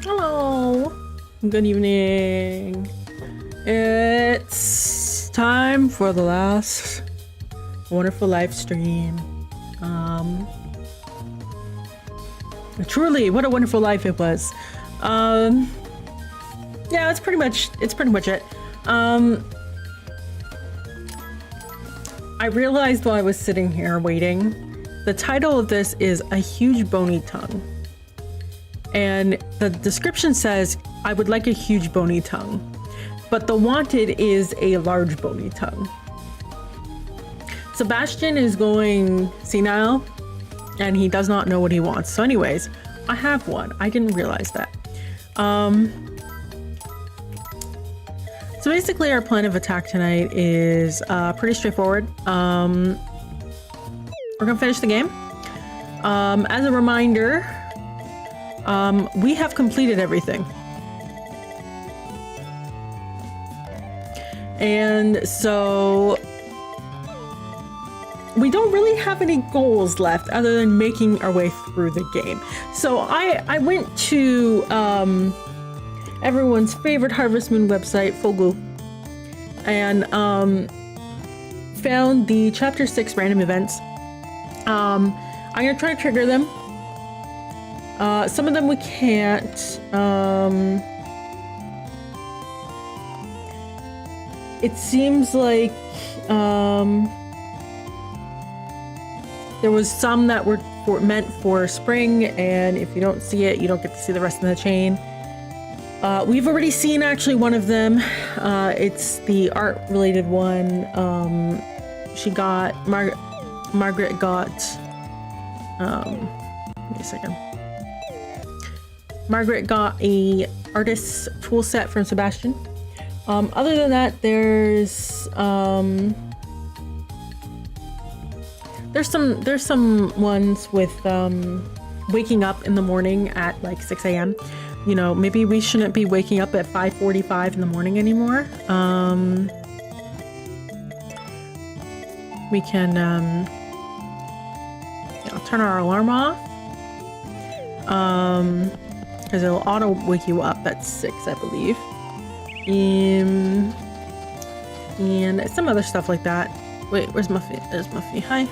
Hello. Good evening. It's time for the last wonderful live stream. Truly, what a wonderful life it was. Yeah, it's pretty much it. I realized while I was sitting here waiting, the title of this is A Huge Bony Tongue. And the description says, I would like a huge bony tongue. But the wanted is a large bony tongue. Sebastian is going senile, and he does not know what he wants. So anyways, I have one. I didn't realize that. So basically our plan of attack tonight is pretty straightforward. We're gonna finish the game. As a reminder, we have completed everything. And so we don't really have any goals left other than making our way through the game. So I went to everyone's favorite Harvest Moon website, Fogu, and found the chapter 6 random events. I'm gonna try to trigger them. Some of them we can't. It seems like there was some that were meant for spring, and if you don't see it, you don't get to see the rest of the chain. We've already seen actually one of them. It's the art related one. She got Margaret got give me a second. Margaret got a artist's tool set from Sebastian. Other than that, there's some ones with waking up in the morning at like 6 a.m. You know, maybe we shouldn't be waking up at 5:45 in the morning anymore. We can turn our alarm off. Because it'll auto wake you up at 6, I believe. And some other stuff like that. Wait, where's Muffy? There's Muffy. Hi.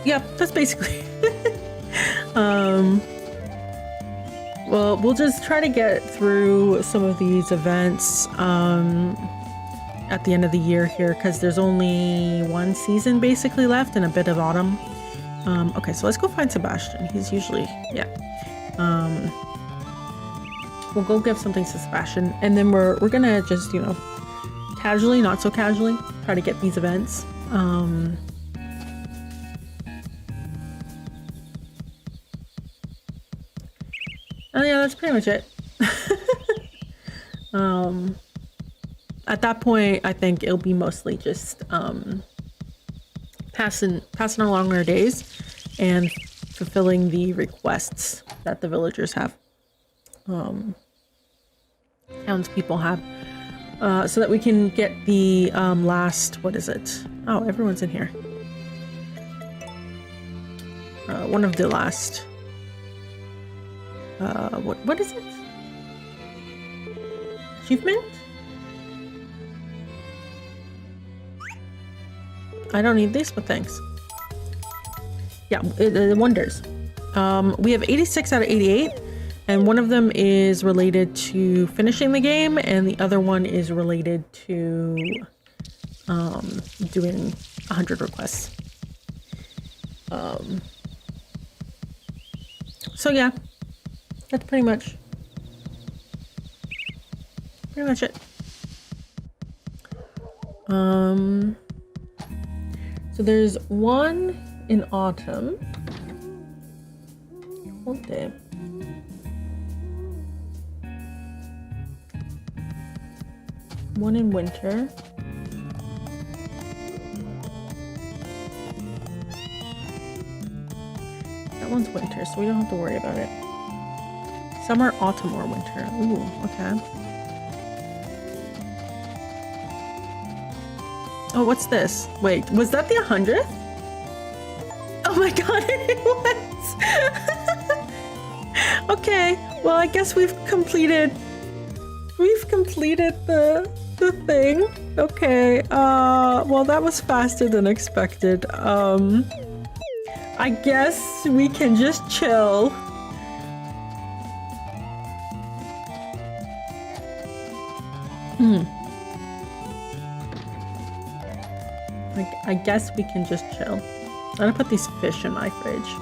Yeah, that's basically well, we'll just try to get through some of these events at the end of the year here, because there's only one season basically left and a bit of autumn. Okay, so let's go find Sebastian. He's usually, yeah. We'll go give something to Sebastian, and then we're gonna just, casually, not so casually, try to get these events. Oh yeah, that's pretty much it. At that point, I think it'll be mostly just passing along our days and fulfilling the requests that the villagers have, townspeople have, so that we can get the last, what is it? Oh, everyone's in here. One of the last. What is it? Achievement? I don't need this, but thanks. Yeah, the wonders. We have 86 out of 88, and one of them is related to finishing the game, and the other one is related to doing 100 requests. So yeah, that's pretty much it. So there's one in autumn. Hold it. One in winter. That one's winter, so we don't have to worry about it. Summer, autumn, or winter. Ooh, okay. Oh, what's this? Wait, was that the 100th? my god, it was. Okay, well, I guess we've completed the thing. Okay, well, that was faster than expected. I guess we can just chill. I guess we can just chill. I'm gonna put these fish in my fridge.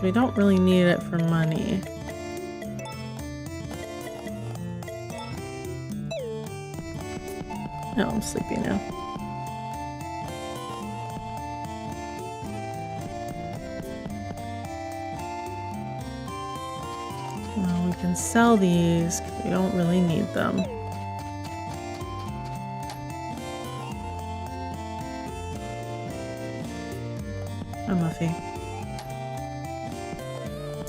We don't really need it for money. No, I'm sleepy now. Well, we can sell these because we don't really need them. I'm Muffy.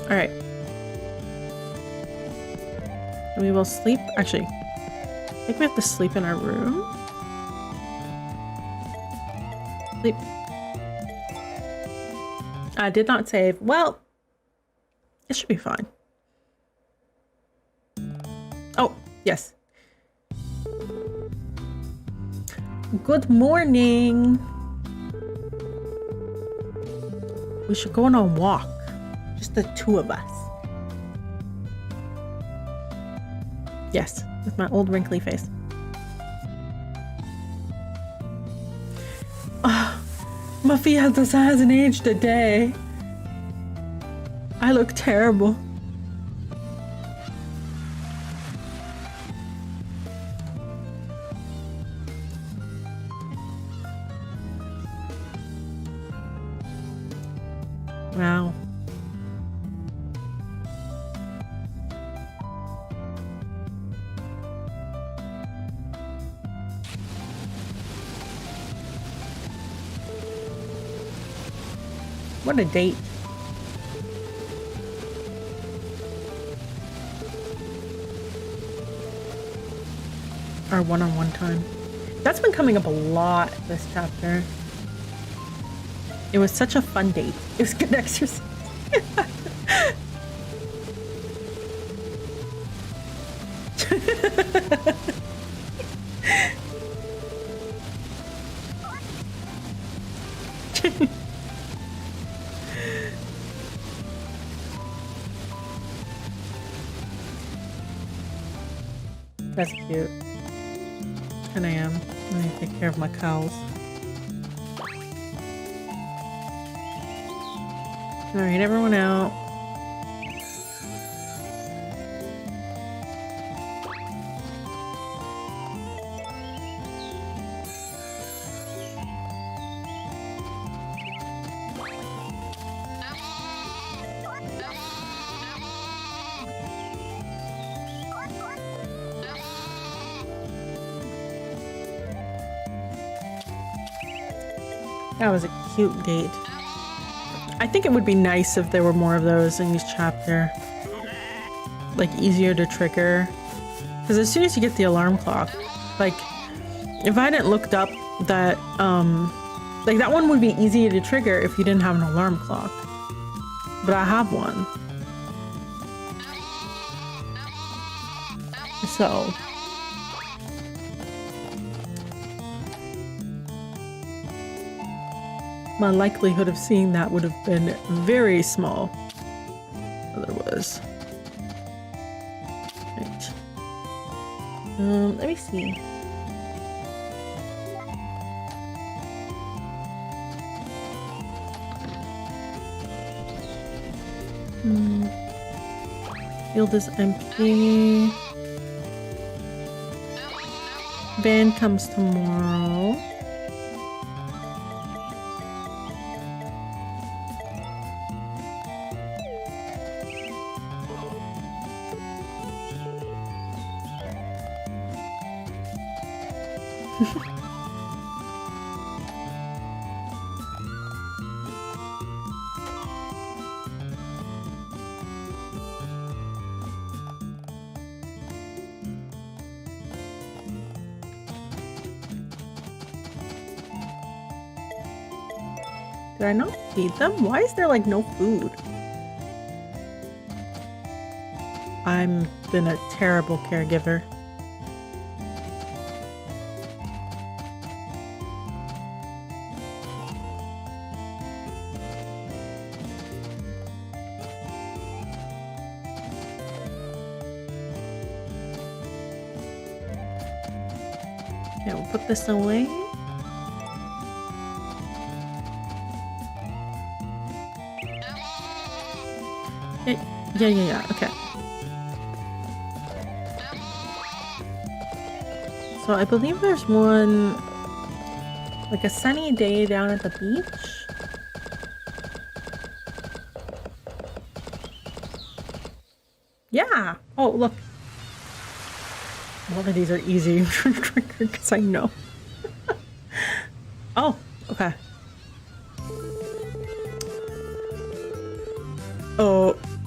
All right. We will sleep. Actually, I think we have to sleep in our room. Sleep. I did not save. Well, it should be fine. Oh, yes. Good morning. We should go on a walk. Just the two of us. Yes, with my old wrinkly face. Muffy hasn't aged a day. I look terrible. Wow. What a date. Our one-on-one time. That's been coming up a lot this chapter. It was such a fun date. It was good exercise. That's cute. And I am. I'm gonna take care of my cows. Alright, everyone out. That was a cute date. I think it would be nice if there were more of those in each chapter. Like, easier to trigger. Because as soon as you get the alarm clock, like, if I hadn't looked up that, like, that one would be easier to trigger if you didn't have an alarm clock. But I have one. So... my likelihood of seeing that would have been very small otherwise. Right. Let me see. Field is empty. Van comes tomorrow. Did I not feed them? Why is there like no food? I've been a terrible caregiver. Okay, we'll put this away. Yeah, okay. So I believe there's one, like a sunny day down at the beach. Yeah! Oh, look. One of these are easy because I know. Oh, okay.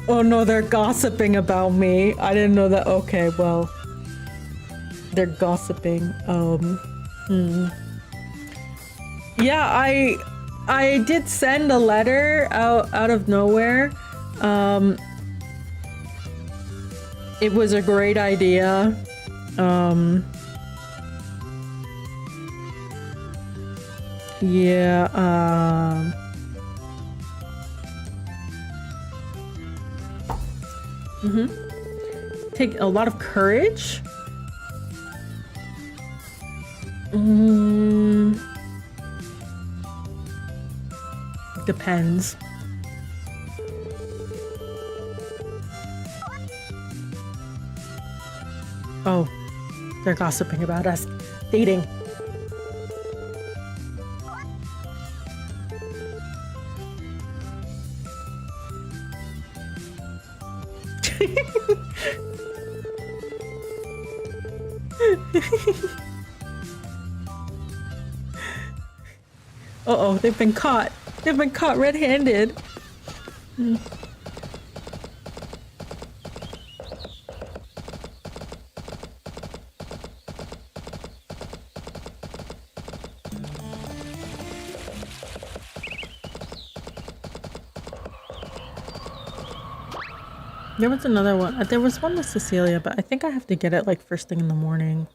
Oh no, they're gossiping about me. I didn't know that. Okay, well, they're gossiping. Yeah, I did send a letter out of nowhere. It was a great idea. Yeah, take a lot of courage. Depends. Oh, they're gossiping about us dating. Uh-oh, they've been caught. They've been caught red-handed. There was another one. There was one with Cecilia, but I think I have to get it like first thing in the morning.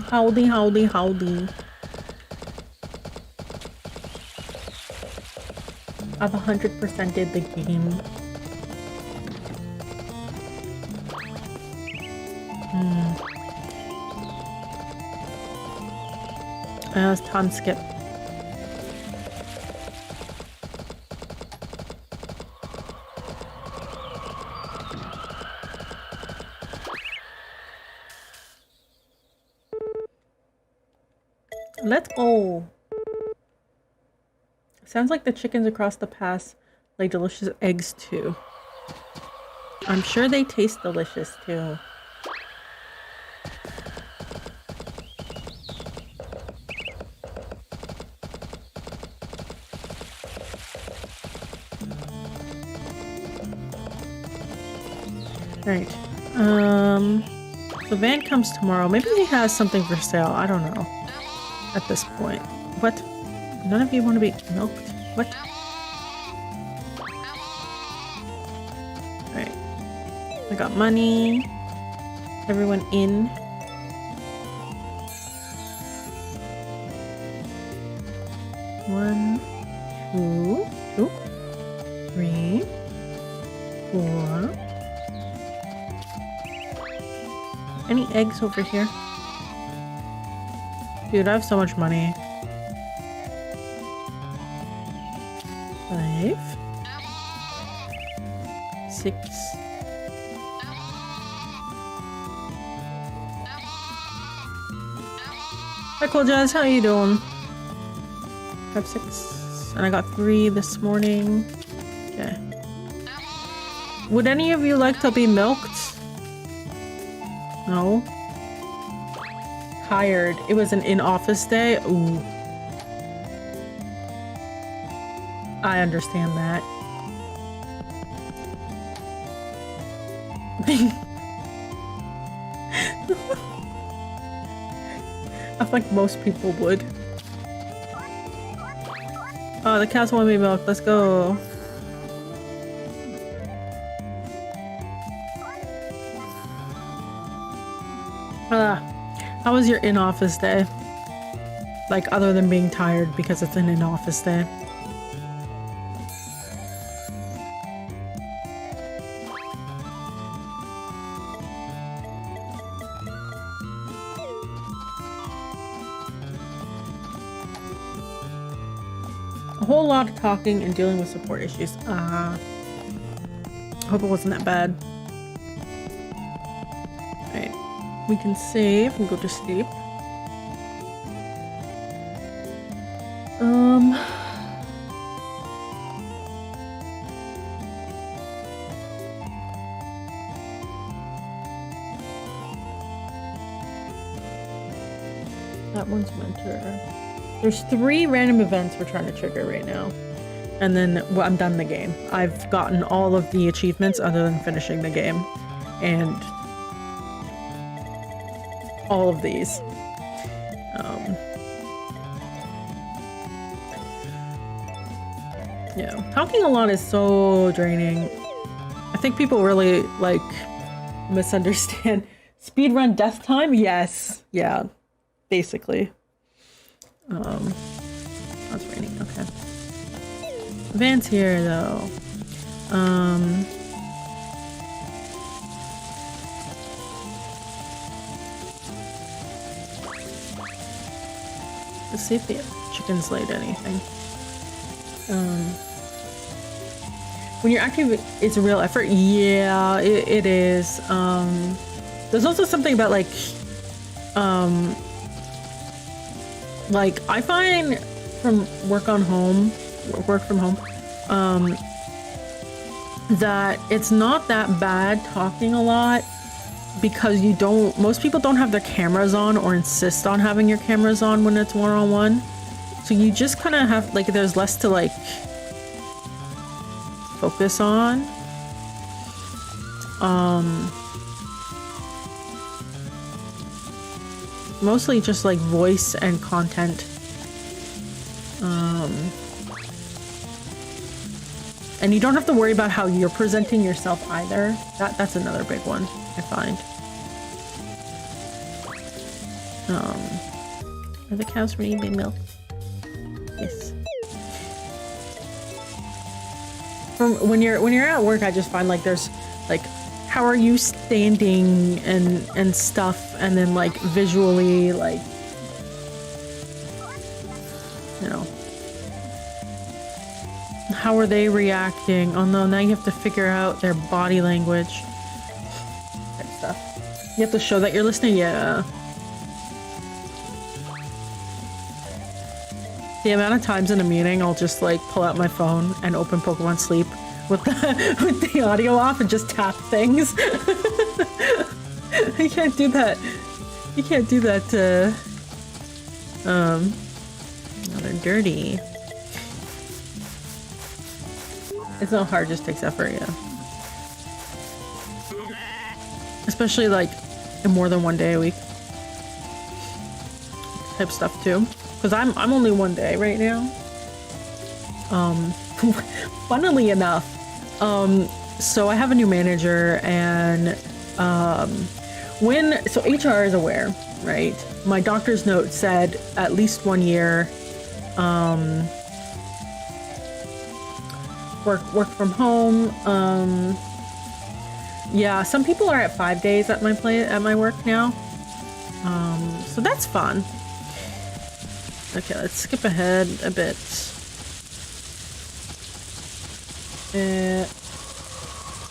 Howdy, howdy, howdy. I've 100% did the game. Let's time skip. Let's go. Sounds like the chickens across the pass lay delicious eggs too. I'm sure they taste delicious too. Right. The van comes tomorrow. Maybe he has something for sale. I don't know. At this point. What? None of you want to be milked? What? Alright. I got money. Everyone in. One, two, three, 4. Any eggs over here? Dude, I have so much money. 5, 6. Hi, Cool Jazz. How you doing? 5, 6. And I got 3 this morning. Okay. Would any of you like to be milked? No? Tired. It was an in-office day. Ooh. I understand that. I think most people would. Oh, the cows want me milk. Let's go. How was your in-office day? Like, other than being tired because it's an in-office day. A whole lot of talking and dealing with support issues. I hope it wasn't that bad. Alright. We can save and go to sleep. That one's mentor. There's 3 random events we're trying to trigger right now. And then I'm done the game. I've gotten all of the achievements other than finishing the game. And all of these. Yeah, talking a lot is so draining. I think people really like misunderstand. Speedrun death time? Yes. Yeah. Basically. That's raining. Okay. Van's here though. Let's see if the chickens laid anything. When you're active, it's a real effort. Yeah, it is. There's also something about like I find from work from home, that it's not that bad talking a lot because most people don't have their cameras on or insist on having your cameras on when it's one-on-one. So you just kind of have, like, there's less to, like, focus on. Mostly just, like, voice and content. And you don't have to worry about how you're presenting yourself either. That's another big one, I find. Are the cows ready to be milked? Yes. From when you're at work, I just find like there's like, how are you standing and stuff, and then like visually, like, you know, how are they reacting? Oh no, now you have to figure out their body language type stuff. You have to show that you're listening. Yeah. The amount of times in a meeting I'll just like pull out my phone and open Pokemon Sleep with the audio off and just tap things. You can't do that. You can't do that. Oh, they're dirty. It's not hard, just takes effort, yeah. Especially like in more than one day a week type stuff too. Because I'm only one day right now. Funnily enough, so I have a new manager, and so HR is aware, right? My doctor's note said at least 1 year. Work from home. Yeah, some people are at 5 days at my work now. So that's fun. Okay, let's skip ahead a bit.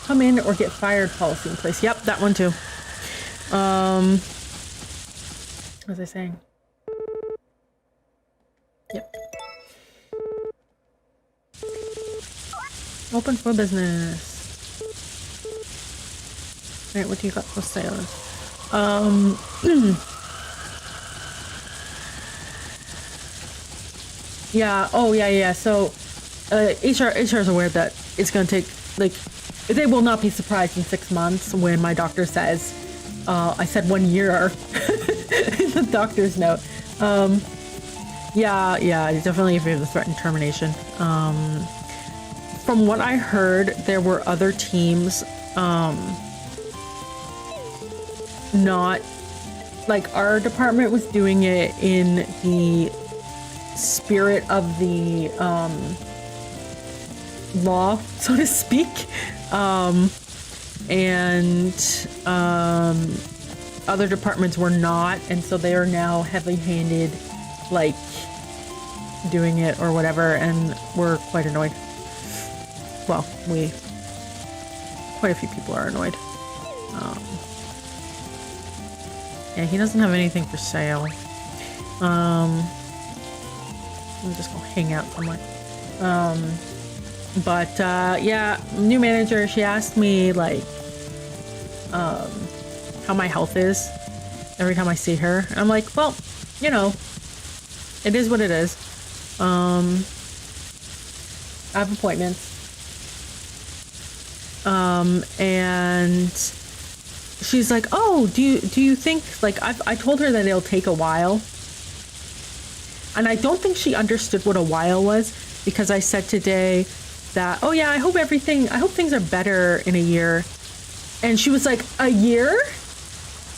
Come in or get fired policy in place. Yep, that one too. What was I saying? Yep. Open for business. Alright, what do you got for sale? Yeah, oh yeah. So HR is aware that it's gonna take, like, they will not be surprised in 6 months when my doctor says I said 1 year in the doctor's note. Yeah, definitely if you have the threatened termination. From what I heard, there were other teams, not, like our department was doing it in the spirit of the, law, so to speak. Other departments were not, and so they are now heavy-handed, like, doing it or whatever, and we're quite annoyed. Well, quite a few people are annoyed. Yeah, he doesn't have anything for sale. Let me just go hang out somewhere. Yeah, new manager, she asked me, like, how my health is every time I see her. And I'm like, well, you know, it is what it is. I have appointments. And she's like, oh, do you think, like, I told her that it'll take a while. And I don't think she understood what a while was, because I said today that, oh yeah, I hope things are better in a year. And she was like, a year?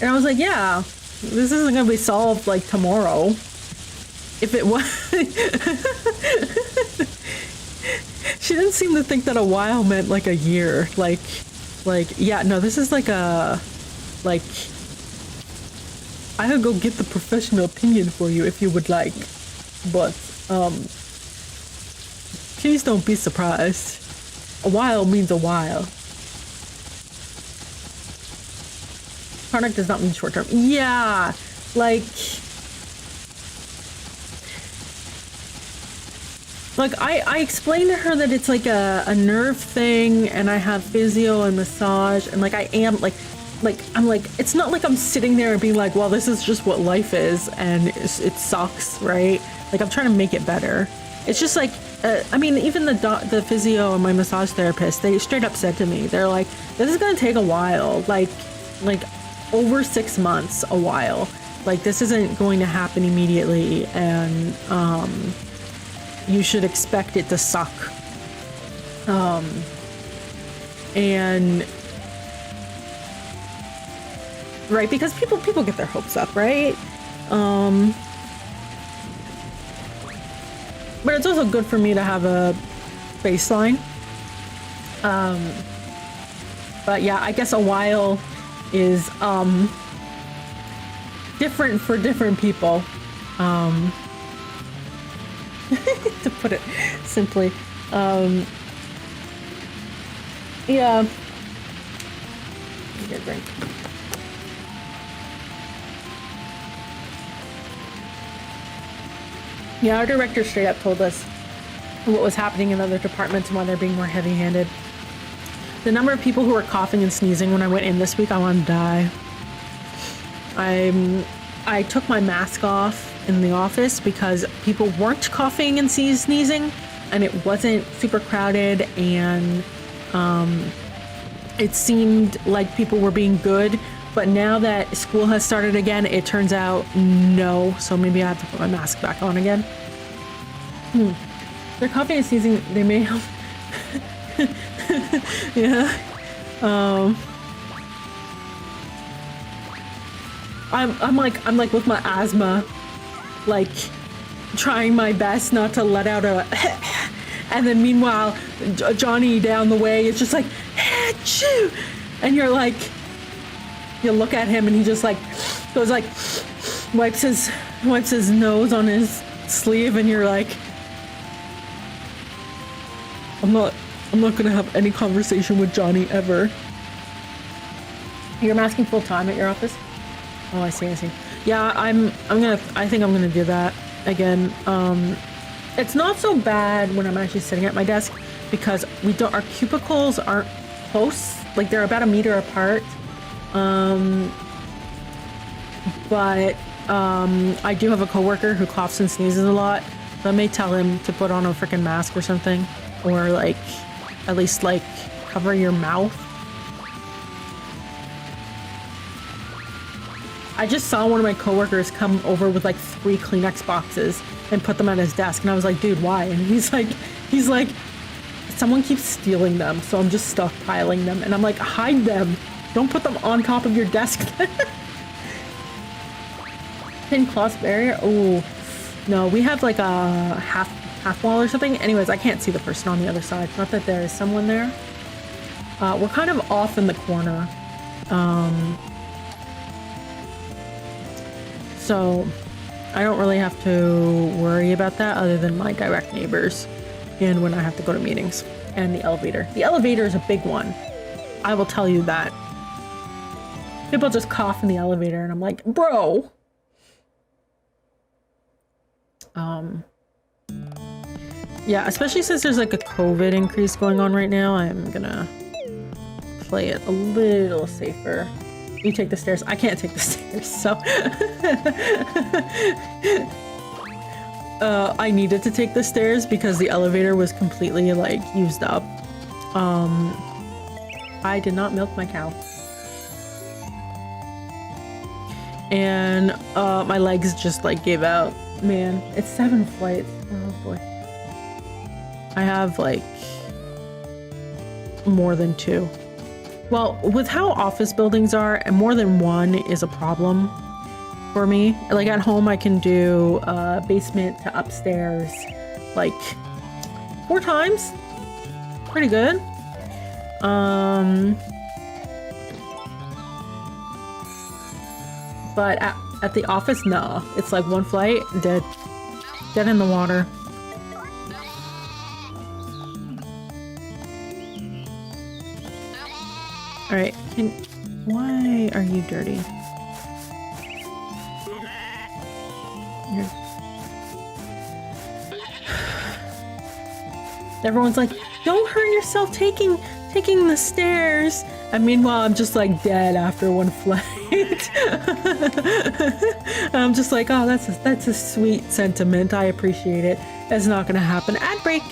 And I was like, yeah, this isn't gonna be solved like tomorrow. If it was. She didn't seem to think that a while meant like a year. Like, yeah, no, this is like I could go get the professional opinion for you if you would like, but, please don't be surprised. A while means a while. Chronic does not mean short term. Yeah, like I explained to her that it's like a nerve thing, and I have physio and massage, and like I am like I'm like, it's not like I'm sitting there and being like, well, this is just what life is and it sucks, right? Like I'm trying to make it better. It's just like, I mean, even the physio and my massage therapist, they straight up said to me, they're like, this is gonna take a while, like over 6 months, a while. Like this isn't going to happen immediately, and you should expect it to suck. And right, because people get their hopes up, right? But it's also good for me to have a baseline. But yeah, I guess a while is different for different people. To put it simply. Yeah. Get a drink. Yeah, our director straight up told us what was happening in other departments and why they're being more heavy-handed. The number of people who were coughing and sneezing when I went in this week, I wanted to die. I took my mask off in the office because people weren't coughing and sneezing, and it wasn't super crowded, and it seemed like people were being good. But now that school has started again, it turns out no. So maybe I have to put my mask back on again. They're coughing and sneezing. They may help. Yeah. I'm like with my asthma, like trying my best not to let out a and then meanwhile Johnny down the way is just like achoo, and you're like, you look at him and he just like goes like wipes his nose on his sleeve, and you're like, I'm not gonna have any conversation with Johnny ever. You're masking full time at your office? Oh, I see. Yeah, I think I'm gonna do that again. It's not so bad when I'm actually sitting at my desk, because our cubicles aren't close, like they're about 1 meter apart. But I do have a coworker who coughs and sneezes a lot, so I may tell him to put on a freaking mask or something, or like at least like cover your mouth. I just saw one of my coworkers come over with like 3 Kleenex boxes and put them on his desk. And I was like, dude, why? And he's like, someone keeps stealing them. So I'm just stockpiling them. And I'm like, hide them. Don't put them on top of your desk. Thin cloth barrier. Oh, no, we have like a half wall or something. Anyways, I can't see the person on the other side. Not that there is someone there. We're kind of off in the corner. So I don't really have to worry about that other than my direct neighbors and when I have to go to meetings and the elevator. The elevator is a big one. I will tell you that. People just cough in the elevator and I'm like, bro. Yeah, especially since there's like a COVID increase going on right now, I'm gonna play it a little safer. You take the stairs. I can't take the stairs, so I needed to take the stairs because the elevator was completely like used up. I did not milk my cow. And my legs just like gave out. Man, it's 7 flights. Oh boy. I have like more than 2. Well, with how office buildings are, more than one is a problem for me. Like at home, I can do basement to upstairs like 4 times. Pretty good. But at the office, no. It's like 1 flight, dead in the water. All right, why are you dirty? Everyone's like, don't hurt yourself taking the stairs. And meanwhile, I'm just like dead after 1 flight. I'm just like, oh, that's a sweet sentiment. I appreciate it. That's not gonna happen. Ad break.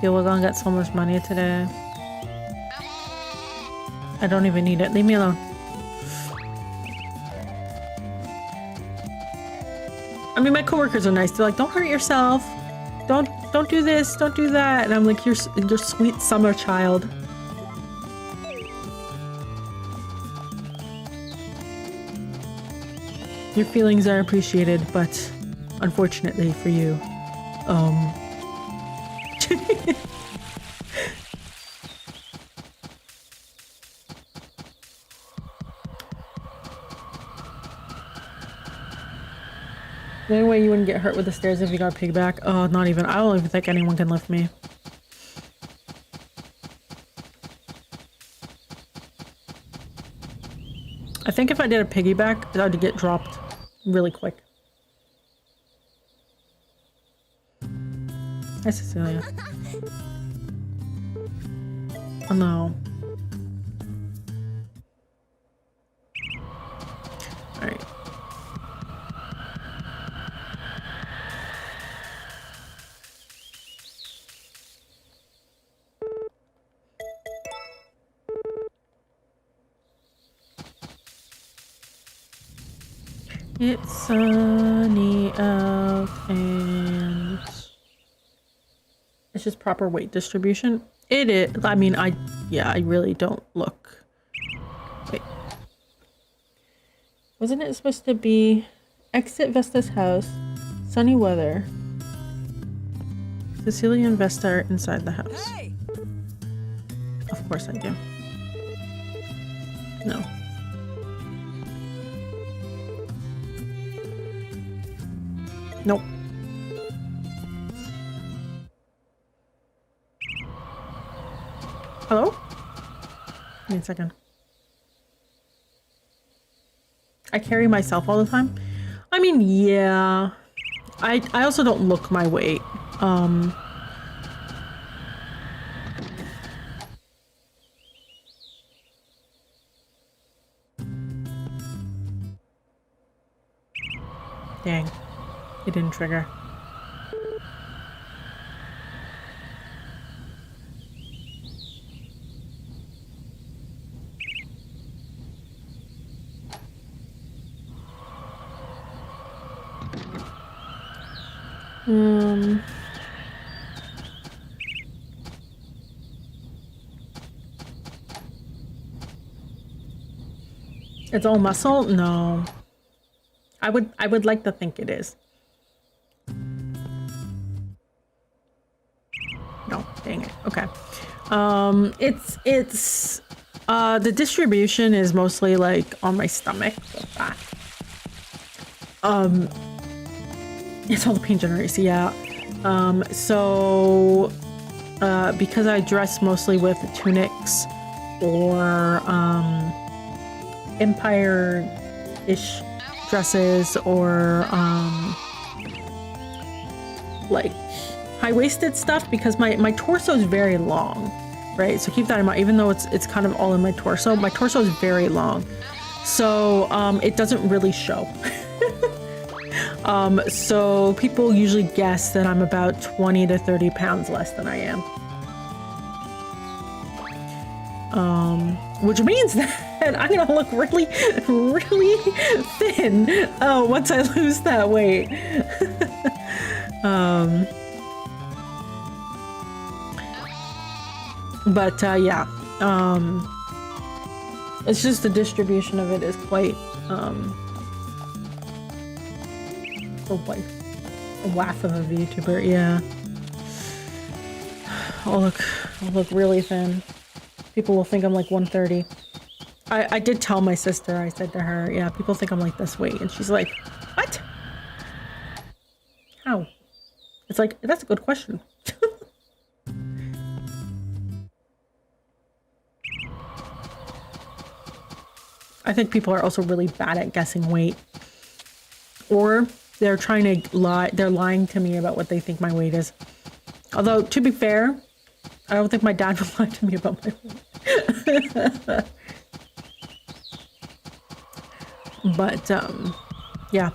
Yo, we're gonna get so much money today. I don't even need it. Leave me alone. I mean, my coworkers are nice. They're like, don't hurt yourself. Don't do this. Don't do that. And I'm like, you're sweet summer child. Your feelings are appreciated, but unfortunately for you, the only way you wouldn't get hurt with the stairs if you got piggyback. Oh, not even. I don't even think anyone can lift me. I think if I did a piggyback, I'd get dropped really quick. Hi, Cecilia. Oh no. Alright. It's sunny out and it's just proper weight distribution. It is. I mean, I really don't look. Wait. Wasn't it supposed to be exit Vesta's house, sunny weather? Cecilia and Vesta are inside the house. Hey! Of course I do. No. Nope. Hello? Give me a second. I carry myself all the time. I mean, yeah. I also don't look my weight. Dang. It didn't trigger. It's all muscle? No. I would like to think it is. No, dang it. Okay. It's the distribution is mostly like on my stomach. It's all the pain generators, yeah. Because I dress mostly with tunics or Empire-ish dresses or like high-waisted stuff, because my torso is very long, right? So keep that in mind. Even though it's kind of all in my torso is very long, so it doesn't really show. So people usually guess that I'm about 20 to 30 pounds less than I am. Which means that I'm gonna look really, really thin once I lose that weight. But yeah, it's just the distribution of it is quite a waff of a VTuber, yeah. I'll look really thin. People will think I'm like 130. I did tell my sister, I said to her, yeah, people think I'm like this weight, and she's like, what? How? It's like, that's a good question. I think people are also really bad at guessing weight. Or they're trying to lie, they're lying to me about what they think my weight is. Although, to be fair, I don't think my dad would lie to me about my weight. But, yeah.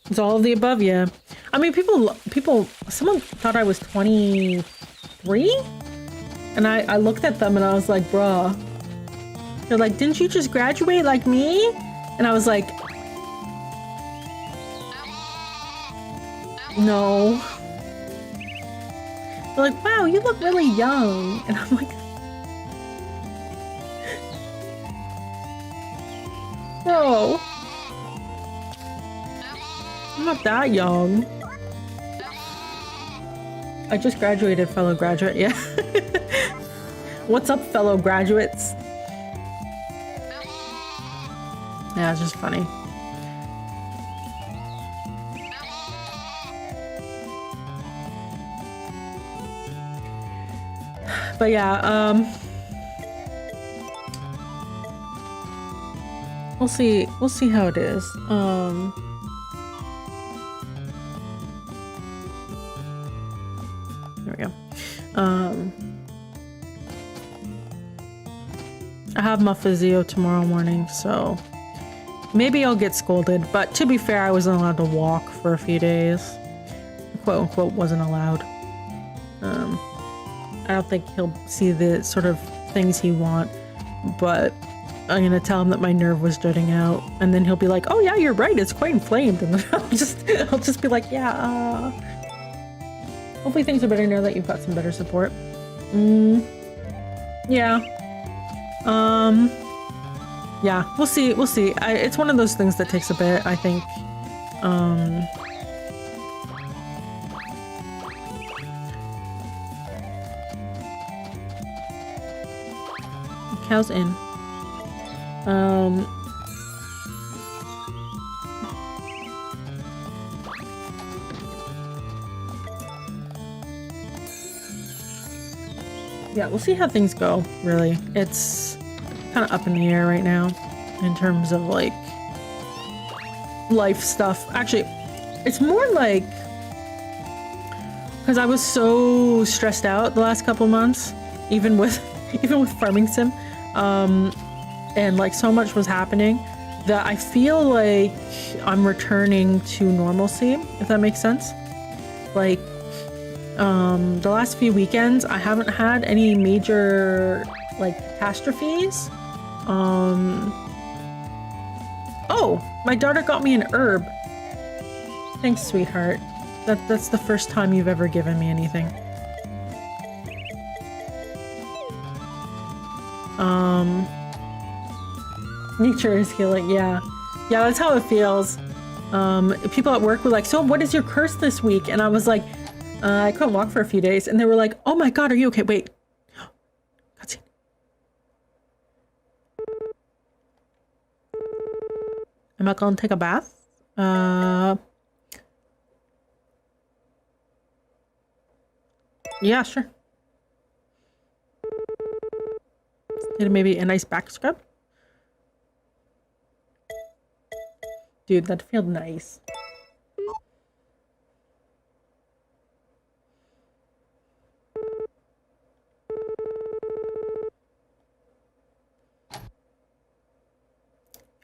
It's all of the above, yeah. I mean, someone thought I was 23? And I looked at them and I was like, bruh. They're like, didn't you just graduate like me? And I was like, no. They're like, wow, you look really young. And I'm like, bro, I'm not that young. I just graduated, fellow graduate, yeah. What's up, fellow graduates? Yeah, it's just funny. But yeah, we'll see how it is. There we go. I have my physio tomorrow morning, so maybe I'll get scolded, but to be fair, I wasn't allowed to walk for a few days. Quote unquote, wasn't allowed. I don't think he'll see the sort of things he want, but I'm gonna tell him that my nerve was jutting out, and then he'll be like, oh yeah, you're right, it's quite inflamed, and then I'll just be like, yeah, hopefully things are better now that you've got some better support. Yeah. Yeah, we'll see. It's one of those things that takes a bit, I think. Cow's in. Yeah, we'll see how things go, really. It's kind of up in the air right now in terms of like life stuff. Actually, it's more like because I was so stressed out the last couple months, even with farming sim, and like so much was happening that I feel like I'm returning to normalcy, if that makes sense. Like the last few weekends I haven't had any major like catastrophes. Oh, my daughter got me an herb. Thanks, sweetheart. That's the first time you've ever given me anything. Nature is healing, yeah. Yeah, that's how it feels. People at work were like, so what is your curse this week? And I was like, I couldn't walk for a few days. And they were like, oh my God, are you okay? Wait. Cutscene. Am I going to take a bath? Yeah, sure. Maybe a nice back scrub? Dude, that feels nice.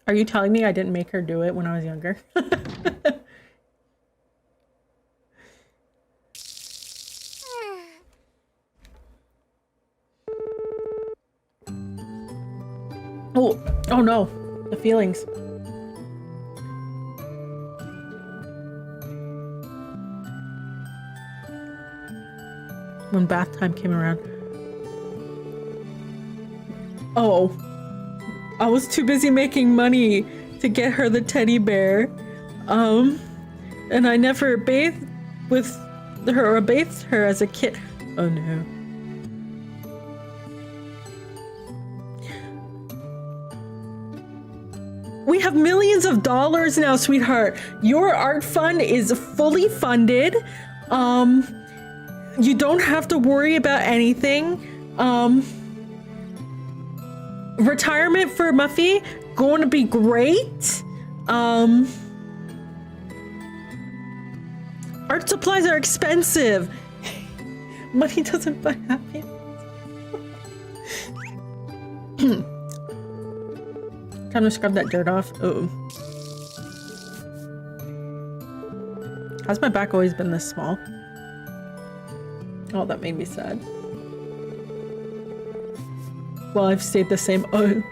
Are you telling me I didn't make her do it when I was younger? Oh no, the feelings. When bath time came around. Oh, I was too busy making money to get her the teddy bear. And I never bathed with her or bathed her as a kid. Oh no. We have millions of dollars now, sweetheart. Your art fund is fully funded. You don't have to worry about anything. Retirement for Muffy, going to be great. Art supplies are expensive. Money doesn't buy happiness. Time to scrub that dirt off. Oh. Has my back always been this small? Oh, that made me sad. Well, I've stayed the same. Oh.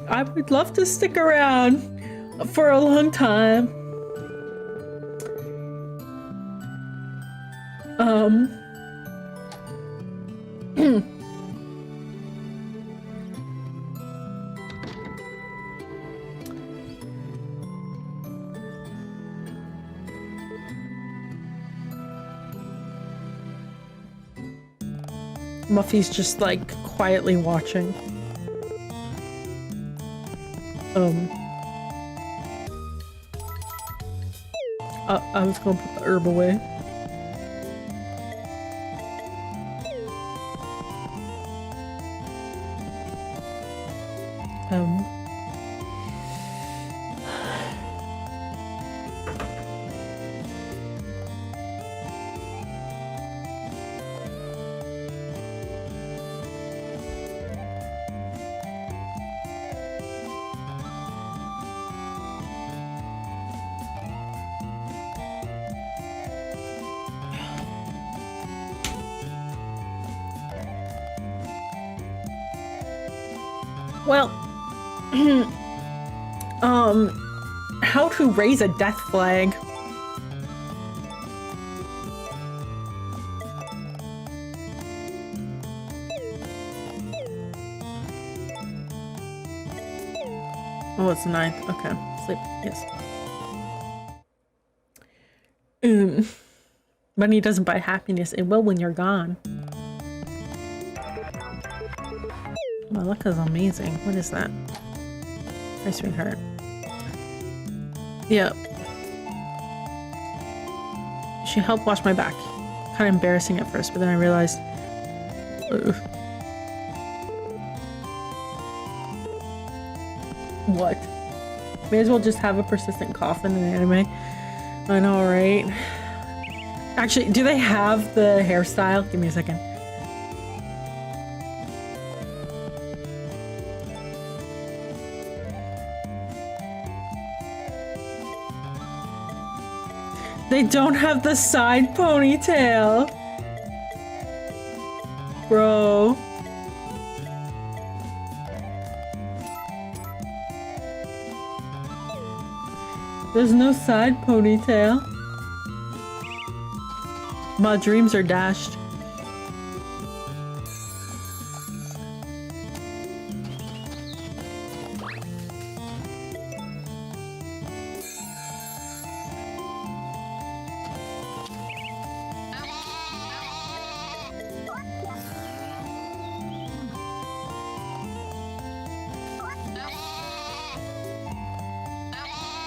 I would love to stick around for a long time. Muffy's just like quietly watching. I was gonna put the herb away. Well, how to raise a death flag. Oh, it's 9th. Okay, sleep. Yes. Money doesn't buy happiness. It will when you're gone. My luck is amazing. What is that? Hi, sweetheart. Yep. She helped wash my back. Kind of embarrassing at first, but then I realized... What? May as well just have a persistent cough in an anime. I know, right? Actually, do they have the hairstyle? Give me a second. They don't have the side ponytail. Bro. There's no side ponytail. My dreams are dashed.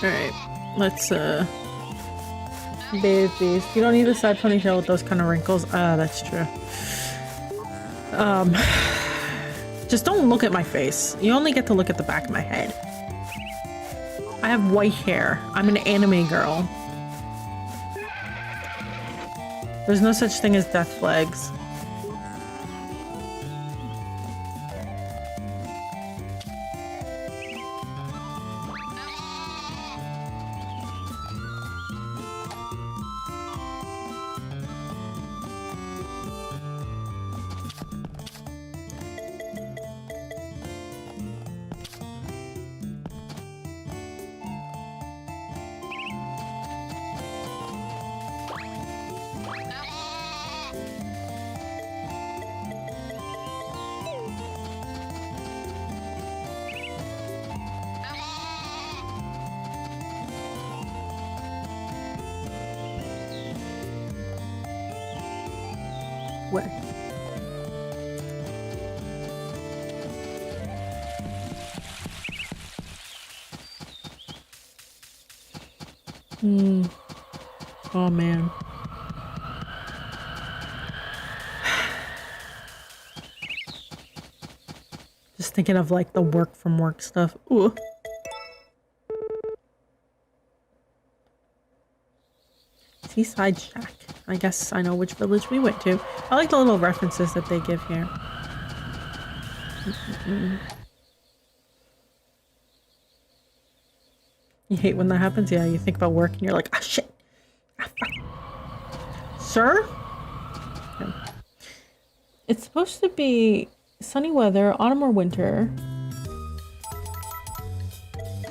Alright, let's bathe these. You don't need a side ponytail with those kind of wrinkles. That's true. Just don't look at my face. You only get to look at the back of my head. I have white hair. I'm an anime girl. There's no such thing as death flags. Where? Oh man. Just thinking of like the work from work stuff. Ooh. Seaside Shack. I guess I know which village we went to. I like the little references that they give here. You hate when that happens? Yeah, you think about work and you're like, ah, shit. Ah, fuck. Sir? Okay. It's supposed to be sunny weather, autumn or winter.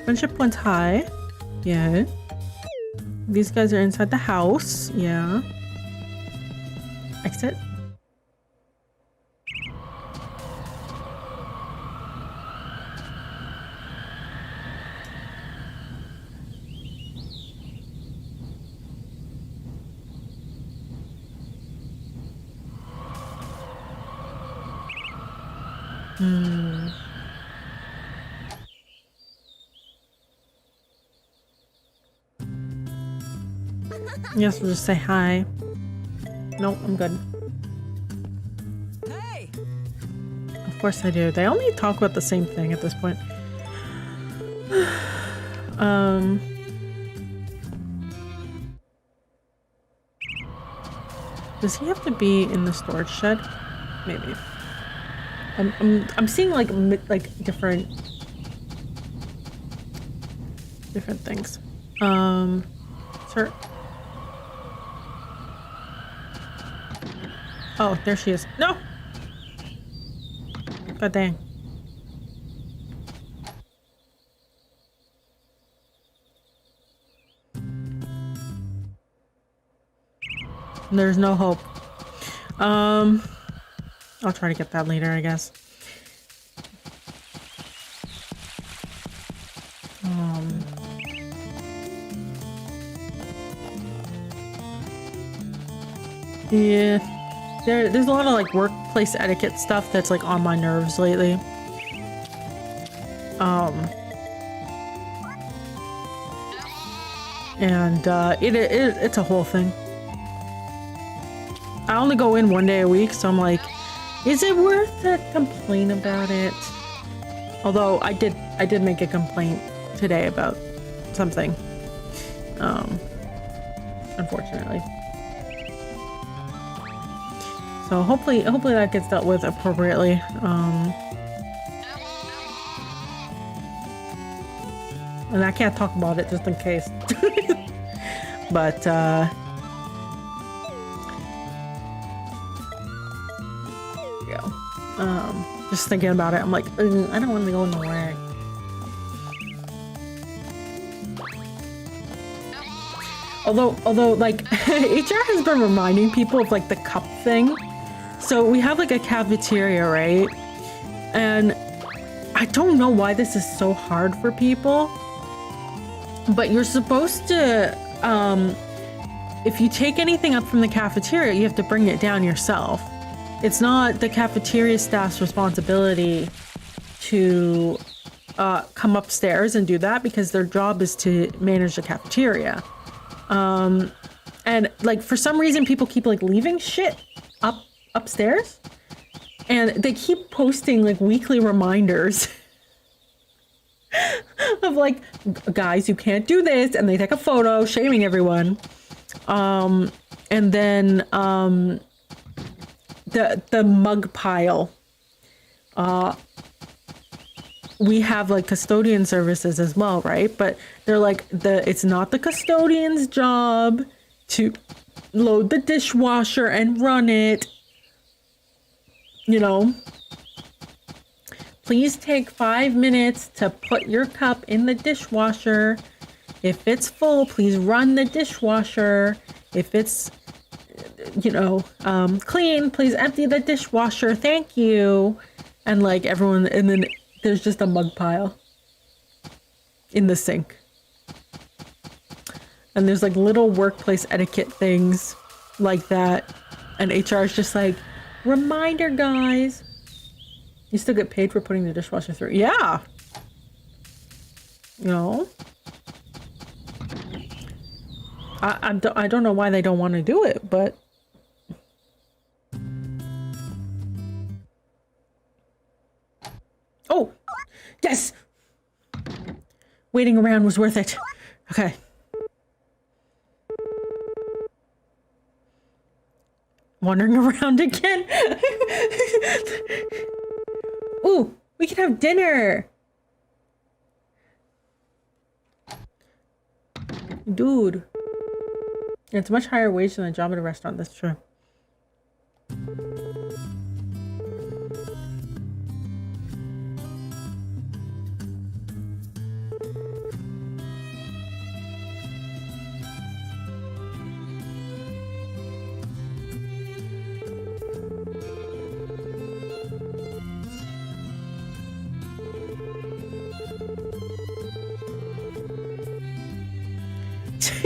Friendship points high. Yeah. These guys are inside the house. Yeah. Exit. Yes, we'll just say hi. Nope, I'm good. Hey. Of course I do. They only talk about the same thing at this point. Does he have to be in the storage shed? Maybe. I'm seeing like different things. Sir. Oh, there she is. No! God dang. There's no hope. I'll try to get that later, I guess. Yeah. There's a lot of like workplace etiquette stuff that's like on my nerves lately. And it's a whole thing. I only go in one day a week, so I'm like, is it worth to complain about it? Although I did make a complaint today about something. Unfortunately. So hopefully that gets dealt with appropriately. And I can't talk about it just in case. but just thinking about it, I'm like, I don't want to go into work. Although like HR has been reminding people of like the cup thing. So we have like a cafeteria, right? And I don't know why this is so hard for people, but you're supposed to, if you take anything up from the cafeteria, you have to bring it down yourself. It's not the cafeteria staff's responsibility to come upstairs and do that, because their job is to manage the cafeteria. And like for some reason people keep like leaving shit upstairs, and they keep posting like weekly reminders of like, guys, you can't do this, and they take a photo shaming everyone. And then the mug pile. We have like custodian services as well, right? But they're like, it's not the custodian's job to load the dishwasher and run it. You know, please take 5 minutes to put your cup in the dishwasher. If it's full, please run the dishwasher. If it's, you know, clean, please empty the dishwasher. Thank you. And like everyone, and then there's just a mug pile in the sink. And there's like little workplace etiquette things like that. And HR is just like, reminder, guys. You still get paid for putting the dishwasher through. Yeah. You know? I don't know why they don't want to do it, but oh, yes! Waiting around was worth it. Okay. Wandering around again. Ooh, we can have dinner. Dude. It's much higher wage than a job at a restaurant, that's true.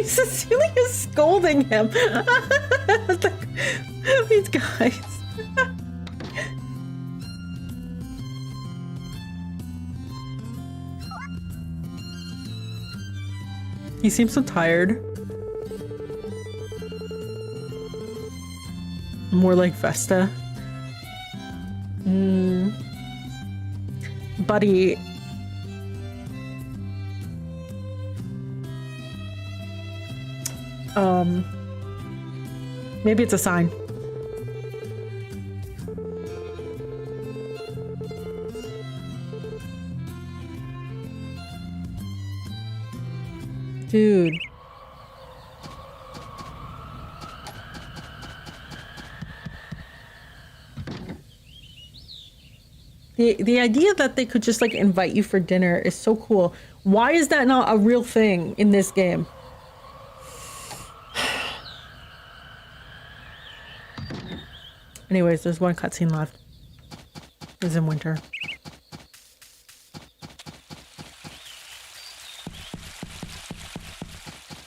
Cecilia's scolding him. These guys. He seems so tired. More like Vesta. Buddy. Maybe it's a sign. Dude. The idea that they could just like invite you for dinner is so cool. Why is that not a real thing in this game? Anyways, there's one cutscene left. It's in winter.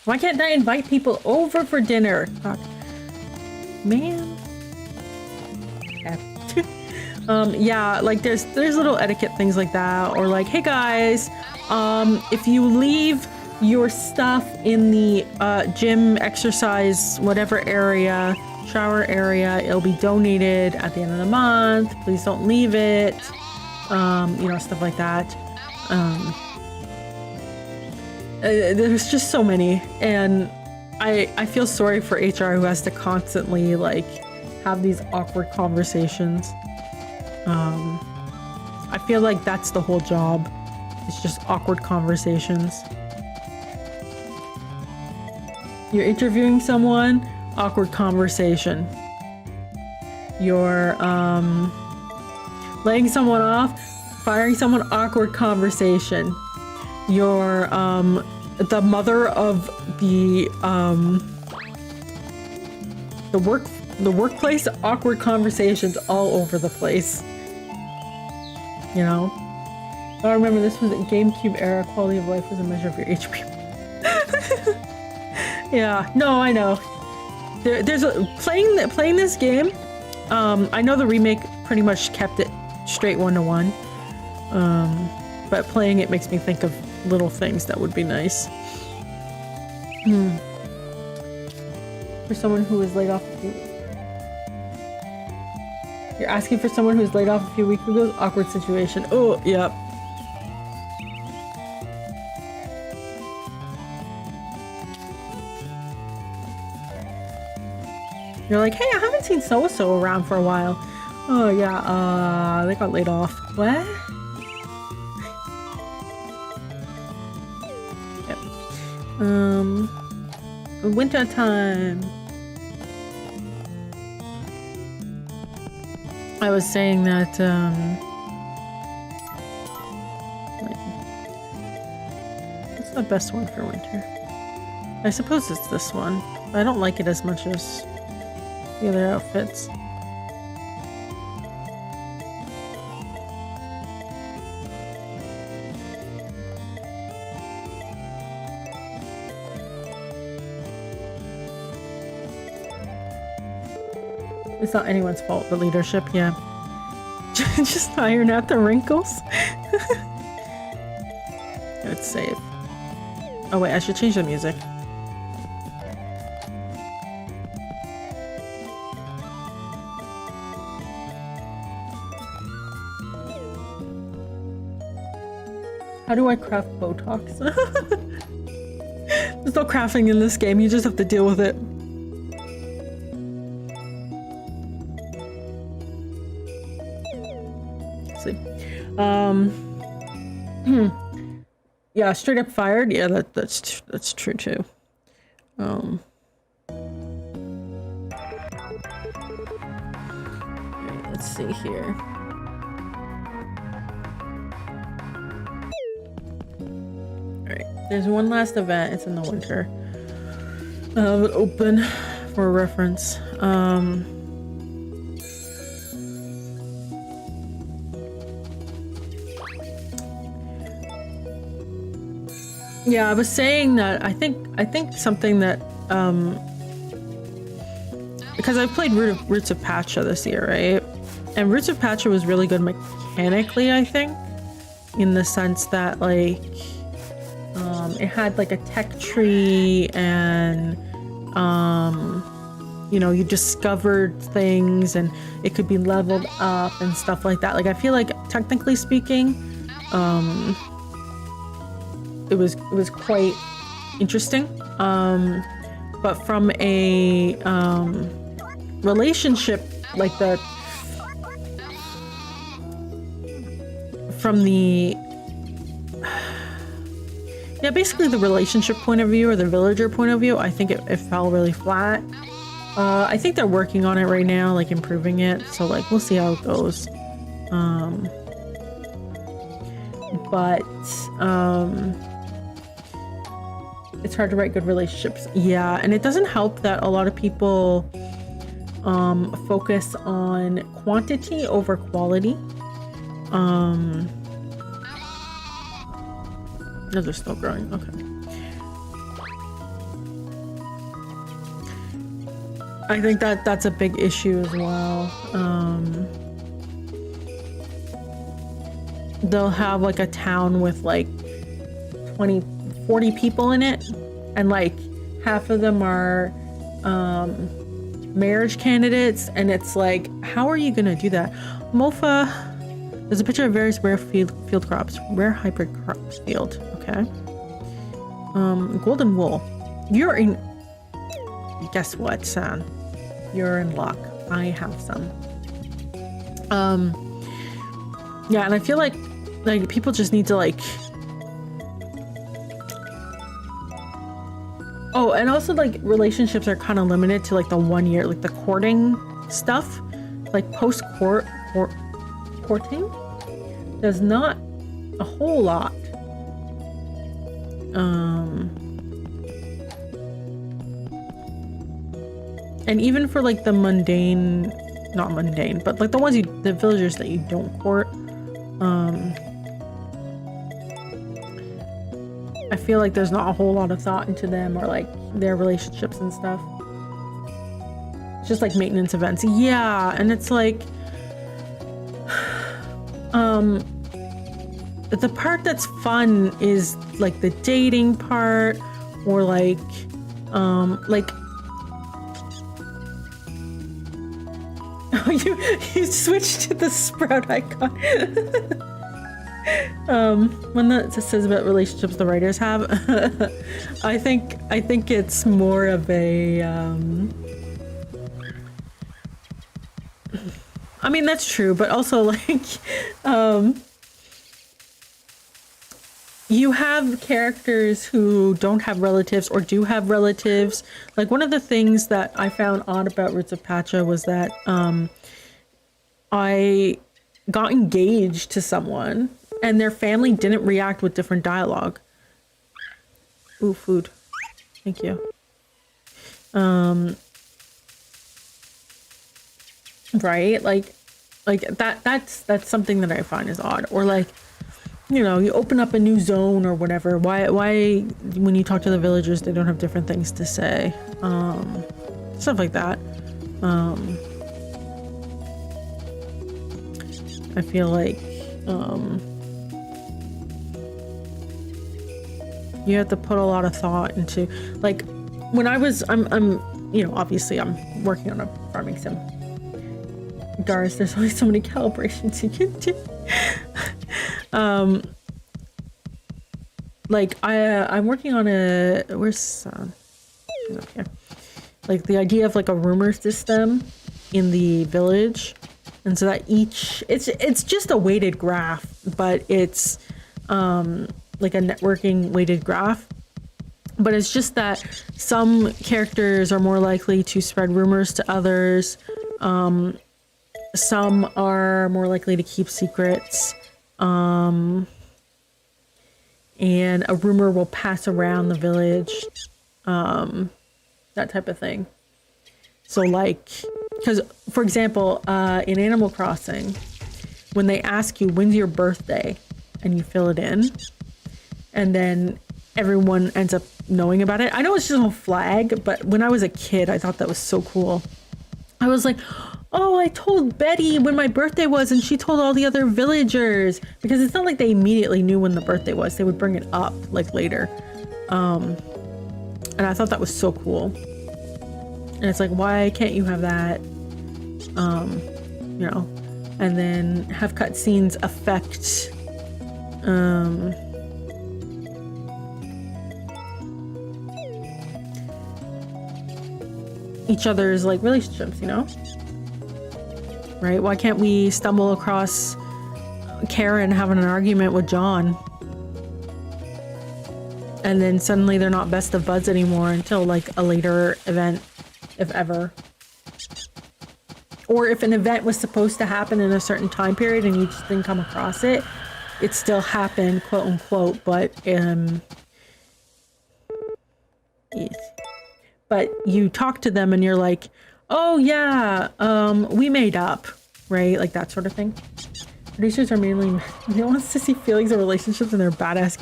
Why can't I invite people over for dinner? Fuck. Man. Yeah, like there's little etiquette things like that, or like, hey guys, if you leave your stuff in the gym, exercise, whatever area, shower area, it'll be donated at the end of the month. Please don't leave it. You know, stuff like that. There's just so many, and I feel sorry for HR who has to constantly like have these awkward conversations. I feel like that's the whole job. It's just awkward conversations. You're interviewing someone, awkward conversation. You're laying someone off, firing someone, awkward conversation. You're the mother of the workplace, awkward conversations all over the place. You know? I remember this was a GameCube era, quality of life was a measure of your HP. Yeah, no, I know. There's playing this game. I know the remake pretty much kept it straight 1-to-1. But playing it makes me think of little things that would be nice. For someone who was laid off a few weeks. You're asking for someone who was laid off a few weeks ago? Awkward situation. Oh, yep. You're like, hey, I haven't seen so-and-so around for a while. Oh, yeah, they got laid off. What? Yep. Winter time. I was saying that, what's the best one for winter? I suppose it's this one. I don't like it as much as the other outfits. It's not anyone's fault, the leadership, yeah. Just iron out the wrinkles. Let's save. Oh wait, I should change the music. How do I craft Botox? There's no crafting in this game, you just have to deal with it. Let's see. Yeah, straight up fired. Yeah, that's true too. Right, let's see here. There's one last event. It's in the winter. Open for reference. Yeah, I was saying that I think something that because I played Roots of Pacha this year, right? And Roots of Pacha was really good mechanically, I think, in the sense that like it had like a tech tree and you know, you discovered things and it could be leveled up and stuff like that. Like I feel like technically speaking, it was quite interesting. But from a relationship, like from the yeah, basically the relationship point of view or the villager point of view, I think it fell really flat. I think they're working on it right now, like improving it. So like we'll see how it goes. But it's hard to write good relationships. Yeah, and it doesn't help that a lot of people focus on quantity over quality. No, they're still growing. Okay. I think that's a big issue as well. They'll have like a town with like 20, 40 people in it, and like half of them are marriage candidates, and it's like, how are you gonna do that? Mofa, there's a picture of various rare field crops, rare hybrid crops field. Okay. Golden wool. You're in. Guess what, son? You're in luck. I have some. Yeah, and I feel like people just need to like Oh, and also like relationships are kind of limited to like the 1 year, like the courting stuff, like courting. There's not a whole lot. And even for like the mundane, not mundane, but like the villagers that you don't court, I feel like there's not a whole lot of thought into them or like their relationships and stuff. It's just like maintenance events. Yeah, and it's like, the part that's fun is like the dating part, or like oh, you switched to the sprout icon. One that says about relationships the writers have. I think it's more of a I mean, that's true, but also like you have characters who don't have relatives or do have relatives. Like one of the things that I found odd about Roots of Pacha was that I got engaged to someone and their family didn't react with different dialogue. Ooh, food. Thank you. Right? Like that's something that I find is odd. Or like, you know, you open up a new zone or whatever. Why when you talk to the villagers they don't have different things to say? Stuff like that. I feel like you have to put a lot of thought into, like, when I'm you know, obviously I'm working on a farming sim. Dars, there's only so many calibrations you can do. Like I'm working on a, where's she's up here, like the idea of like a rumor system in the village, and so that it's just a weighted graph, but it's like a networking weighted graph, but it's just that some characters are more likely to spread rumors to others, some are more likely to keep secrets, and a rumor will pass around the village, that type of thing. So like, because for example, in Animal Crossing, when they ask you when's your birthday and you fill it in, and then everyone ends up knowing about it. I know it's just a flag, but when I was a kid I thought that was so cool. I was like, oh, I told Betty when my birthday was and she told all the other villagers, because it's not like they immediately knew when the birthday was. They would bring it up like later. And I thought that was so cool. And it's like, why can't you have that? You know, and then have cutscenes affect each other's like relationships, you know? Right? Why can't we stumble across Karen having an argument with John, and then suddenly they're not best of buds anymore until like a later event, if ever? Or if an event was supposed to happen in a certain time period and you just didn't come across it, it still happened, quote unquote, but yes. But you talk to them and you're like, oh yeah, we made up, right? Like that sort of thing. Producers are mainly, they want us to see feelings or relationships in their badass.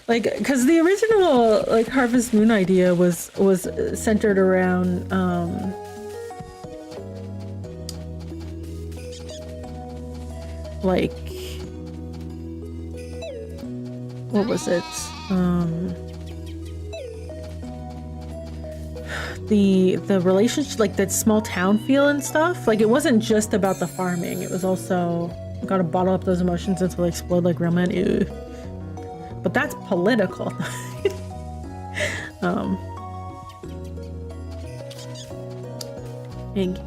Like, because the original like Harvest Moon idea was centered around like, what was it? The relationship, like that small town feel and stuff. Like it wasn't just about the farming. It was also gotta bottle up those emotions until they explode like real men. Ew. But that's political. Egg.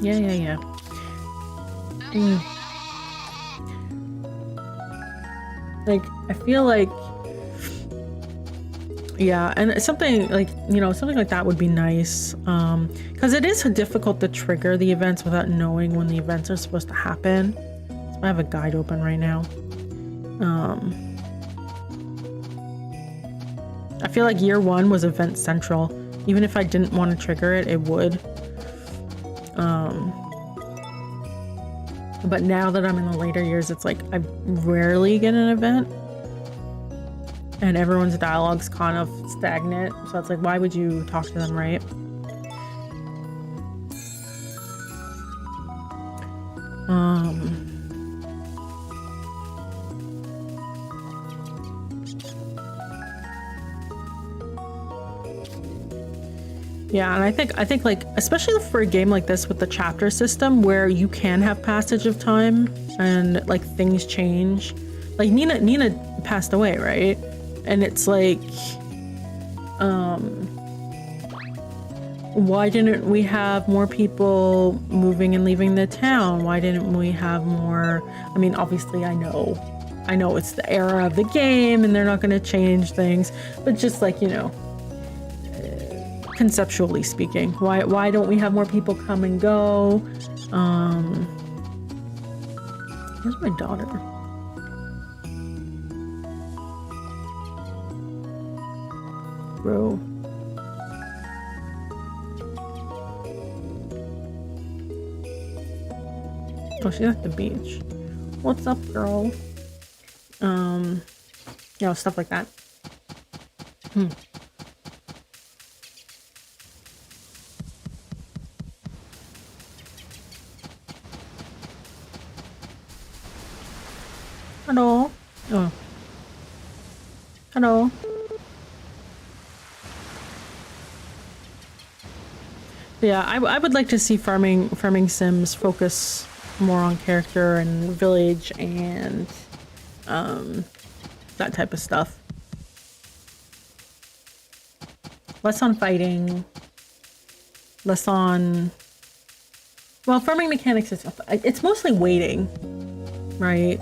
Yeah. Mm. Like, I feel like, yeah, and something like, you know, something like that would be nice. Because it is difficult to trigger the events without knowing when the events are supposed to happen. So I have a guide open right now. I feel like year 1 was event central. Even if I didn't want to trigger it, it would. But now that I'm in the later years, it's like I rarely get an event. And everyone's dialogue's kind of stagnant. So it's like, why would you talk to them, right? Yeah, and I think like, especially for a game like this with the chapter system where you can have passage of time and like things change. Like Nina passed away, right? And it's like, why didn't we have more people moving and leaving the town? Why didn't we have more? I mean, obviously I know it's the era of the game and they're not going to change things, but just like, you know, conceptually speaking, why don't we have more people come and go? Where's my daughter? Bro. Oh, she's at the beach. What's up, girl? You know, stuff like that. Hello. Oh. Hello. Yeah, I would like to see farming sims focus more on character and village and that type of stuff. Less on fighting. Less on, well, farming mechanics is, it's mostly waiting, right?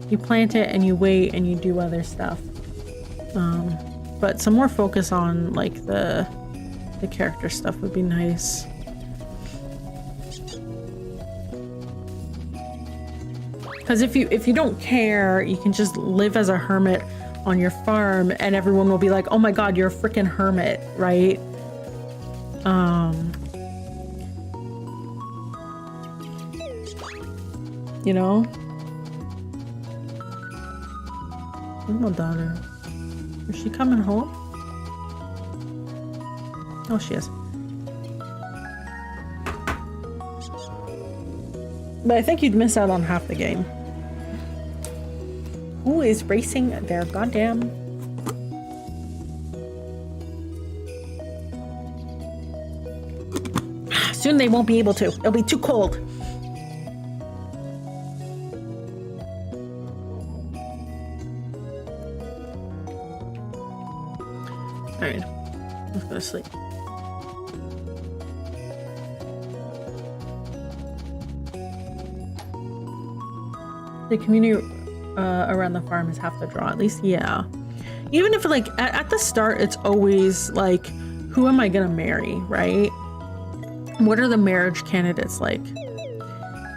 You plant it and you wait and you do other stuff. But some more focus on like the character stuff would be nice. Because if you don't care, you can just live as a hermit on your farm and everyone will be like, oh my god, you're a freaking hermit, right? You know? Where's my daughter? Is she coming home? Oh, she is. But I think you'd miss out on half the game. Who is racing their goddamn... Soon they won't be able to. It'll be too cold. Alright, let's go to sleep. The community around the farm is half the draw, at least, yeah. Even if, like, at the start, it's always, like, who am I gonna marry, right? What are the marriage candidates like?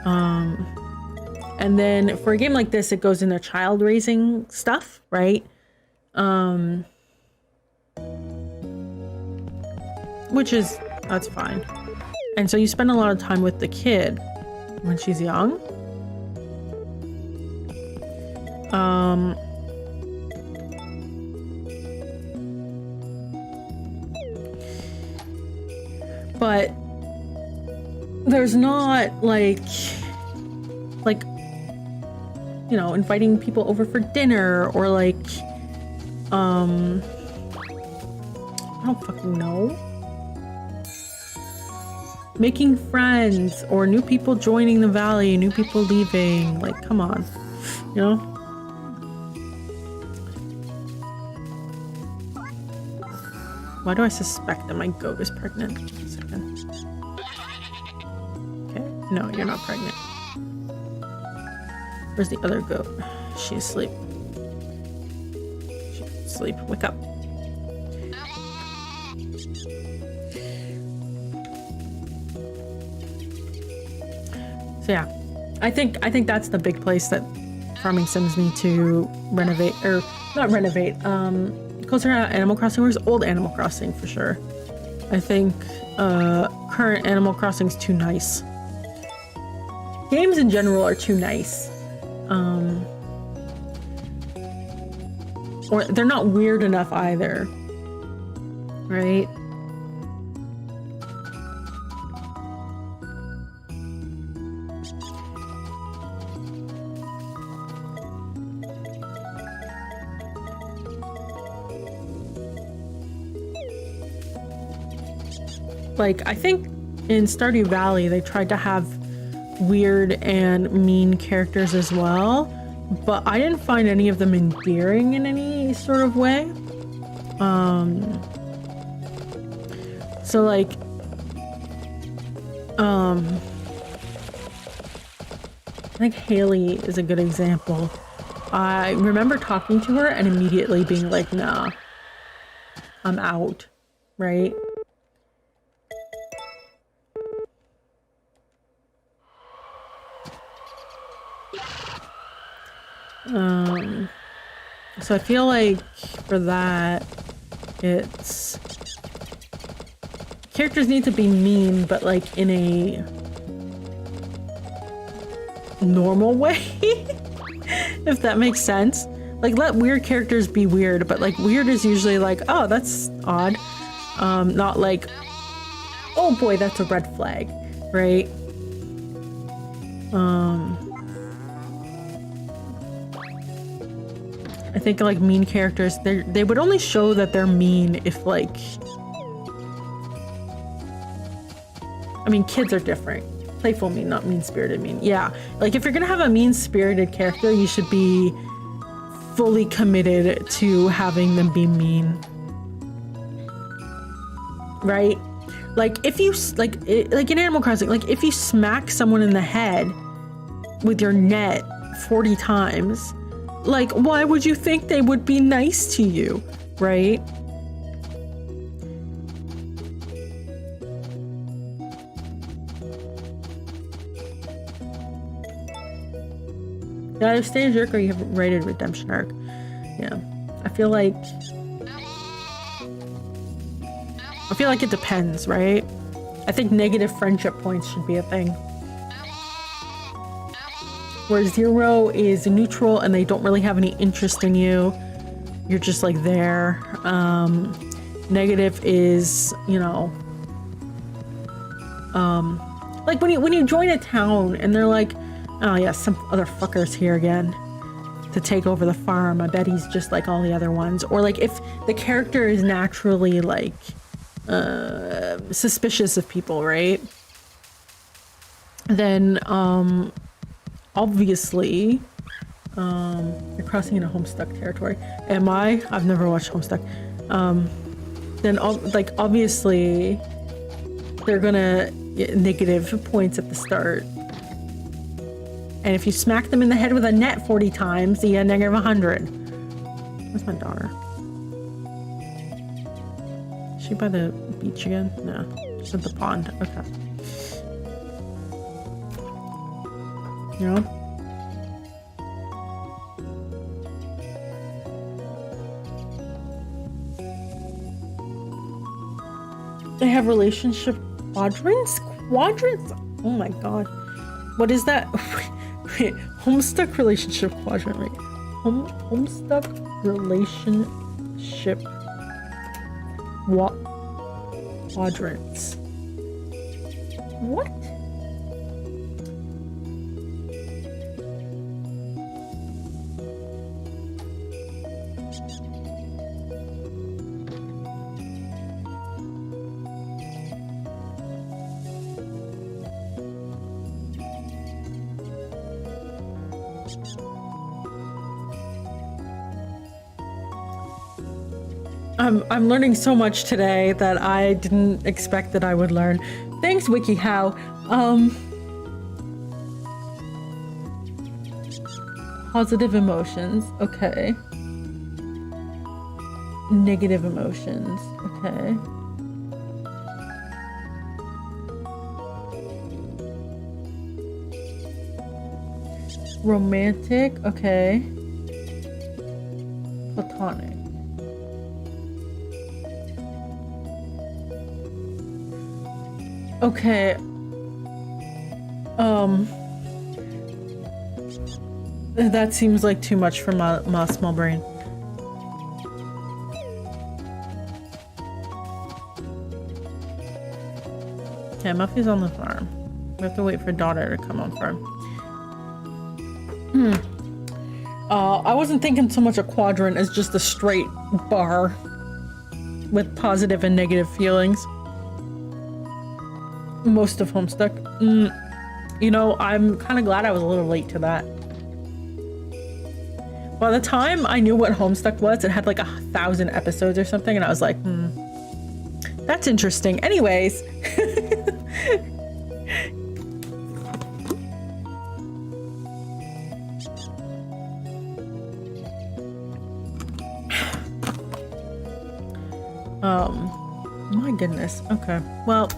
And then for a game like this, it goes into child raising stuff, right? Which is, that's fine. And so you spend a lot of time with the kid when she's young. But there's not like, you know, inviting people over for dinner or like, I don't fucking know. Making friends or new people joining the valley, new people leaving. Like, come on, you know? Why do I suspect that my goat is pregnant? Just a second. Okay, no, you're not pregnant. Where's the other goat? She's asleep. She's asleep. Wake up. So yeah, I think that's the big place that farming sims need to renovate, or not renovate. Closer to Animal Crossing. Where's old Animal Crossing for sure? I think current Animal Crossing's too nice. Games in general are too nice. Or they're not weird enough either, right? Like, I think in Stardew Valley, they tried to have weird and mean characters as well, but I didn't find any of them endearing in any sort of way. So like, I think Haley is a good example. I remember talking to her and immediately being like, nah, I'm out, right? So I feel like for that, it's characters need to be mean, but like in a normal way, if that makes sense. Like, let weird characters be weird, but like weird is usually like, oh, that's odd. Not like, oh boy, that's a red flag, right? I think like mean characters, they would only show that they're mean if like, I mean, kids are different. Playful mean, not mean-spirited mean. Yeah, like if you're gonna have a mean-spirited character, you should be fully committed to having them be mean, right? Like if you like in Animal Crossing, like if you smack someone in the head with your net 40 times, like, why would you think they would be nice to you, right? You either stay a jerk or you have a rated redemption arc. Yeah. I feel like it depends, right? I think negative friendship points should be a thing. Where 0 is neutral and they don't really have any interest in you. You're just like there. Negative is, you know, like when you join a town and they're like, oh yeah, some other fucker's here again to take over the farm. I bet he's just like all the other ones. Or like if the character is naturally like suspicious of people, right? Then obviously, you're crossing into Homestuck territory. Am I? I've never watched Homestuck. Then, like, obviously, they're gonna get negative points at the start. And if you smack them in the head with a net 40 times, you get negative 100. Where's my daughter? Is she by the beach again? No, she's at the pond. Okay. You know? They have relationship quadrants? Quadrants? Oh my god. What is that? Wait, Homestuck relationship quadrant, right? Homestuck relationship quadrants. What? I'm learning so much today that I didn't expect that I would learn. Thanks, WikiHow. Positive emotions. Okay. Negative emotions. Okay. Romantic. Okay. Platonic. Okay. That seems like too much for my small brain. Okay, Muffy's on the farm. We have to wait for daughter to come on farm. I wasn't thinking so much a quadrant as just a straight bar with positive and negative feelings. Most of Homestuck. You know, I'm kind of glad I was a little late to that. By the time I knew what Homestuck was, it had like 1,000 episodes or something, and I was like, that's interesting. Anyways. My goodness. Okay. Well,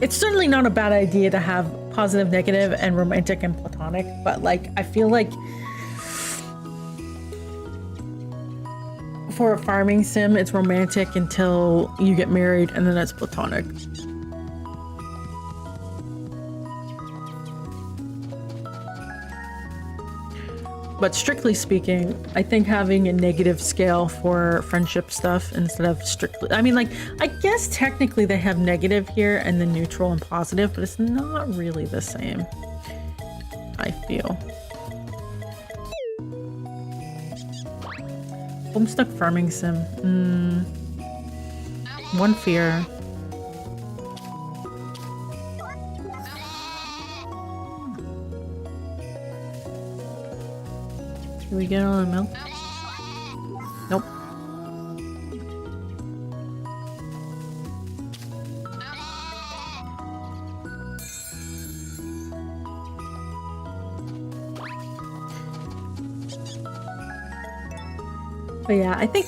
it's certainly not a bad idea to have positive, negative, and romantic and platonic, but like, I feel like for a farming sim, it's romantic until you get married, and then it's platonic. But strictly speaking, I think having a negative scale for friendship stuff instead of strictly, I mean, like, I guess technically they have negative here and then neutral and positive, but it's not really the same, I feel. Homestuck farming sim. One fear. Can we get all the milk? Nope. But yeah, I think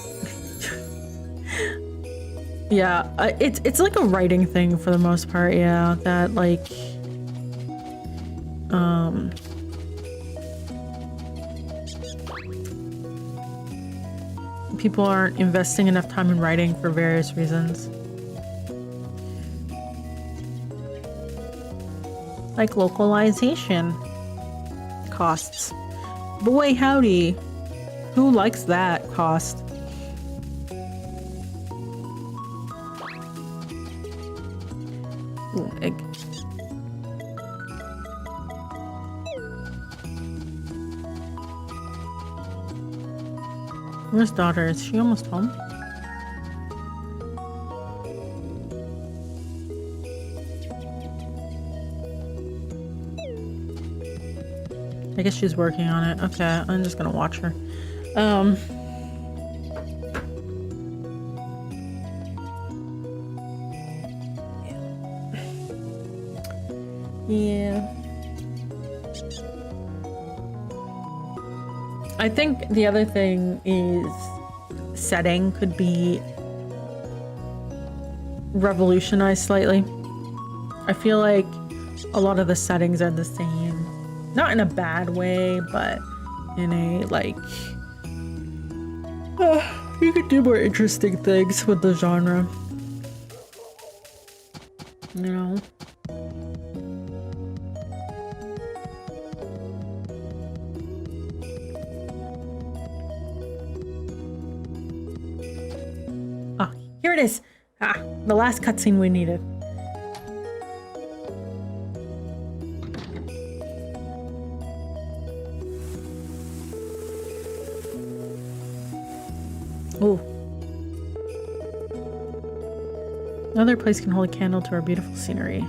yeah, it's like a writing thing for the most part, yeah, that like people aren't investing enough time in writing for various reasons. Like localization costs. Boy howdy. Who likes that cost? Ooh, egg. Where's daughter? Is she almost home? I guess she's working on it. Okay, I'm just gonna watch her. Yeah. I think the other thing is setting could be revolutionized slightly. I feel like a lot of the settings are the same. Not in a bad way, but in a like you could do more interesting things with the genre. You know? Here it is. The last cutscene we needed. Ooh. No other place can hold a candle to our beautiful scenery.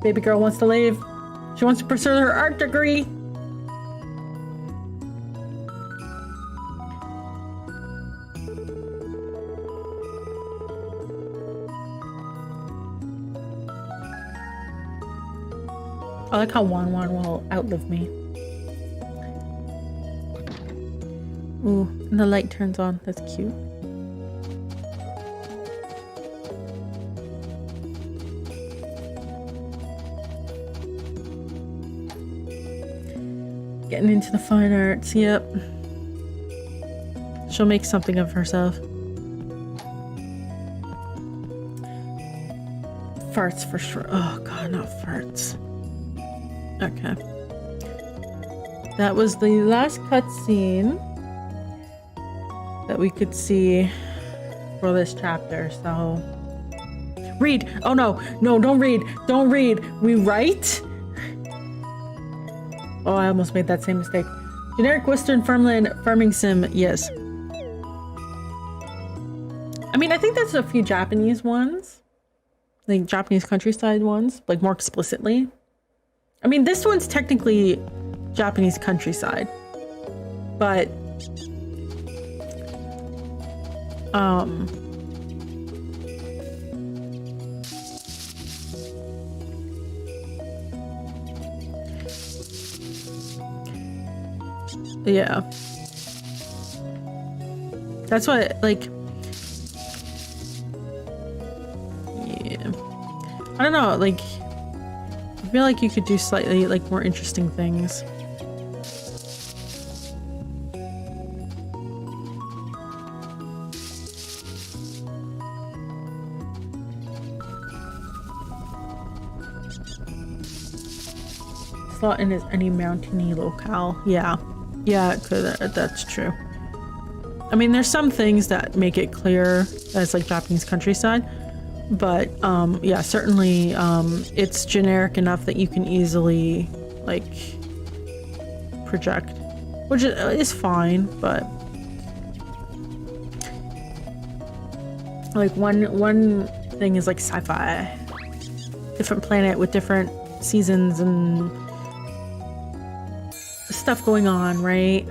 Baby girl wants to leave. She wants to pursue her art degree. I like how Wan Wan will outlive me. Ooh, and the light turns on. That's cute. Getting into the fine arts, yep. She'll make something of herself. Farts for sure. Oh god, not farts. Okay. That was the last cutscene that we could see for this chapter, so... Read! Oh no! No, don't read! Don't read! We write? Oh, I almost made that same mistake. Generic Western farmland farming sim, yes. I mean, I think there's a few Japanese ones. Like Japanese countryside ones, like more explicitly. I mean, this one's technically Japanese countryside, but yeah. That's what, like, yeah. I don't know, like, I feel like you could do slightly, like, more interesting things. Slot in is any mountainy locale. Yeah. Yeah, it could, that's true. I mean, there's some things that make it clear that it's like Japanese countryside, but yeah, certainly it's generic enough that you can easily like project, which is fine, but like one thing is like sci-fi, different planet with different seasons and stuff going on, right?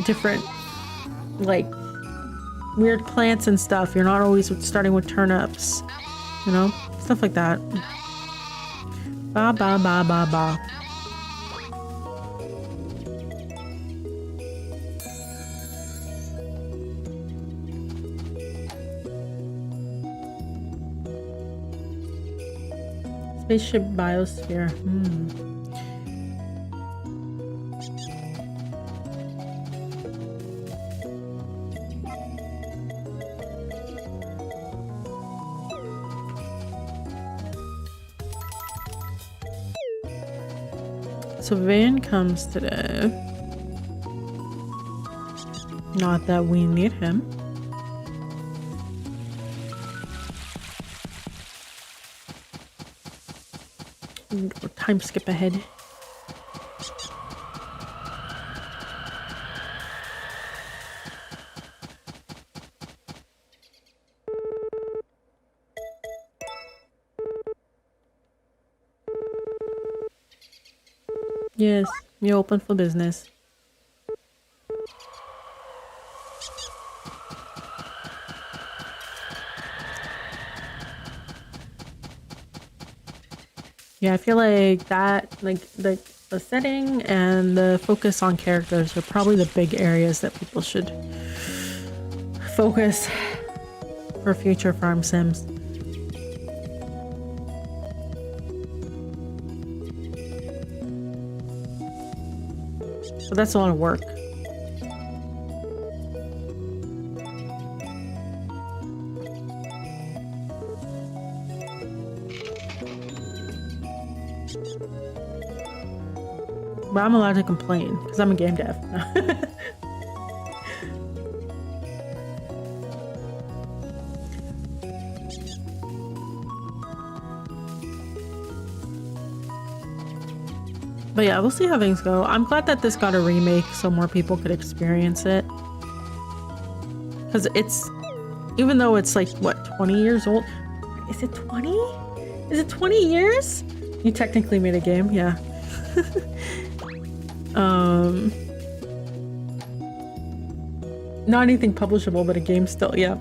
Different, like, weird plants and stuff. You're not always starting with turnips, you know? Stuff like that. Ba ba ba ba ba. Spaceship biosphere. So Van comes today. Not that we need him. Time skip ahead. Yes, you're open for business. Yeah, I feel like that, like the setting and the focus on characters are probably the big areas that people should focus for future farm sims. But that's a lot of work. But I'm allowed to complain because I'm a game dev. But yeah, we'll see how things go. I'm glad that this got a remake so more people could experience it. Because it's, even though it's like, what, 20 years old? Is it 20? Is it 20 years? You technically made a game, yeah. Not anything publishable, but a game still, yeah.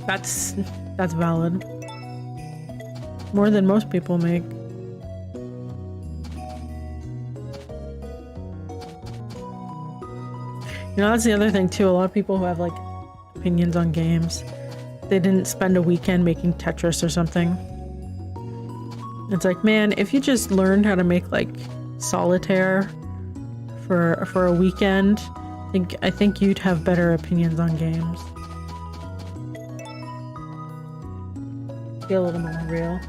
That's valid. More than most people make. You know, that's the other thing too. A lot of people who have like opinions on games, they didn't spend a weekend making Tetris or something. It's like, man, if you just learned how to make like solitaire for a weekend, I think you'd have better opinions on games. Feel a little more real.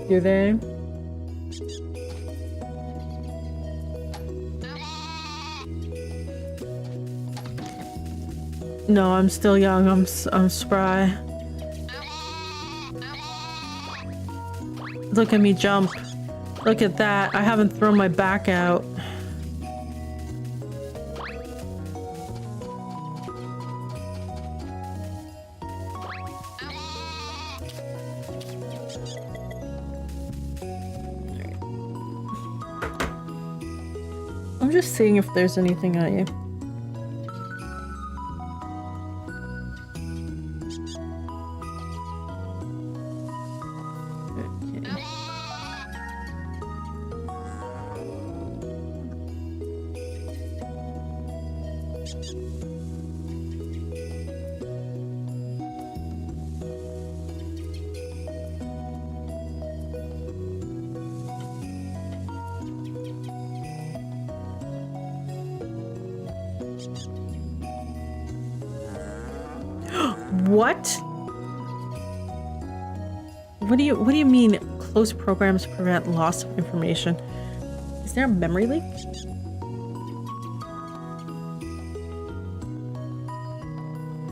Do they? No, I'm still young. I'm spry. Look at me jump. Look at that. I haven't thrown my back out. I'm just seeing if there's anything I... What? What do you mean closed programs prevent loss of information? Is there a memory leak?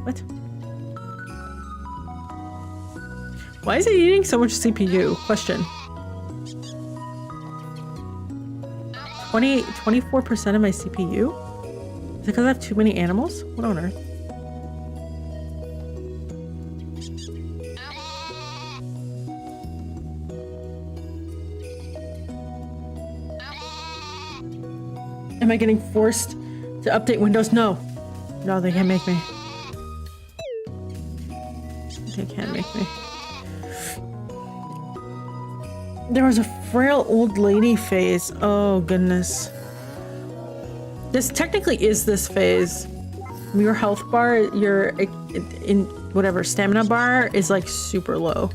What? Why is it eating so much CPU? Question. 24% of my CPU? Is it because I have too many animals? What on earth? Am I getting forced to update Windows? No. No, they can't make me. They can't make me. There was a frail old lady phase. Oh, goodness. This technically is this phase. Your health bar, your in whatever stamina bar is like super low.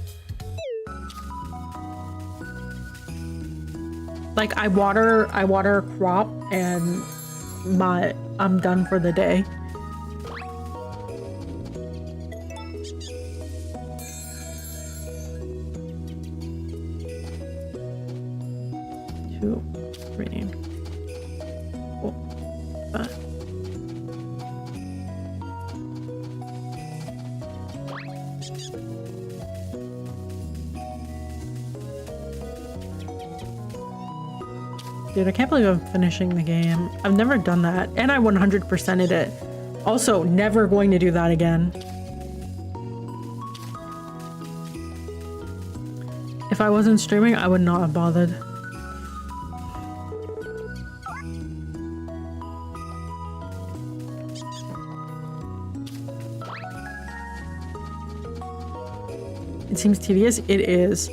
Like I water a crop and I'm done for the day. Two, three, four, five. Dude, I can't believe I'm finishing the game. I've never done that. And I 100%ed it. Also, never going to do that again. If I wasn't streaming, I would not have bothered. It seems tedious. It is.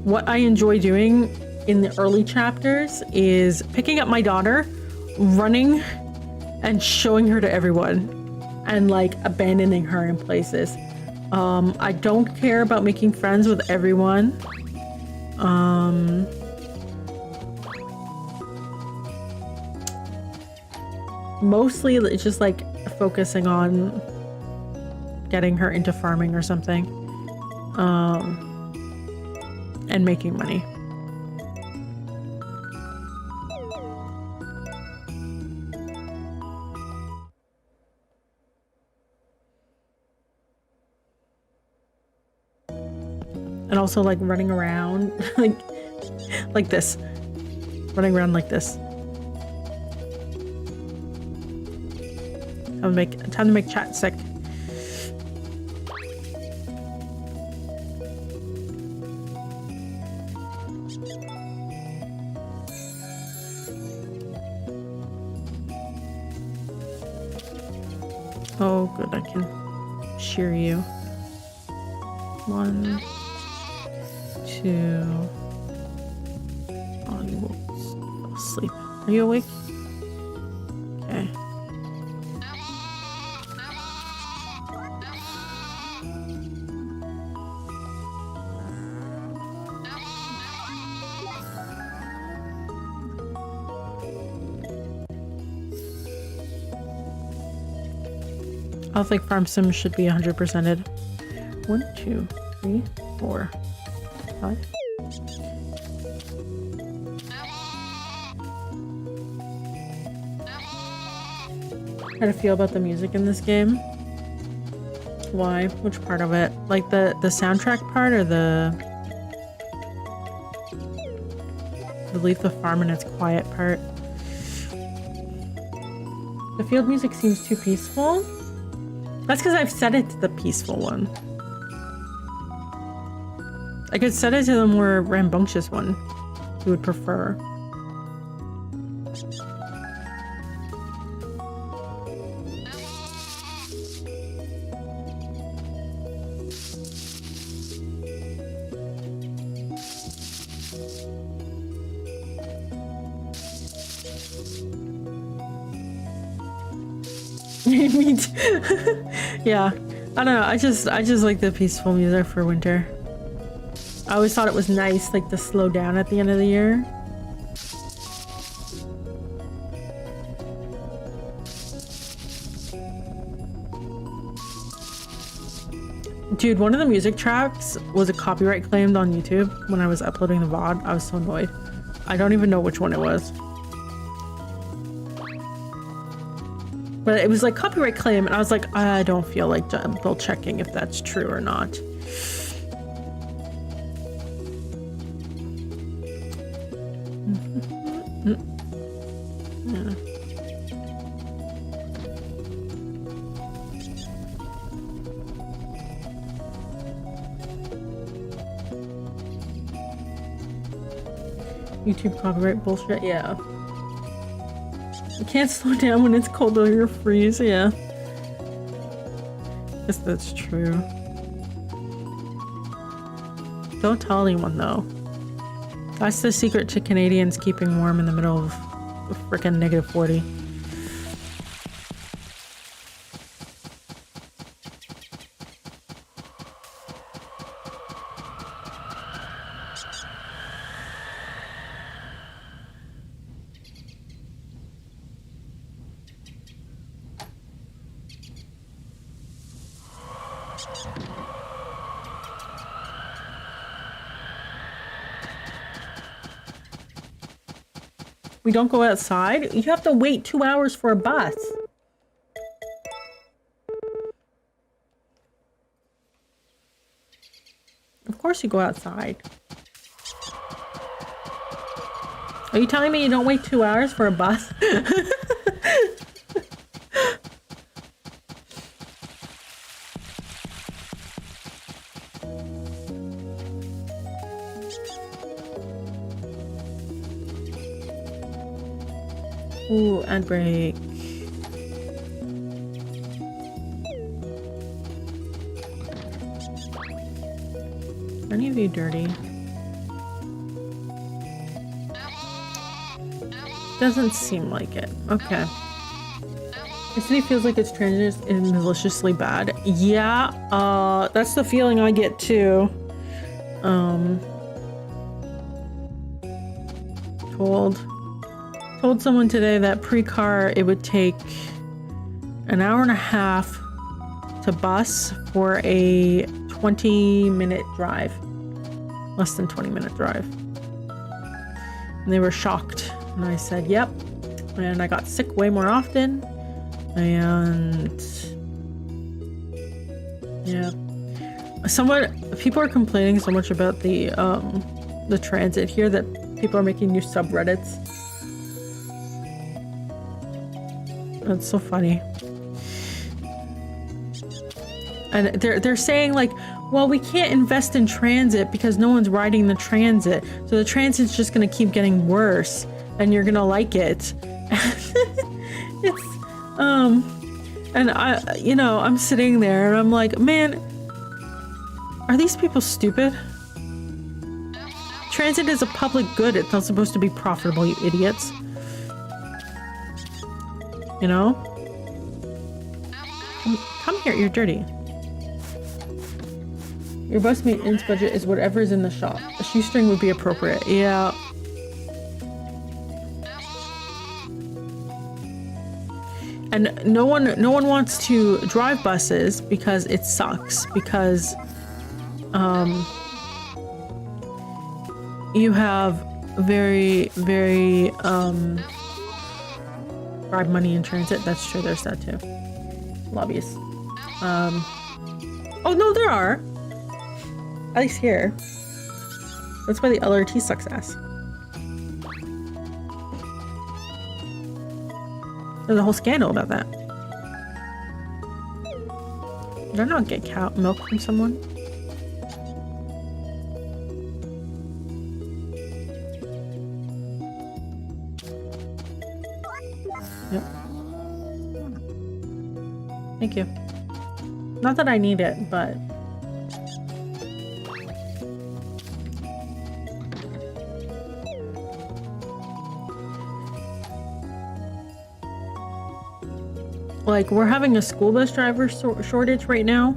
What I enjoy doing in the early chapters is picking up my daughter, running, and showing her to everyone, and like abandoning her in places. I don't care about making friends with everyone. Mostly it's just like focusing on getting her into farming or something. And making money. And also like running around like this. Running around like this. Time to make chat sick. Oh, good. I can shear you. 1, 2. Oh, you will fall asleep. Are you awake? Okay. I think Farm Sim should be 100%ed. 1, 2, 3, 4, 5. How to feel about the music in this game? Why? Which part of it? Like the soundtrack part or the leave the farm and its quiet part? The field music seems too peaceful. That's because I've set it to the peaceful one. I could set it to the more rambunctious one you would prefer. Me too. Yeah, I don't know. I just like the peaceful music for winter. I always thought it was nice, like to slow down at the end of the year. Dude, one of the music tracks was a copyright claimed on YouTube when I was uploading the VOD. I was so annoyed. I don't even know which one it was. But it was like copyright claim, and I was like, I don't feel like double checking if that's true or not. Yeah. YouTube copyright bullshit, yeah. You can't slow down when it's cold or you'll freeze, yeah. Guess that's true. Don't tell anyone though. That's the secret to Canadians keeping warm in the middle of a frickin' -40. We don't go outside? You have to wait 2 hours for a bus. Of course you go outside. Are you telling me you don't wait 2 hours for a bus? Ooh, ad break. Are any of you dirty? Doesn't seem like it. Okay. The city feels like it's transient and maliciously bad. Yeah, that's the feeling I get too. Told someone today that pre-car it would take an hour and a half to bus for a 20-minute drive. Less than 20-minute drive. And they were shocked. And I said, yep. And I got sick way more often. And yeah. People are complaining so much about the transit here that people are making new subreddits. That's so funny. And they're saying like, well, we can't invest in transit because no one's riding the transit. So the transit's just going to keep getting worse and you're going to like it. It's, and I'm sitting there and I'm like, man, are these people stupid? Transit is a public good. It's not supposed to be profitable, you idiots. You know? Come here, you're dirty. Your bus maintenance budget is whatever is in the shop. A shoestring would be appropriate. Yeah. And no one wants to drive buses because it sucks. Because you have very bribe money in transit. That's true, there's that too. Lobbyists. Oh no, there are. At least here. That's why the LRT sucks ass. There's a whole scandal about that. Did I not get cow milk from someone? Yep. Thank you. Not that I need it, but... like, we're having a school bus driver shortage right now,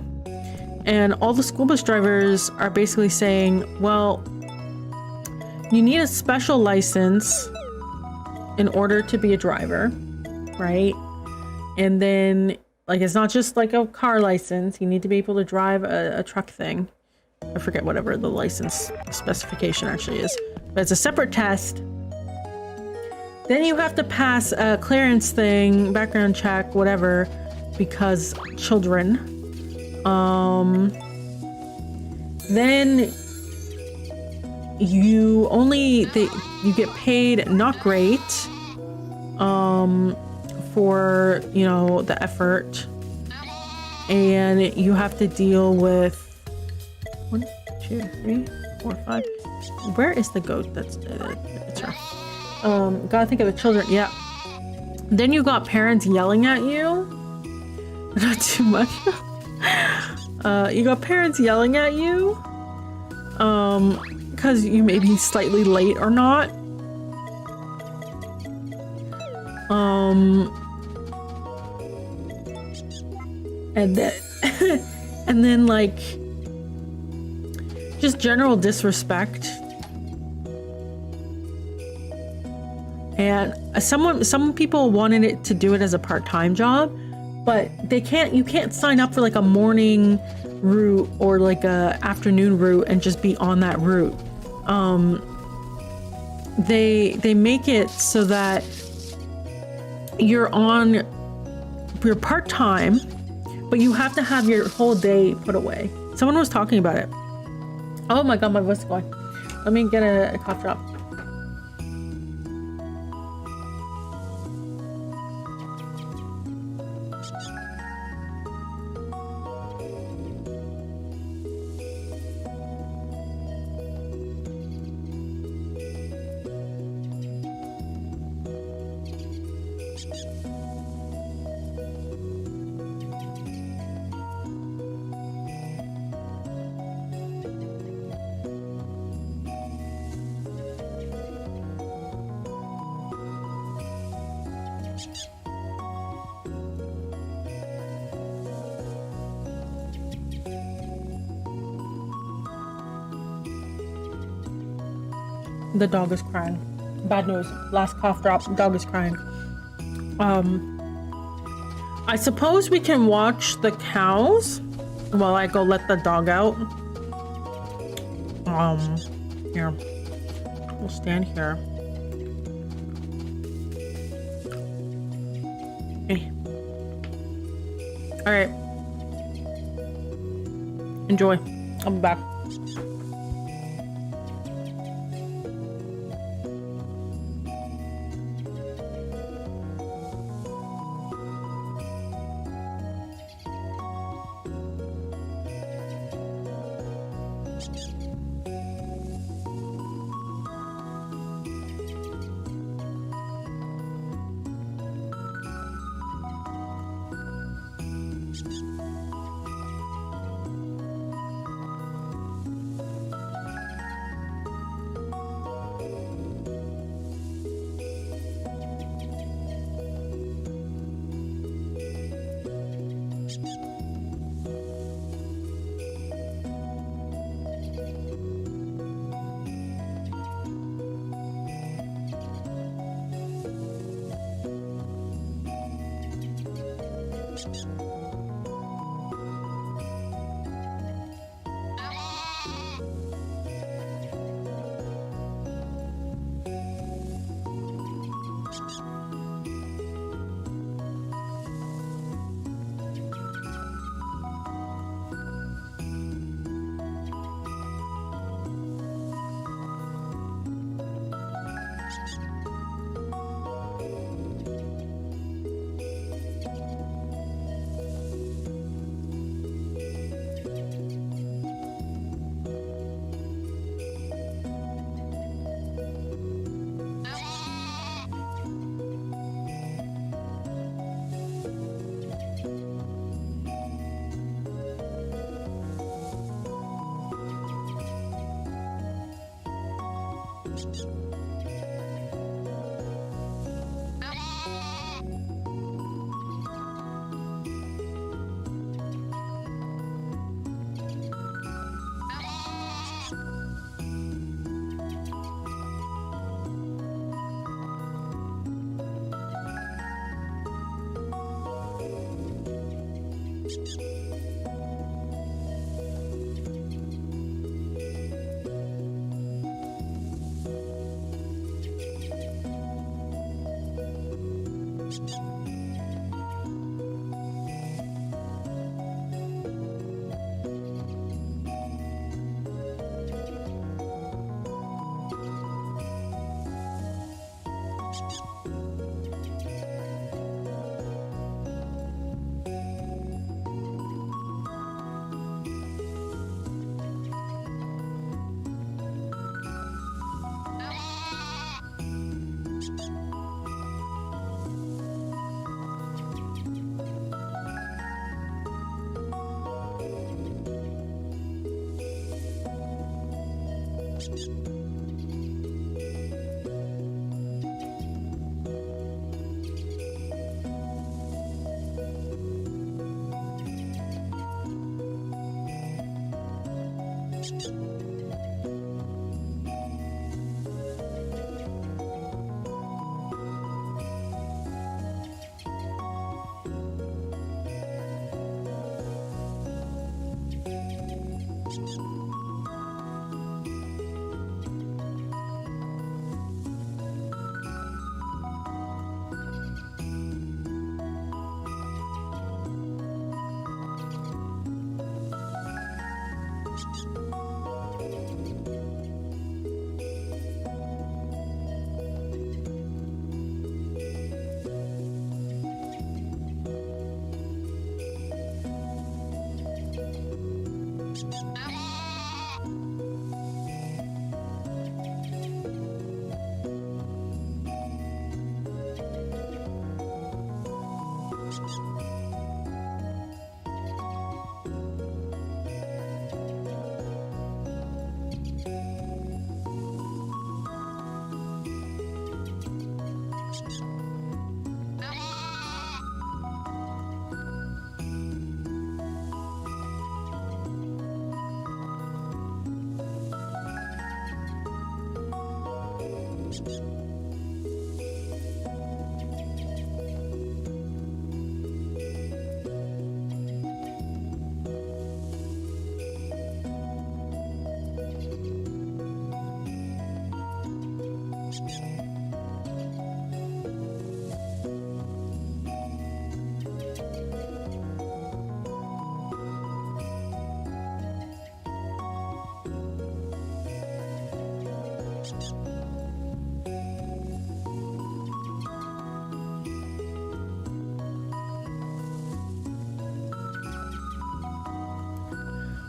and all the school bus drivers are basically saying, well, you need a special license in order to be a driver, right? And then, like, it's not just like a car license. You need to be able to drive a truck thing. I forget whatever the license specification actually is, but it's a separate test. Then you have to pass a clearance thing, background check, whatever, because children. Then you get paid not great, for, the effort. And you have to deal with 1, 2, 3, 4, 5. Where is the goat? That's it's her. Gotta think of the children. Yeah. Then you got parents yelling at you. Not too much. You got parents yelling at you. Because you may be slightly late or not. And then, and then like, just general disrespect. And some people wanted it to do it as a part-time job, but you can't sign up for like a morning route or like a afternoon route and just be on that route. They make it so that you're part-time, but you have to have your whole day put away. Someone was talking about it. Oh my god, my voice is going. Let me get a cough drop. The dog is crying. Bad news. Last cough drop. Dog is crying. I suppose we can watch the cows while I go let the dog out. Here. We'll stand here. Okay. All right. Enjoy. I'll be back.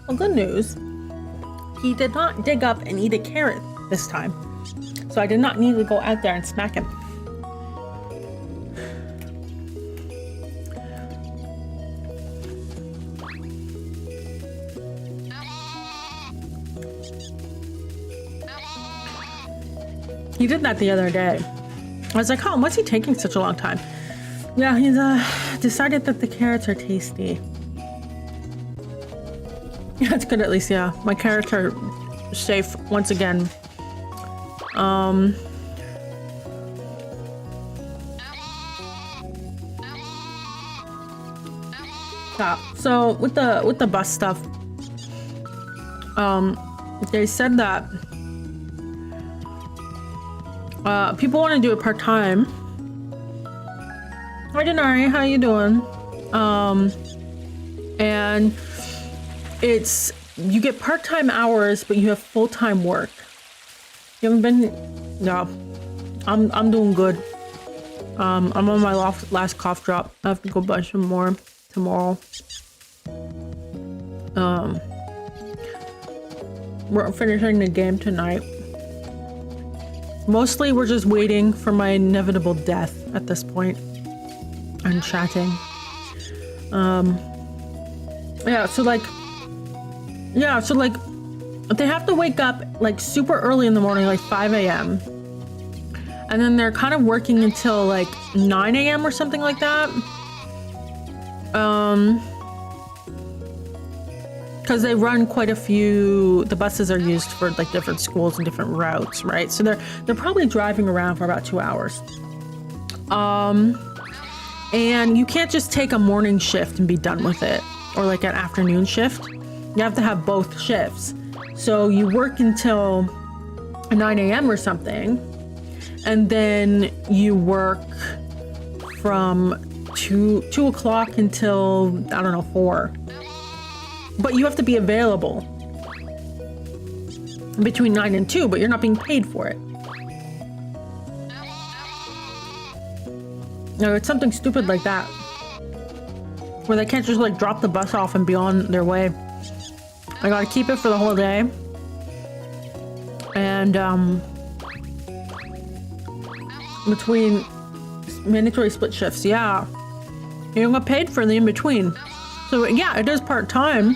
Well, good news. he did not dig up and eat a carrot this time. So I did not need to go out there and smack him. He did that the other day. I was like, oh, what's he taking such a long time? Yeah, he's decided that the carrots are tasty. That's good at least, yeah. My carrots are safe once again. Yeah, so with the bus stuff, they said that people want to do it part-time. Hi Denari, how you doing? And it's, you get part-time hours, but you have full-time work. You haven't been? No. I'm doing good. I'm on my last cough drop. I have to go buy some more tomorrow. We're finishing the game tonight. Mostly we're just waiting for my inevitable death at this point. And chatting. Yeah, so like they have to wake up like super early in the morning, like 5 a.m. And then they're kind of working until like 9 a.m. or something like that. Because they run quite a few, the buses are used for like different schools and different routes, right? So they're probably driving around for about 2 hours. And you can't just take a morning shift and be done with it, or like an afternoon shift. You have to have both shifts. So you work until 9 a.m. or something, and then you work from 2 o'clock until, I don't know, 4. But you have to be available between 9 and 2, but you're not being paid for it. No, it's something stupid like that, where they can't just like drop the bus off and be on their way. I gotta keep it for the whole day. And between mandatory split shifts, yeah, you don't get paid for the in-between. So yeah, it is part-time.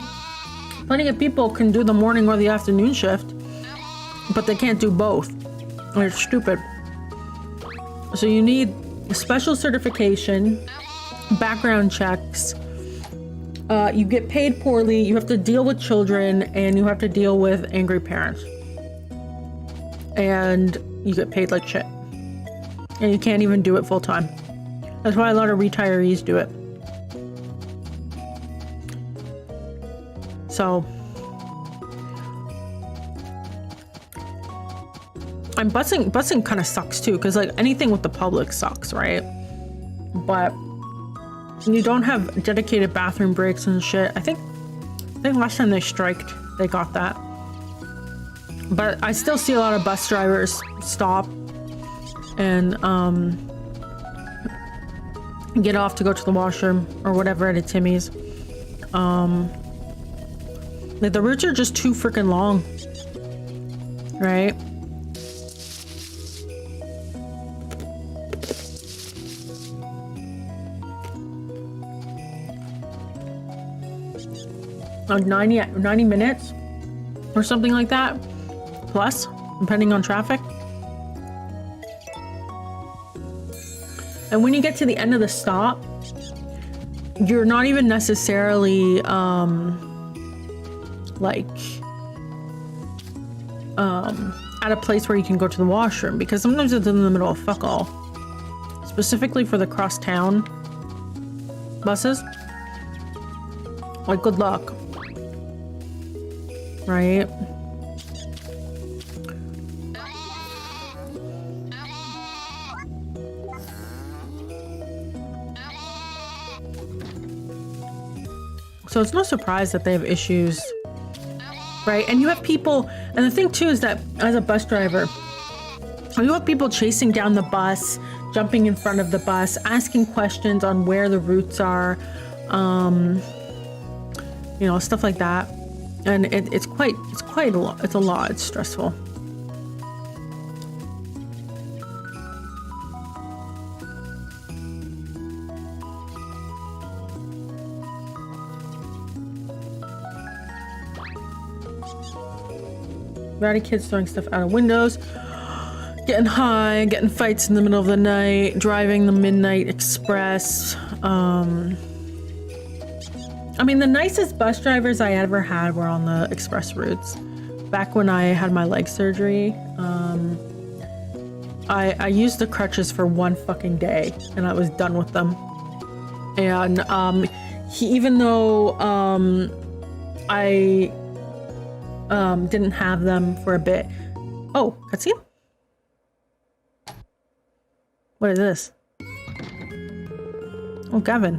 Plenty of people can do the morning or the afternoon shift, but they can't do both. And it's stupid. So you need special certification, background checks. You get paid poorly, you have to deal with children, and you have to deal with angry parents. And you get paid like shit. And you can't even do it full time. That's why a lot of retirees do it. So, and busing kind of sucks too, because like anything with the public sucks, right? But you don't have dedicated bathroom breaks and shit. I think last time they striked, they got that. But I still see a lot of bus drivers stop and get off to go to the washroom or whatever at a Timmy's. Like the routes are just too freaking long, right? Like 90 minutes or something like that, plus, depending on traffic. And when you get to the end of the stop, you're not even necessarily at a place where you can go to the washroom, because sometimes it's in the middle of fuck all, specifically for the cross-town buses. Like, good luck, right? So it's no surprise that they have issues, right? And you have people, and the thing too is that as a bus driver, you have people chasing down the bus, jumping in front of the bus, asking questions on where the routes are, you know, stuff like that. And it's quite a lot. It's a lot. It's stressful. Rowdy kids throwing stuff out of windows, getting high, getting fights in the middle of the night, driving the midnight express. I mean, the nicest bus drivers I ever had were on the express routes. Back when I had my leg surgery, I used the crutches for one fucking day and I was done with them. And even though I didn't have them for a bit. Oh, cutscene? What is this? Oh, Gavin.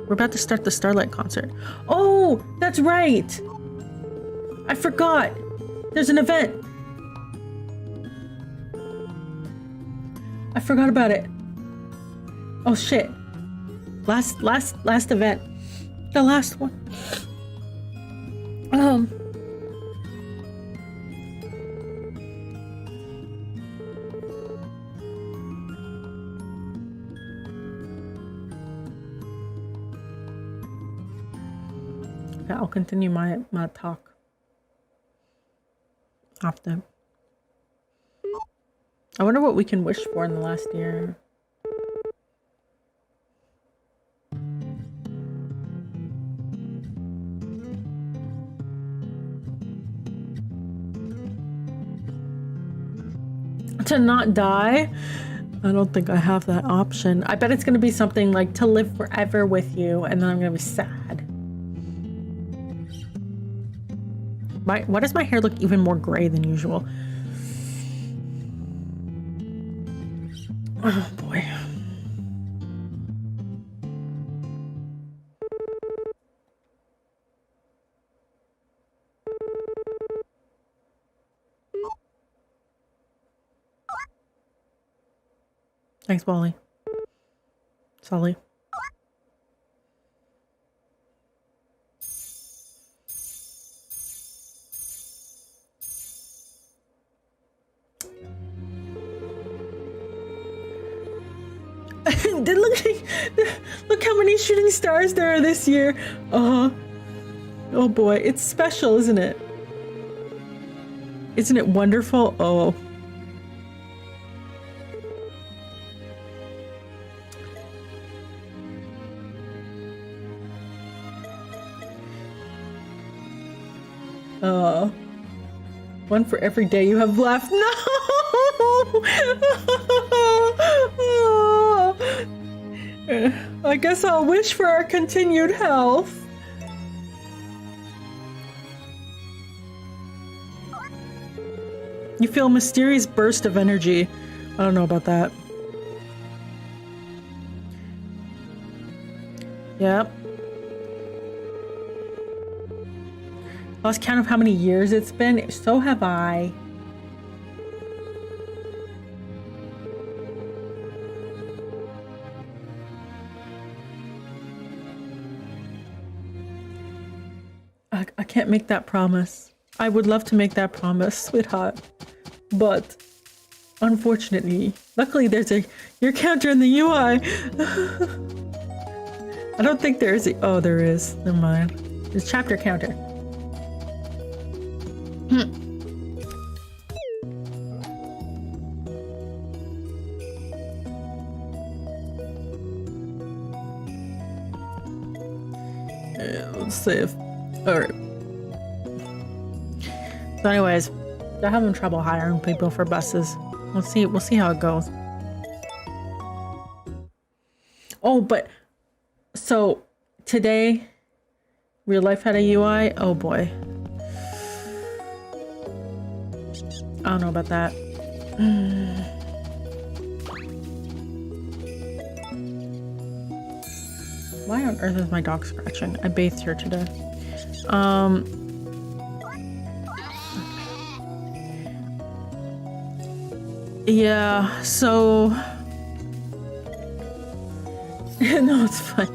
We're about to start the Starlight concert. Oh, that's right. I forgot. There's an event. I forgot about it. Oh shit. Last event. The last one. Okay, I'll continue my talk after. I wonder what we can wish for in the last year. To not die? I don't think I have that option. I bet it's gonna be something like to live forever with you, and then I'm gonna be sad. Why does my hair look even more gray than usual? Oh boy. Thanks, Wally. Sully. Look how many shooting stars there are this year. Oh boy, it's special, isn't it? Isn't it wonderful? Oh. One for every day you have left. No! I guess I'll wish for our continued health. You feel a mysterious burst of energy. I don't know about that. Yep. Lost count of how many years it's been. So have I. I can't make that promise. I would love to make that promise, sweetheart. But unfortunately, luckily there's your counter in the UI. I don't think there is oh, there is. Never mind. There's chapter counter. Let's save. Alright. So anyways, they're having trouble hiring people for buses. We'll see how it goes. Oh, but so today real life had a UI. Oh boy. I don't know about that. Why on earth is my dog scratching? I bathed her today. Yeah, so no, it's fine.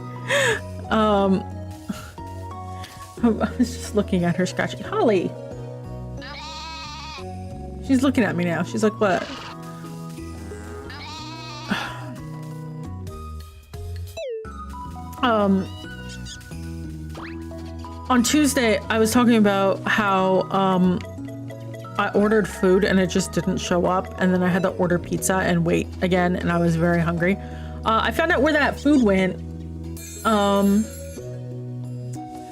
I was just looking at her scratching. Holly! She's looking at me now. She's like, what? On Tuesday, I was talking about how I ordered food and it just didn't show up, and then I had to order pizza and wait again, and I was very hungry. I found out where that food went.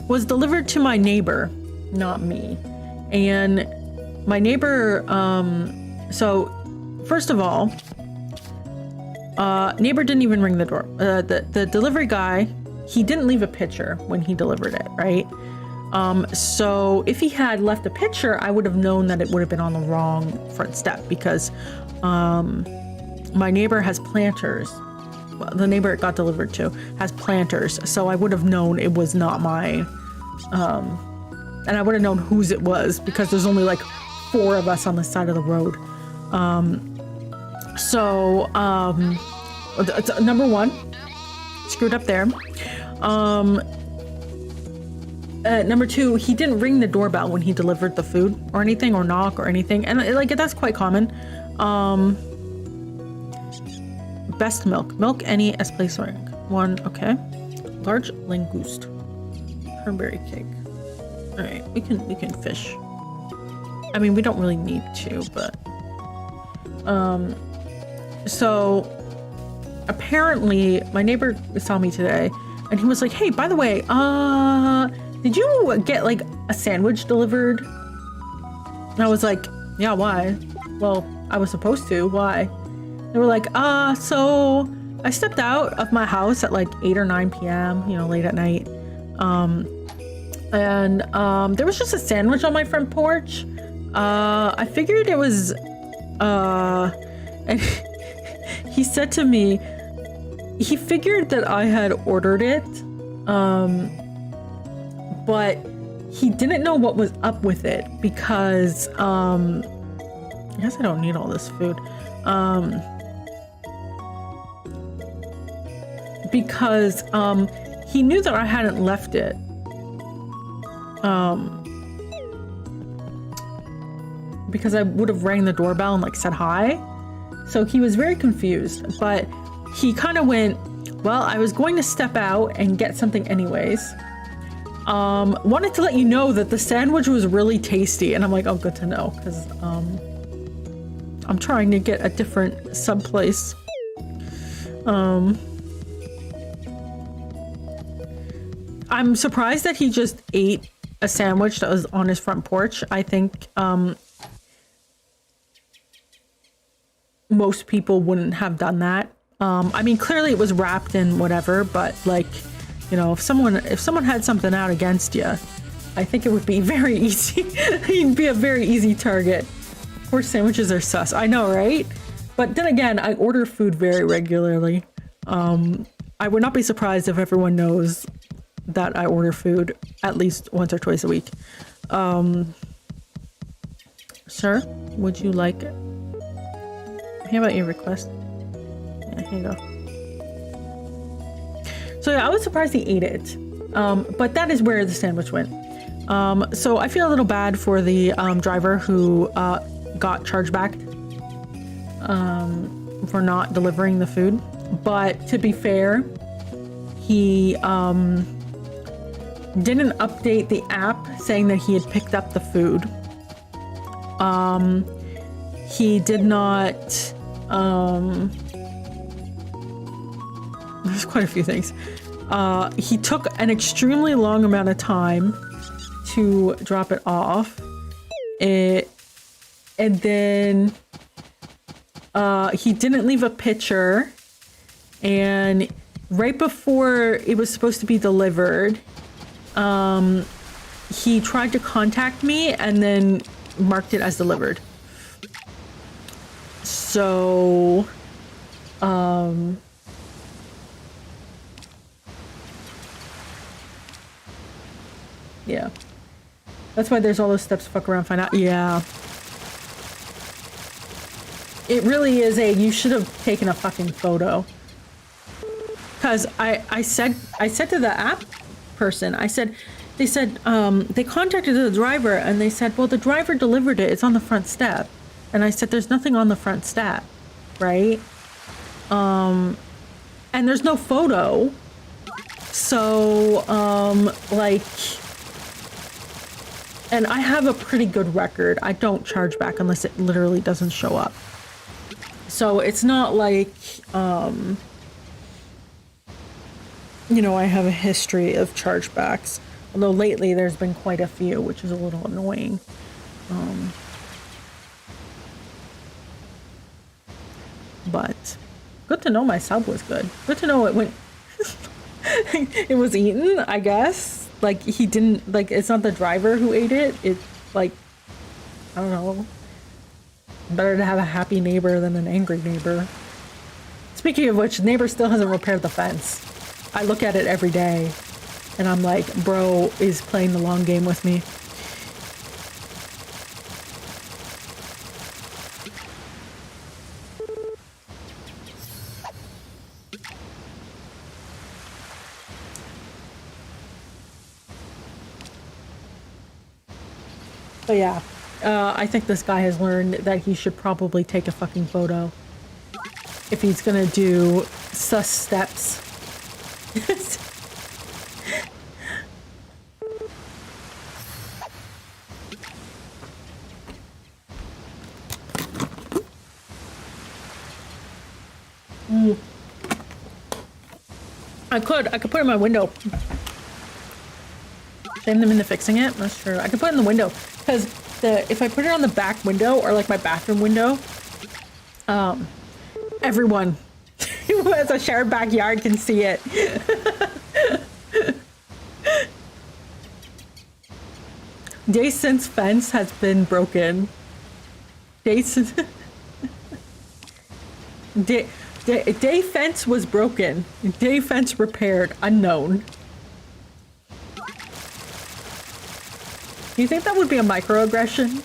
Was delivered to my neighbor, not me. And my neighbor, so first of all, neighbor didn't even ring the door. The delivery guy, he didn't leave a picture when he delivered it, right? So if he had left a picture, I would have known that it would have been on the wrong front step, because my neighbor has planters. Well, the neighbor it got delivered to has planters, so I would have known it was not mine. And I would have known whose it was, because there's only like 4 of us on the side of the road. Number 1, screwed up there. Number 2, he didn't ring the doorbell when he delivered the food or anything, or knock or anything. And like, that's quite common. Best milk any as place rank 1. Okay. Large langoust, cranberry cake. All right, we can fish. I mean, we don't really need to, but so apparently my neighbor saw me today, and he was like, hey, by the way, did you get like a sandwich delivered? And I was like, yeah, why? Well, I was supposed to. Why? They were like, so I stepped out of my house at like 8 or 9 p.m., you know, late at night. And there was just a sandwich on my front porch. I figured it was, and he said to me, he figured that I had ordered it, but he didn't know what was up with it, because, I guess I don't need all this food. Because he knew that I hadn't left it. Because I would have rang the doorbell and like said hi. So he was very confused, but he kind of went, well, I was going to step out and get something anyways. Wanted to let you know that the sandwich was really tasty. And I'm like, oh, good to know, because I'm trying to get a different sub place. I'm surprised that he just ate a sandwich that was on his front porch. I think most people wouldn't have done that. I mean, clearly it was wrapped in whatever, but like, you know, if someone had something out against you, I think it would be very easy. You'd be a very easy target. Of course, sandwiches are sus. I know, right? But then again, I order food very regularly. I would not be surprised if everyone knows that I order food at least once or twice a week. Sir, would you like it? How about your request? Yeah, here you go. So yeah, I was surprised he ate it. But that is where the sandwich went. So I feel a little bad for the driver who got chargebacked for not delivering the food. But to be fair, he didn't update the app saying that he had picked up the food. He did not, there's quite a few things. He took an extremely long amount of time to drop it off. And then he didn't leave a picture. And right before it was supposed to be delivered, he tried to contact me and then marked it as delivered. So, yeah. That's why there's all those steps to fuck around, find out. Yeah. It really is you should have taken a fucking photo. Because I said to the app person, I said, they said, they contacted the driver and they said, well, the driver delivered it. It's on the front step. And I said, there's nothing on the front step, right? And there's no photo. So, like, and I have a pretty good record. I don't charge back unless it literally doesn't show up. So it's not like, you know, I have a history of chargebacks. Although lately there's been quite a few, which is a little annoying. But good to know my sub was good. Good to know it went... it was eaten, I guess. Like, he didn't... Like, it's not the driver who ate it. It's, like... I don't know. Better to have a happy neighbor than an angry neighbor. Speaking of which, neighbor still hasn't repaired the fence. I look at it every day. And I'm like, bro is playing the long game with me. But yeah, I think this guy has learned that he should probably take a fucking photo if he's gonna do sus steps. I could put it in my window. Shame them into fixing it. That's true. I could put it in the window because if I put it on the back window or like my bathroom window, everyone who has a shared backyard can see it. Day since fence has been broken. Day since day fence was broken. Day fence repaired. Unknown. Do you think that would be a microaggression?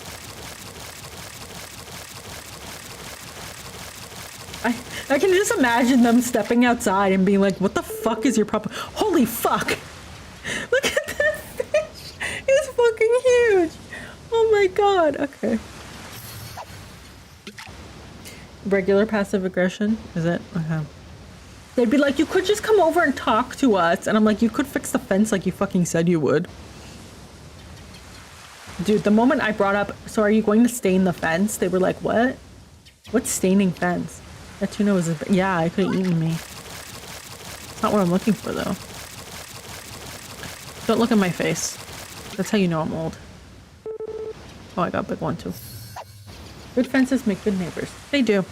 I can just imagine them stepping outside and being like, what the fuck is your problem? Holy fuck! Look at that fish! It's fucking huge! Oh my god, okay. Regular passive aggression? Is it? Okay. They'd be like, you could just come over and talk to us. And I'm like, you could fix the fence like you fucking said you would. Dude, the moment I brought up, so are you going to stain the fence? They were like, what? What's staining fence? That tuna was, yeah, it could have eaten me. It's not what I'm looking for, though. Don't look at my face. That's how you know I'm old. Oh, I got a big one, too. Good fences make good neighbors. They do.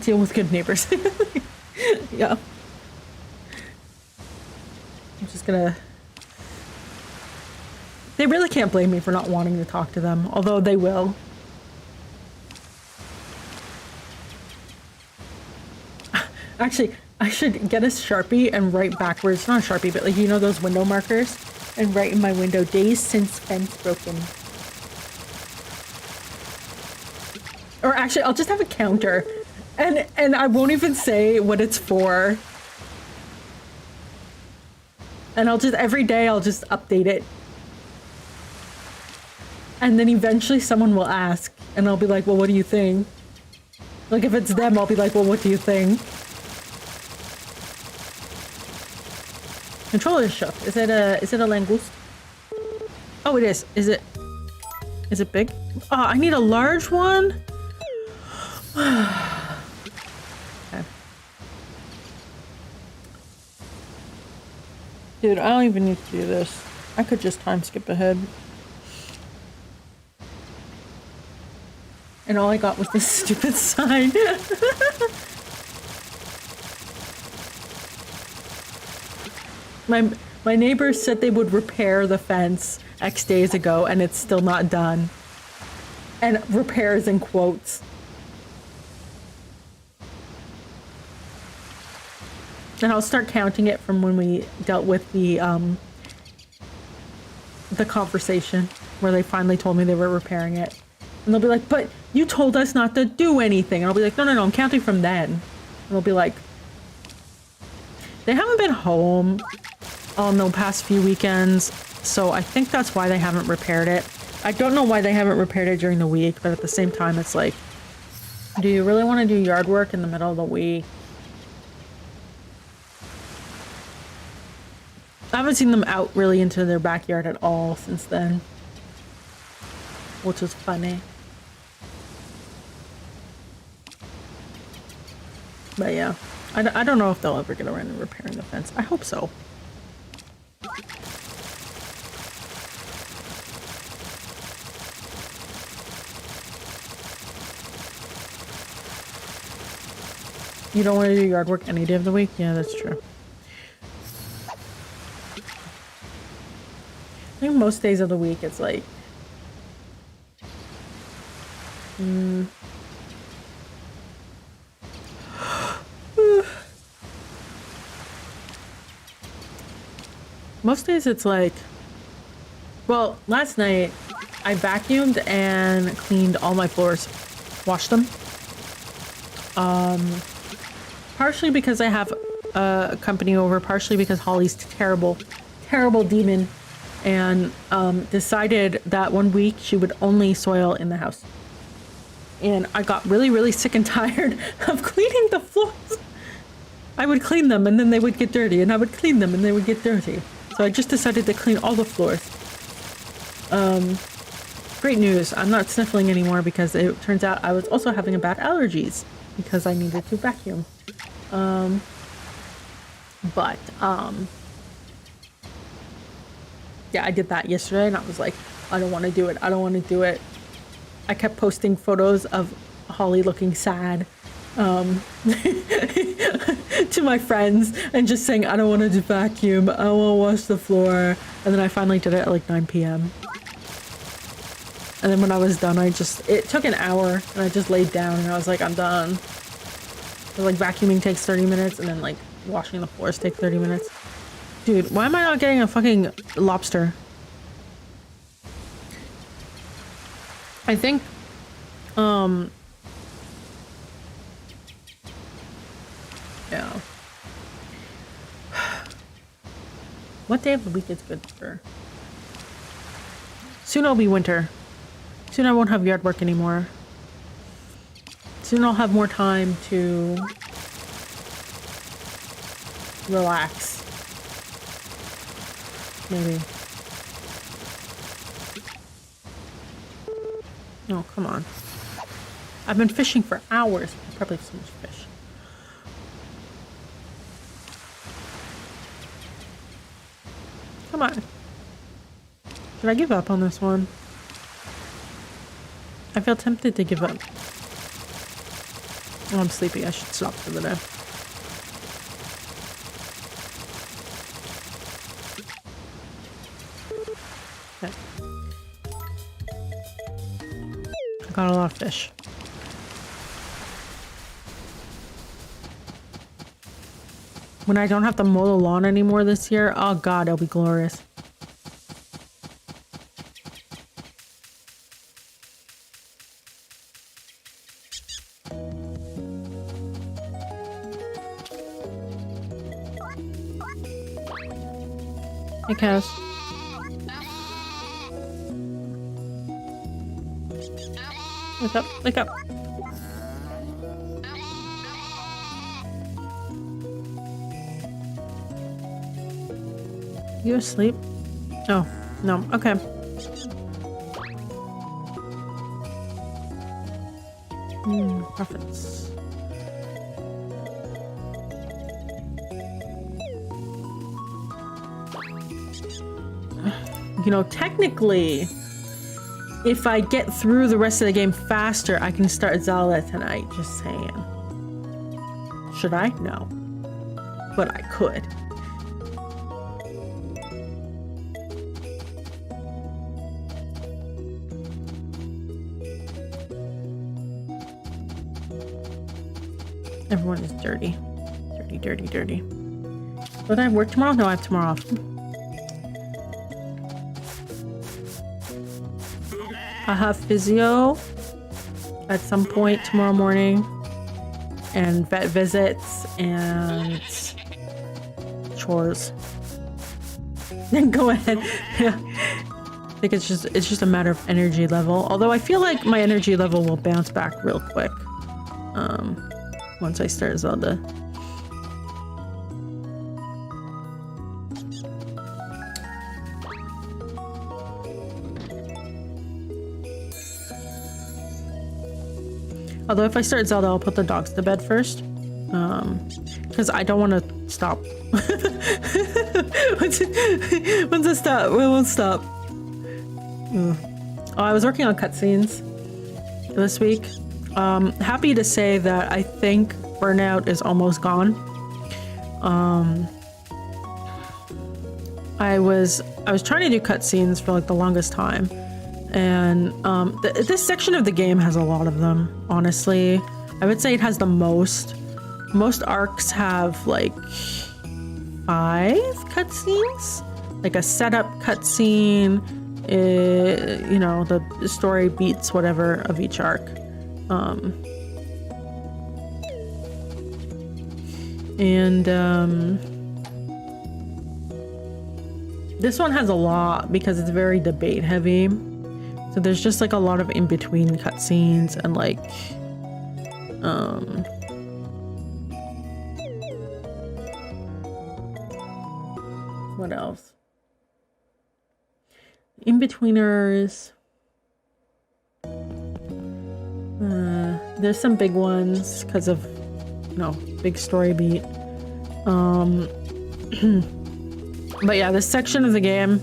Deal with good neighbors. Yeah. I'm just gonna... They really can't blame me for not wanting to talk to them, although they will. Actually, I should get a Sharpie and write backwards. Not a Sharpie, but like, you know those window markers? And write in my window, days since fence broken. Or actually, I'll just have a counter. And I won't even say what it's for. And I'll just, every day I'll just update it. And then eventually someone will ask. And I'll be like, well, what do you think? Like, if it's them, I'll be like, well, what do you think? Controller is shook. Is it a langoust? Oh, it is. Is it big? Oh, I need a large one. Okay. Dude, I don't even need to do this. I could just time skip ahead. And all I got was this stupid sign. My neighbors said they would repair the fence X days ago, and it's still not done. And repairs in quotes. And I'll start counting it from when we dealt with the conversation where they finally told me they were repairing it. And they'll be like, but you told us not to do anything. And I'll be like, no, I'm counting from then. And they'll be like, They haven't been home on the past few weekends, so I think that's why they haven't repaired it. I don't know why they haven't repaired it during the week, but at the same time, it's like, do you really want to do yard work in the middle of the week? I haven't seen them out really into their backyard at all since then, which was funny. But yeah, I don't know if they'll ever get around to repairing the fence. I hope so. You don't want to do yard work any day of the week? Yeah, that's true. I think most days of the week it's like... Most days it's like... Well, last night I vacuumed and cleaned all my floors. Washed them. Partially because I have a company over, partially because Holly's terrible, terrible demon, and decided that one week she would only soil in the house. And I got really, really sick and tired of cleaning the floors. I would clean them and then they would get dirty, and I would clean them and they would get dirty. So I just decided to clean all the floors. Great news, I'm not sniffling anymore because it turns out I was also having a bad allergies because I needed to vacuum. Yeah, I did that yesterday and I was like, I don't want to do it. I don't want to do it. I kept posting photos of Holly looking sad to my friends and just saying, I don't want to vacuum. I want to wash the floor. And then I finally did it at like 9 p.m. And then when I was done, it took an hour and I just laid down and I was like, I'm done. So like vacuuming takes 30 minutes and then like washing the floors takes 30 minutes. Dude, why am I not getting a fucking lobster? I think, yeah. What day of the week is good for? Soon it'll be winter. Soon I won't have yard work anymore. Soon I'll have more time to relax. Maybe. Oh, come on. I've been fishing for hours. I probably have so much fish. Come on. Should I give up on this one? I feel tempted to give up. Oh, I'm sleepy. I should stop for the day. Okay. I got a lot of fish. When I don't have to mow the lawn anymore this year, oh god, it'll be glorious. Hey, Cass. Wake up, wake up. You asleep? Oh, no, okay. Profits. You know, technically, if I get through the rest of the game faster, I can start Zelda tonight, just saying. Should I? No. But I could. Everyone is dirty. Dirty, dirty, dirty. But I have work tomorrow? No, I have tomorrow off. I have physio at some point tomorrow morning, and vet visits, and chores. Then go ahead. Yeah. I think it's just a matter of energy level. Although I feel like my energy level will bounce back real quick. Once I start Zelda. Although if I start Zelda, I'll put the dogs to bed first. Because I don't want to stop. Once it stop, it won't stop. Oh, I was working on cutscenes this week. Happy to say that I think burnout is almost gone. I was trying to do cutscenes for like the longest time, and this section of the game has a lot of them. Honestly, I would say it has the most. Most arcs have like 5 cutscenes, like a setup cutscene. You know, the story beats whatever of each arc. This one has a lot because it's very debate heavy. So there's just like a lot of in-between cutscenes and like what else? In-betweeners. There's some big ones because of, you know, big story beat. But yeah, this section of the game,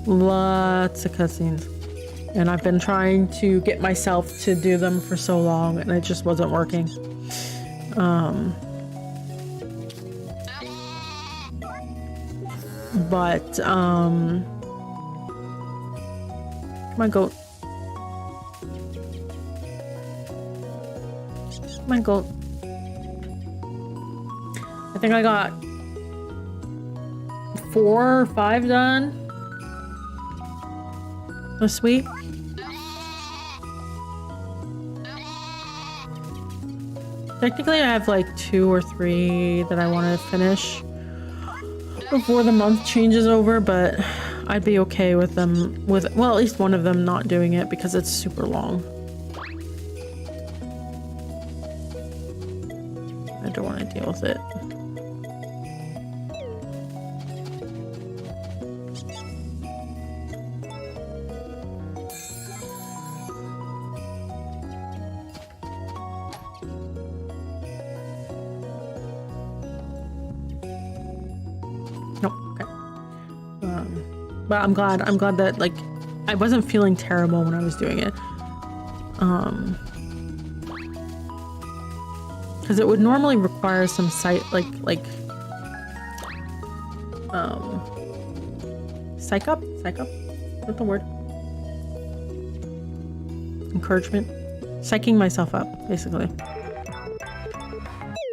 lots of cutscenes. And I've been trying to get myself to do them for so long and it just wasn't working. Come on, goat. Come on, goat. I think I got 4 or 5 done this week. Technically, I have like 2 or 3 that I want to finish before the month changes over, but I'd be okay with them, well, at least one of them not doing it because it's super long. I don't want to deal with it. But I'm glad that like I wasn't feeling terrible when I was doing it. Because it would normally require some psych up? What's the word? Encouragement. Psyching myself up, basically.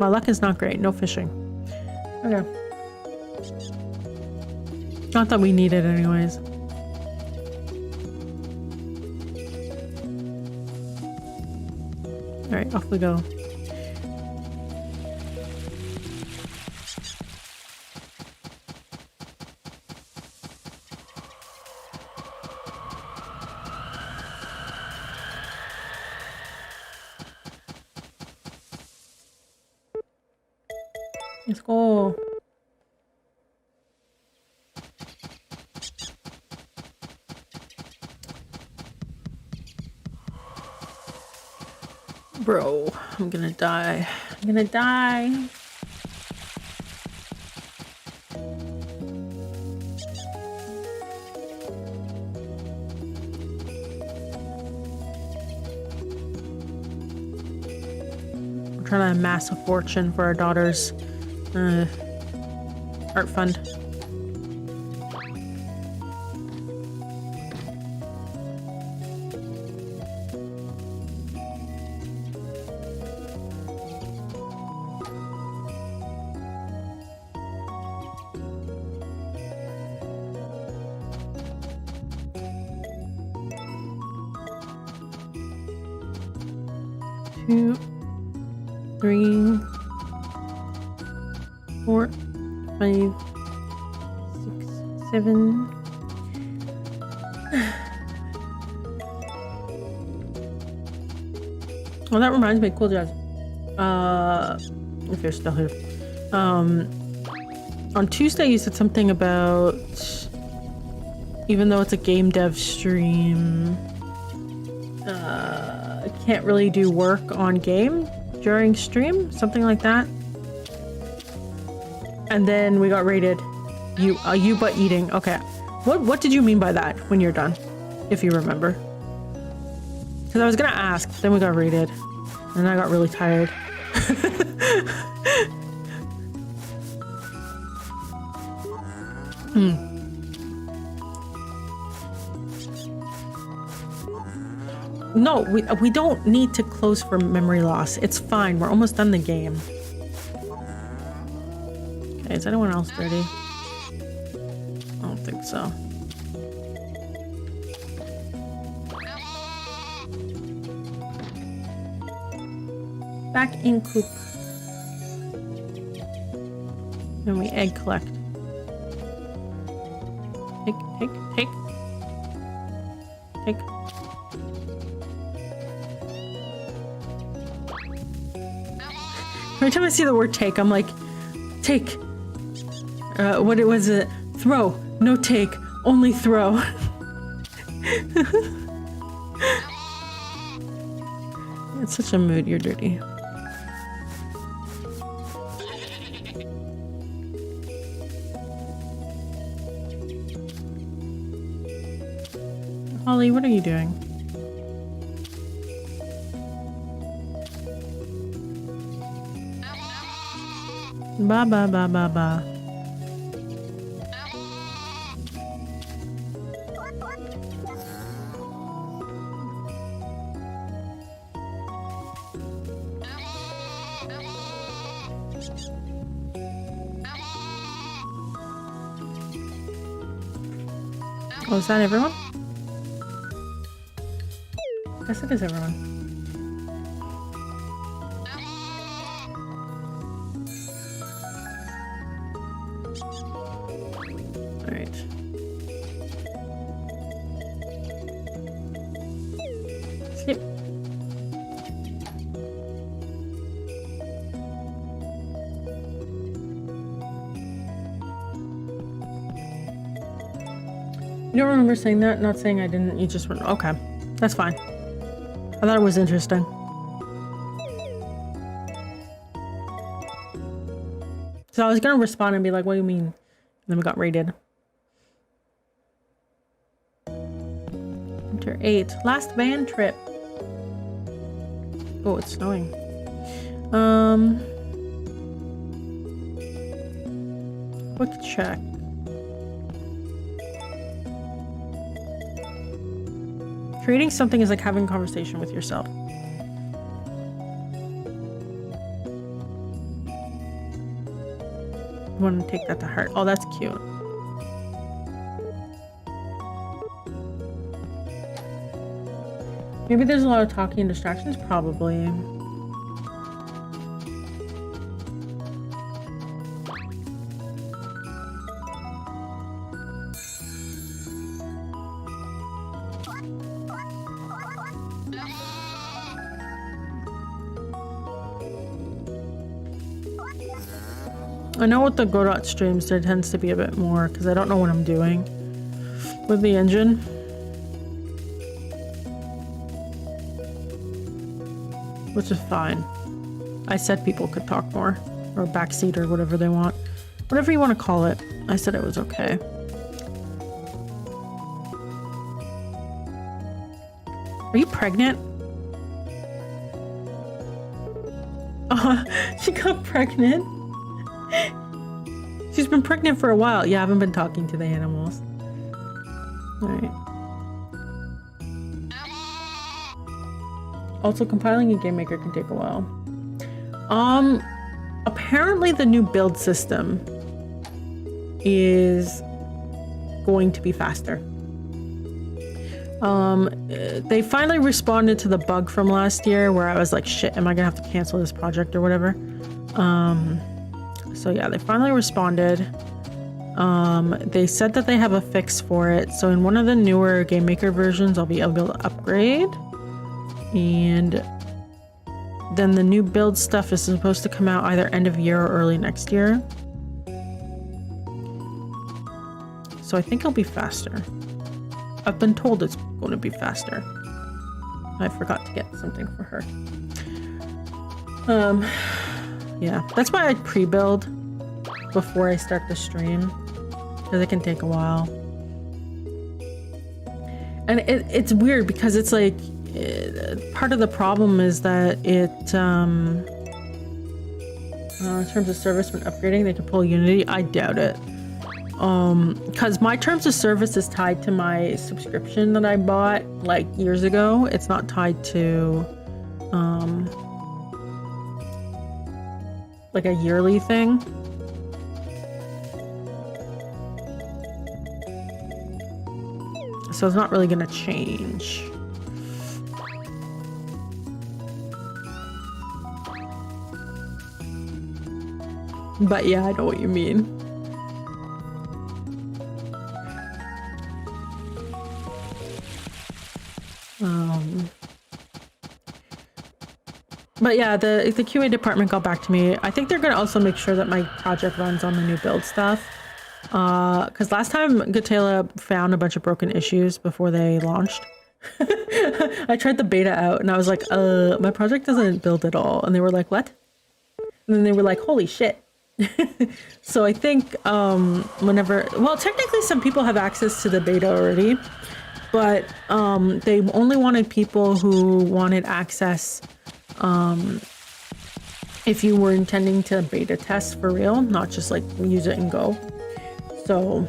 My luck is not great. No fishing. Okay. Not that we need it anyways. Alright, off we go. Let's go. Bro, I'm gonna die. I'm gonna die. We're trying to amass a fortune for our daughter's art fund. Two, 3, 4, 5, 7. Well, that reminds me, Cool Jazz. If you're still here. On Tuesday you said something about, even though it's a game dev stream, can't really do work on game during stream, something like that. And then we got rated. You but eating. Okay. What did you mean by that when you're done? If you remember. Because I was gonna ask, then we got rated. And I got really tired. No, we don't need to close for memory loss. It's fine. We're almost done the game. Okay, is anyone else ready? I don't think so. Back in coop. And we egg collect. Take. Every time I see the word take, I'm like, take. What it was it? Throw. No take. Only throw. It's such a mood, you're dirty. Holly, what are you doing? Ba ba ba ba ba. Oh, is that everyone? Yes, it is everyone. All right. Sleep. You don't remember saying that? Not saying I didn't. You just went, okay. That's fine. I thought it was interesting. So I was gonna respond and be like, what do you mean? And then we got raided. Enter 8. Last van trip. Oh, it's snowing. Quick check. Creating something is like having a conversation with yourself. I want to take that to heart. Oh, that's cute. Maybe there's a lot of talking and distractions, probably. I know with the Godot streams there tends to be a bit more because I don't know what I'm doing with the engine. Which is fine. I said people could talk more or backseat or whatever they want. Whatever you want to call it. I said it was okay. Are you pregnant? She got pregnant. She's been pregnant for a while. Yeah, I haven't been talking to the animals. Alright. Also, compiling a game maker can take a while. Apparently the new build system is going to be faster. They finally responded to the bug from last year where I was like, shit, am I gonna have to cancel this project or whatever? So yeah, they finally responded. They said that they have a fix for it. So in one of the newer Game Maker versions, I'll be able to upgrade. And then the new build stuff is supposed to come out either end of year or early next year. So I think it'll be faster. I've been told it's going to be faster. I forgot to get something for her. Yeah, that's why I pre-build before I start the stream, because it can take a while. And it's weird because it's like part of the problem is that it in terms of service when upgrading they can pull Unity. I doubt it, because my terms of service is tied to my subscription that I bought like years ago. It's not tied to like a yearly thing. So it's not really gonna change. But yeah, I know what you mean. But yeah, the QA department got back to me. I think they're gonna also make sure that my project runs on the new build stuff. Because last time Gatela found a bunch of broken issues before they launched. I tried the beta out and I was like, my project doesn't build at all. And they were like, what? And then they were like, holy shit. So I think whenever, well, technically some people have access to the beta already, but they only wanted people who wanted access if you were intending to beta test for real, not just like use it and go. So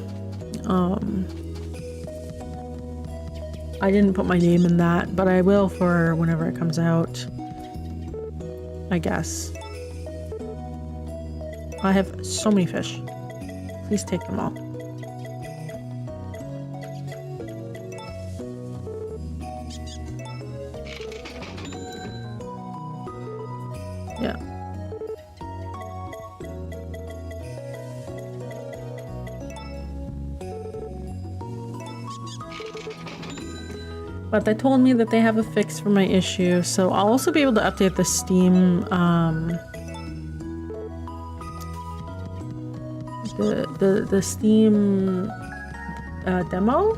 I didn't put my name in that, but I will for whenever it comes out, I guess. I have so many fish. Please take them all. Yeah. But they told me that they have a fix for my issue, so I'll also be able to update the Steam the Steam demo.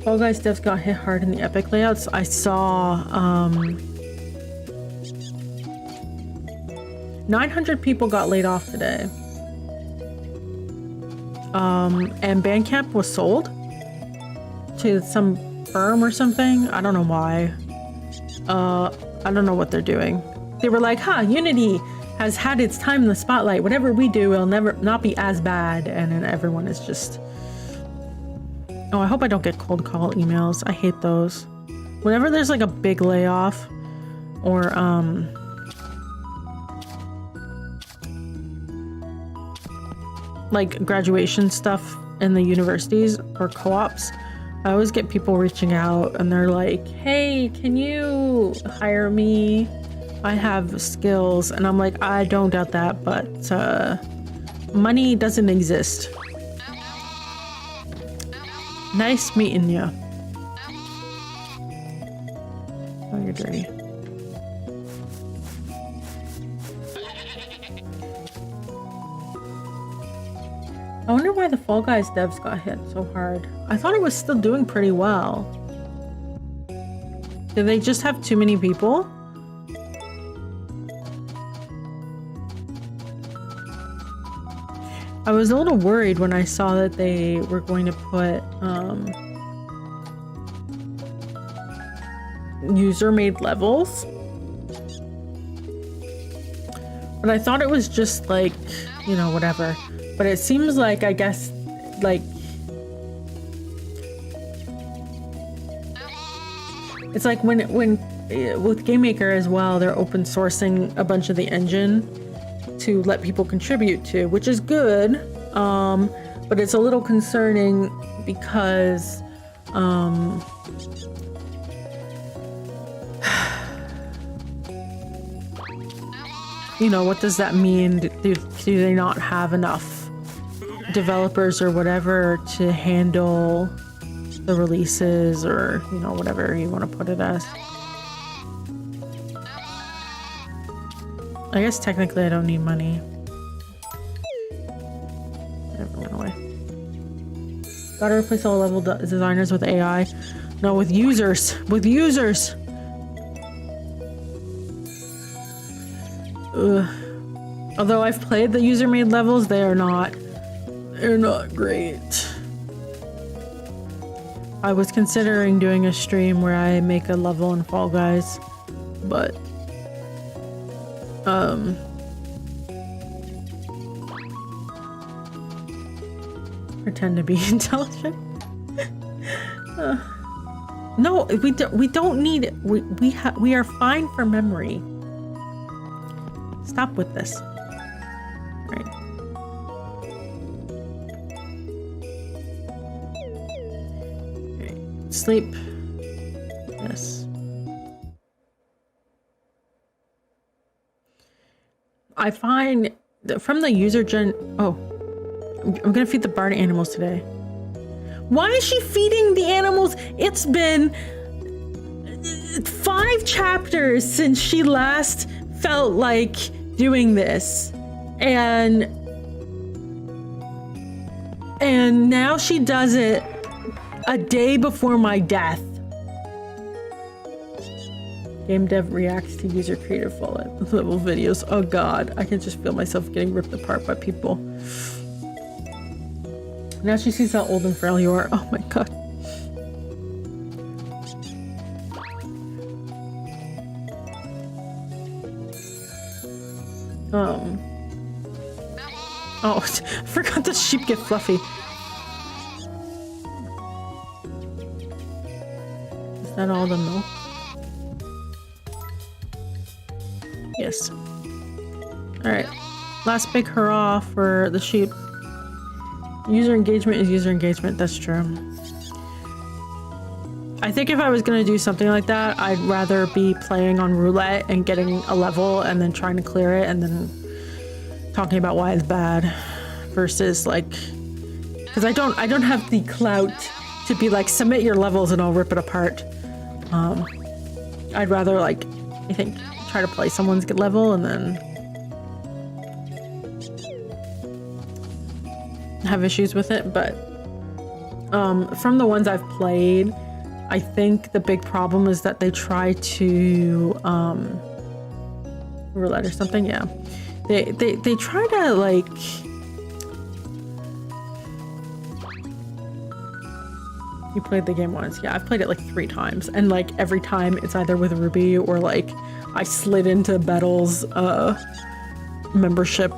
Fall Guys devs got hit hard in the Epic layouts. I saw 900 people got laid off today. And Bandcamp was sold to some firm or something. I don't know why. I don't know what they're doing. They were like, Unity has had its time in the spotlight. Whatever we do will never not be as bad. And then everyone is just... Oh, I hope I don't get cold call emails. I hate those. Whenever there's like a big layoff or like graduation stuff in the universities or co-ops, I always get people reaching out and they're like, hey, can you hire me? I have skills. And I'm like, I don't doubt that, but money doesn't exist. Nice meeting you. Oh, you're dirty. I wonder why the Fall Guys devs got hit so hard. I thought it was still doing pretty well. Did they just have too many people? I was a little worried when I saw that they were going to put user-made levels. But I thought it was just like, you know, whatever. But it seems like, I guess, like... It's like when with Game Maker as well, they're open sourcing a bunch of the engine to let people contribute to, which is good, but it's a little concerning because you know, what does that mean? Do they not have enough developers or whatever to handle the releases, or, you know, whatever you want to put it as? I guess technically I don't need money. It went away. Gotta replace all level designers with AI. No, with users. With users! Ugh. Although I've played the user-made levels, they're not great. I was considering doing a stream where I make a level in Fall Guys, but pretend to be intelligent. No, we don't need, we are fine for memory. Stop with this. Right. Right. Sleep. Yes. I find that from the user gen. Oh, I'm gonna feed the barn animals today. Why is she feeding the animals? It's been 5 chapters since she last felt like doing this, and now she does it a day before my death. Game dev reacts to user creative level videos. Oh god, I can just feel myself getting ripped apart by people. Now she sees how old and frail you are. Oh my god. Oh, I forgot the sheep get fluffy. Is that all the milk? Yes. Alright. Last big hurrah for the sheep. User engagement is user engagement, that's true. I think if I was gonna do something like that, I'd rather be playing on roulette and getting a level and then trying to clear it and then talking about why it's bad, versus like, because I don't have the clout to be like, submit your levels and I'll rip it apart. I'd rather, like, I think, try to play someone's good level and then have issues with it. But from the ones I've played, I think the big problem is that they try to roulette or something. Yeah, they try to, like, you played the game once. Yeah, I've played it like 3 times, and like every time it's either with Ruby or like I slid into Bettel's membership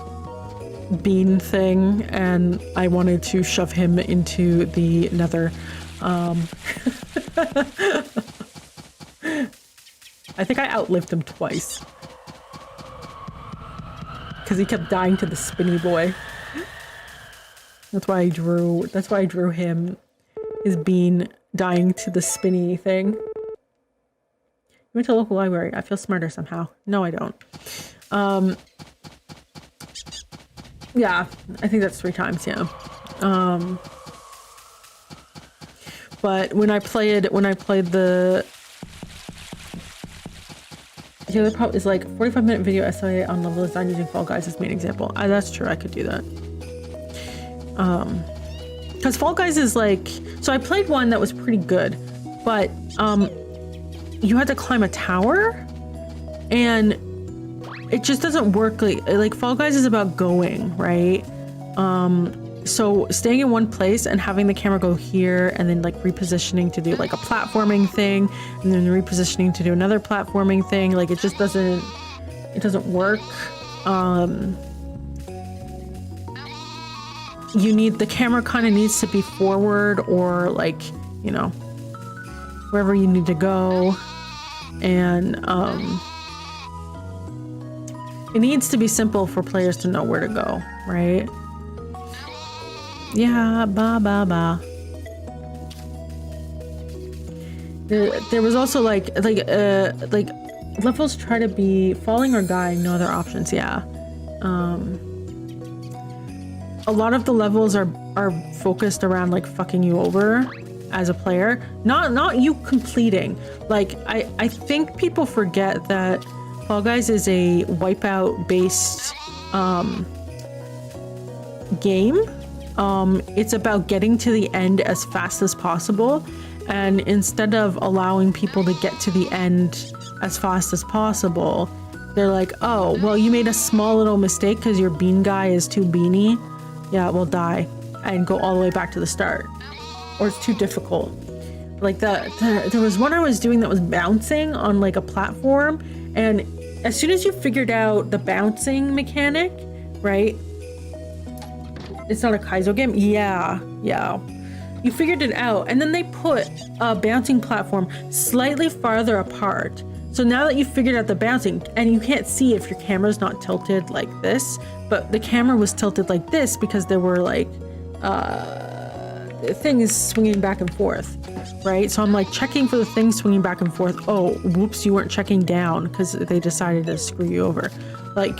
bean thing and I wanted to shove him into the nether. I think I outlived him twice because he kept dying to the spinny boy. That's why I drew him, his bean dying to the spinny thing. I went to a local library. I feel smarter somehow. No, I don't. Yeah, I think that's 3 times, yeah. But when I played the other part is like 45-minute video essay on level design using Fall Guys as main example. That's true, I could do that. Because Fall Guys is like, so I played one that was pretty good, but you had to climb a tower and it just doesn't work. Like Fall Guys is about going, right? So staying in one place and having the camera go here and then like repositioning to do like a platforming thing and then repositioning to do another platforming thing, like it just doesn't work. You need, the camera kind of needs to be forward or like, you know, wherever you need to go. And it needs to be simple for players to know where to go, right? Yeah, ba. There was also like Levels try to be falling or dying, no other options. Yeah. A lot of the levels are focused around like fucking you over as a player, not you completing. Like I think people forget that Fall Guys is a wipeout based game. It's about getting to the end as fast as possible, and instead of allowing people to get to the end as fast as possible, they're like, oh well, you made a small little mistake because your bean guy is too beanie. Yeah, we'll die and go all the way back to the start. Or it's too difficult. Like there was one I was doing that was bouncing on like a platform, and as soon as you figured out the bouncing mechanic, right? It's not a Kaizo game? Yeah. You figured it out, and then they put a bouncing platform slightly farther apart. So now that you figured out the bouncing, and you can't see if your camera's not tilted like this, but the camera was tilted like this because there were like things swinging back and forth, right? So I'm like checking for the things swinging back and forth. Oh, whoops, you weren't checking down because they decided to screw you over. Like,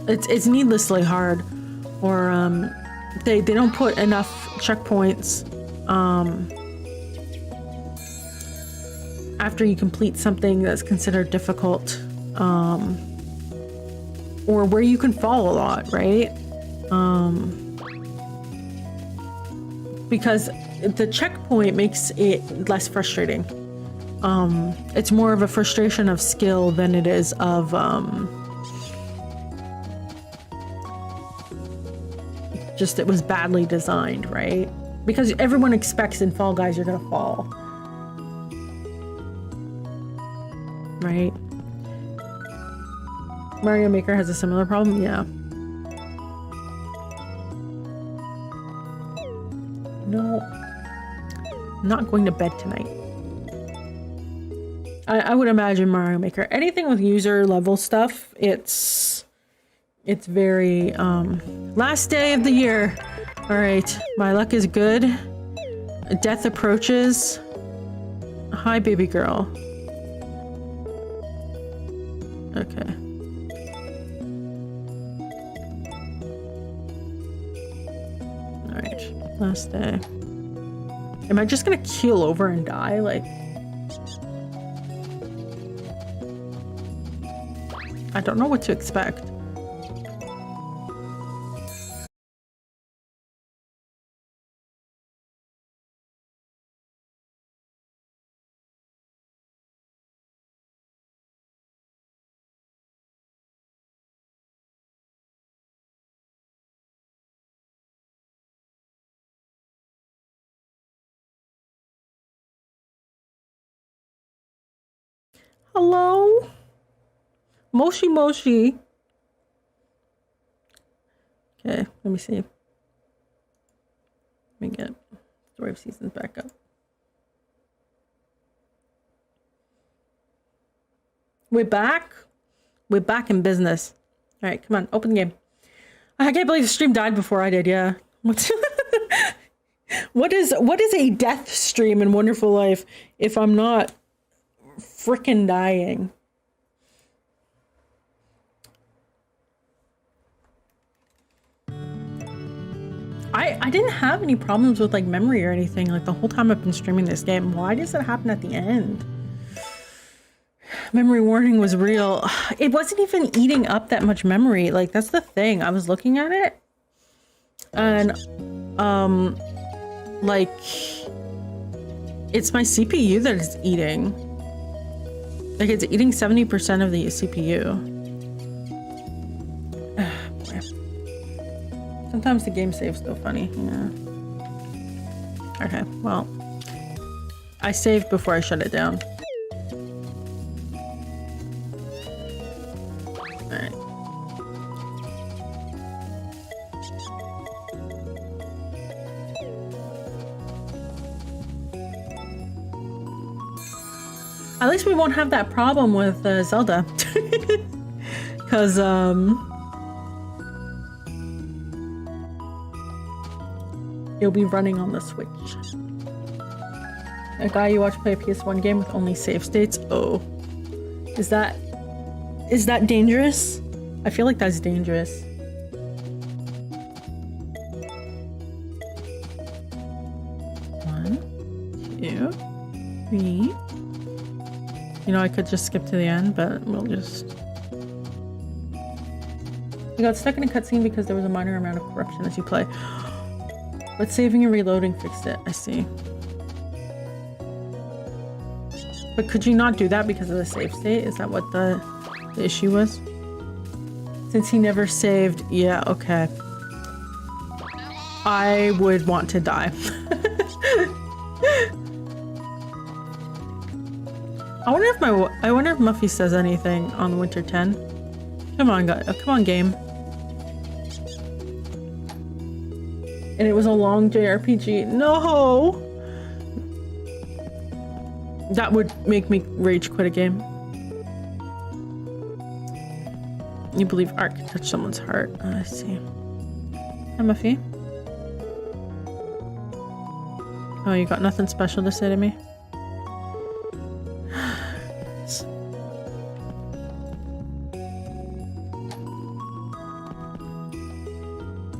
it's needlessly hard, or they don't put enough checkpoints after you complete something that's considered difficult, or where you can fall a lot, right? Because the checkpoint makes it less frustrating. It's more of a frustration of skill than it is of just it was badly designed, right? Because everyone expects in Fall Guys you're gonna fall, right? Mario Maker has a similar problem. Yeah. No, I'm not going to bed tonight. I would imagine Mario Maker, anything with user level stuff, it's very last day of the year. All right, my luck is good. Death approaches. Hi, baby girl. Okay. All right, last day. Am I just gonna keel over and die? Like, I don't know what to expect. Hello? Moshi Moshi. Okay, let me see. Let me get Story of Seasons back up. We're back. We're back in business. All right, come on, open the game. I can't believe the stream died before I did. Yeah. What is a death stream in Wonderful Life if I'm not frickin' dying? I didn't have any problems with like memory or anything like the whole time I've been streaming this game. Why does it happen at the end? Memory warning was real. It wasn't even eating up that much memory. Like, that's the thing. I was looking at it and like it's my CPU that is eating. Like, it's eating 70% of the CPU. Sometimes the game save's so funny. Yeah. Okay, well, I saved before I shut it down. Alright. At least we won't have that problem with Zelda. Because, you'll be running on the Switch. A guy you watch play a PS1 game with only save states? Oh. Is that dangerous? I feel like that's dangerous. One, two, three. You know, I could just skip to the end, but we'll just... You got stuck in a cutscene because there was a minor amount of corruption as you play. But saving and reloading fixed it. I see. But could you not do that because of the save state? Is that what the issue was? Since he never saved... Yeah, okay. I would want to die. I wonder if Muffy says anything on Winter 10. Come on, guys. Come on, game. And it was a long JRPG. No! That would make me rage quit a game. You believe art can touch someone's heart. I see. Hi, Muffy. Oh, you got nothing special to say to me?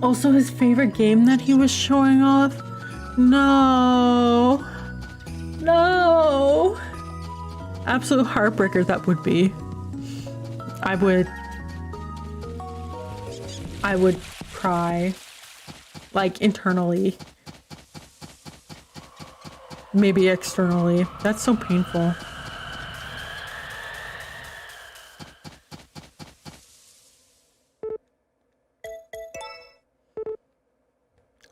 Also, his favorite game that he was showing off? No. No. Absolute heartbreaker that would be. I would cry. Like, internally. Maybe externally. That's so painful.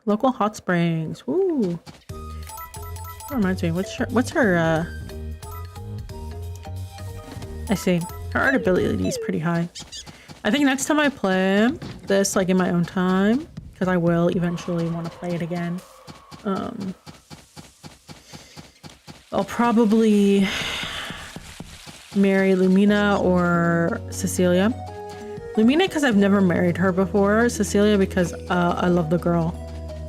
Local hot springs. Ooh. That reminds me. What's her I see. Her art ability is pretty high. I think next time I play this, like in my own time, because I will eventually want to play it again. I'll probably marry Lumina or Cecilia. Lumina because I've never married her before. Cecilia because I love the girl.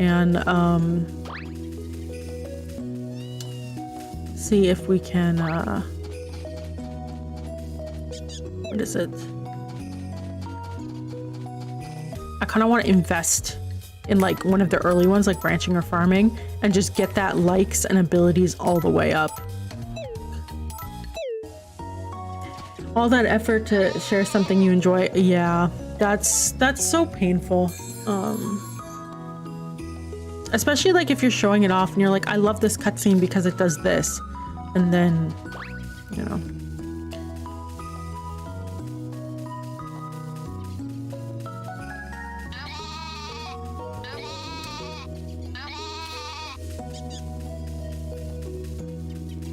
And see if we can what is it? I kind of want to invest in like one of the early ones, like branching or farming, and just get that likes and abilities all the way up. All that effort to share something you enjoy. Yeah, that's so painful. Especially like if you're showing it off and you're like, I love this cutscene because it does this. And then, you know.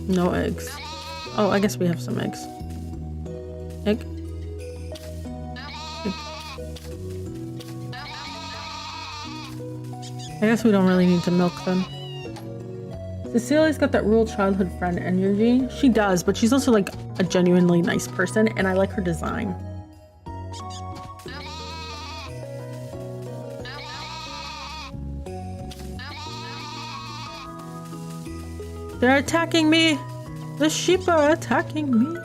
No eggs. Oh, I guess we have some eggs. Egg. I guess we don't really need to milk them. Cecilia's got that real childhood friend energy. She does, but she's also like a genuinely nice person, and I like her design. They're attacking me! The sheep are attacking me!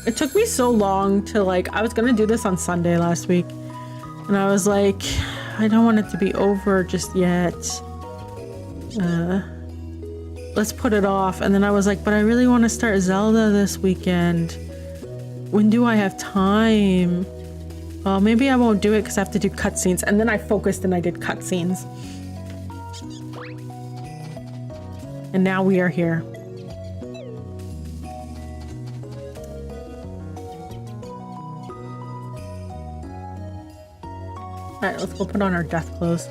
It took me so long to like, I was gonna do this on Sunday last week, and I was like, I don't want it to be over just yet. Let's put it off. And then I was like, but I really want to start Zelda this weekend. When do I have time? Well, maybe I won't do it because I have to do cutscenes. And then I focused and I did cutscenes. And now we are here. Alright, let's go put on our death clothes.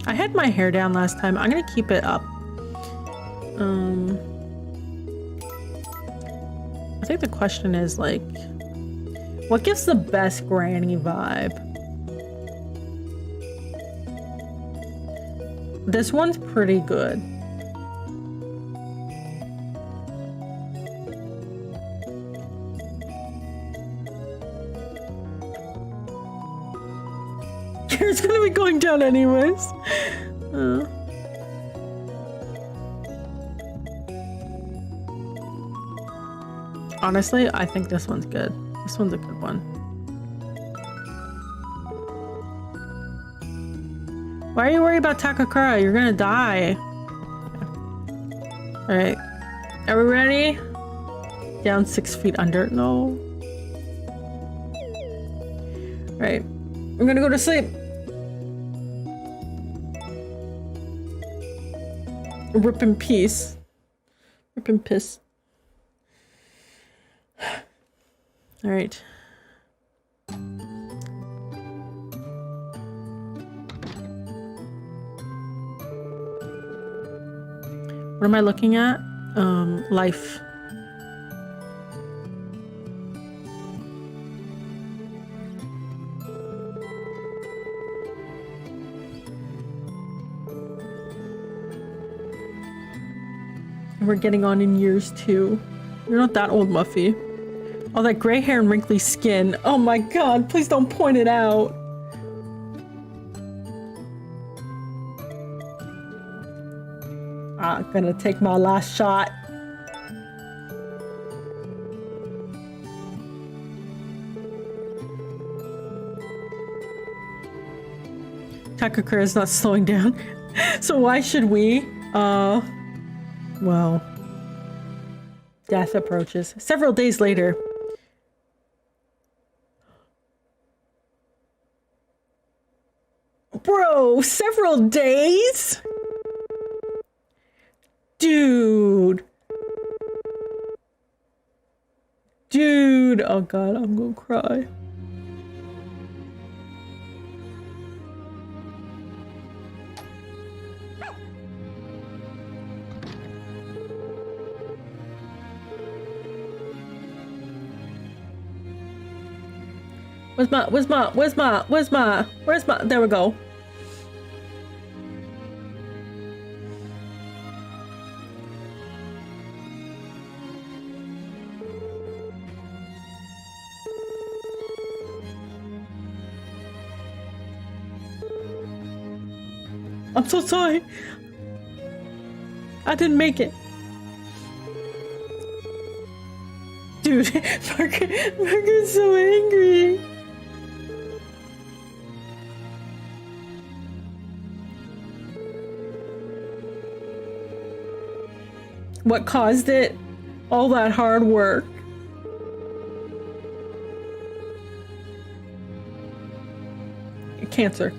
I had my hair down last time. I'm gonna keep it up. I think the question is like, what gives the best granny vibe? This one's pretty good. It's gonna be going down anyways. Honestly, I think this one's good. This one's a good one. Why are you worried about Takakura? You're gonna die. Alright. Are we ready? Down 6 feet under. No. Alright. I'm gonna go to sleep. Rip in peace. Rip in piss. Alright. What am I looking at? Life. We're getting on in years too. You're not that old, Muffy. All that gray hair and wrinkly skin. Oh my god, please don't point it out. I'm gonna take my last shot. Takakura is not slowing down. So why should we? Well, death approaches. Several days later. Bro, several days? Dude. Dude. Oh god, I'm gonna cry. Where's my, there we go. I'm so sorry. I didn't make it. Dude, Parker's so angry. What caused it? All that hard work. Cancer.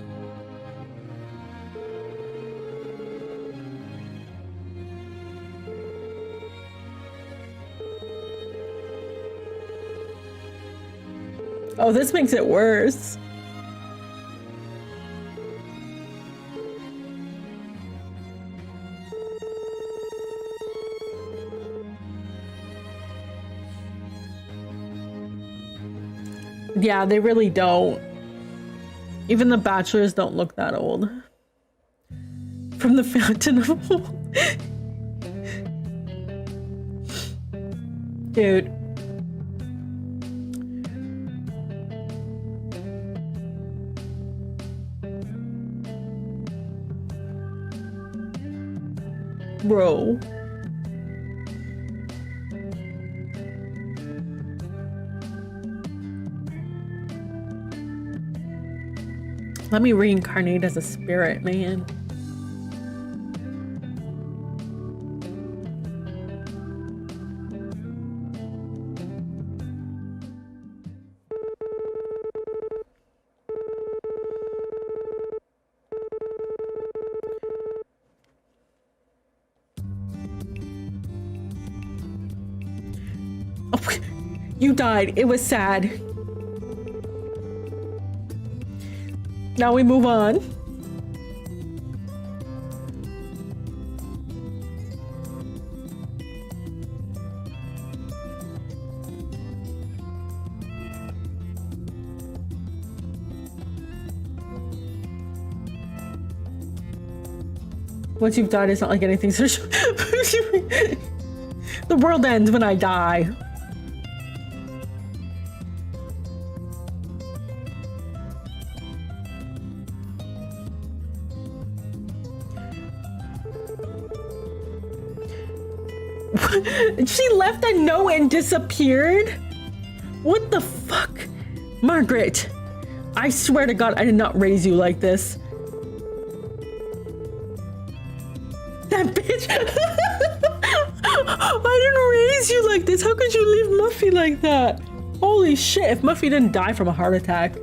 Oh, this makes it worse. Yeah, they really don't. Even the bachelors don't look that old. From the Fountain of Hope. Dude. Bro. Let me reincarnate as a spirit, man. Oh, you died. It was sad. Now we move on. Once you've died, it's not like anything. The world ends when I die. She left a note and disappeared? What the fuck? Margaret, I swear to God, I did not raise you like this. That bitch. I didn't raise you like this. How could you leave Muffy like that? Holy shit, if Muffy didn't die from a heart attack.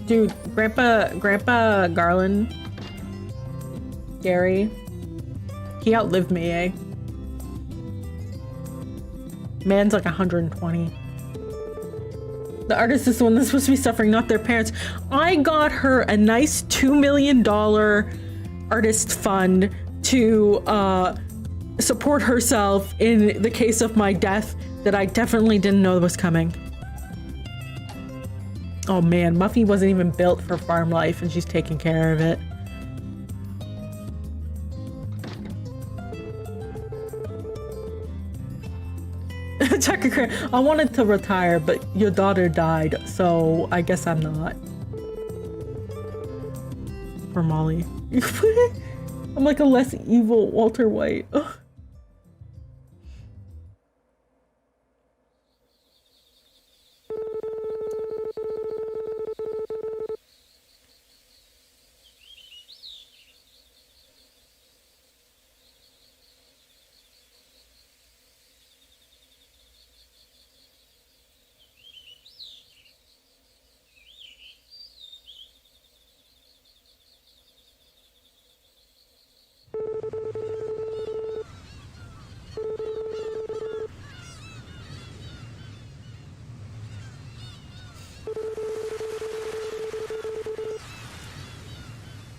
Dude, Grandpa Garland, Gary, he outlived me, eh? Man's like 120. The artist is the one that's supposed to be suffering, not their parents. I got her a nice $2 million artist fund to support herself in the case of my death that I definitely didn't know was coming. Oh man, Muffy wasn't even built for farm life and she's taking care of it. I wanted to retire, but your daughter died, so I guess I'm not. For Molly. I'm like a less evil Walter White. Ugh.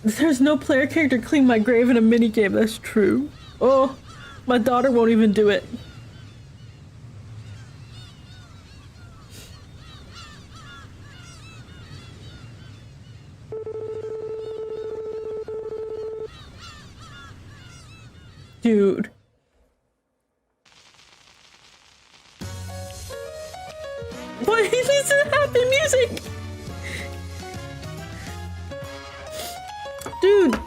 There's no player character to clean my grave in a minigame. That's true. Oh, my daughter won't even do it. Dude. Why is this happy music? Dude.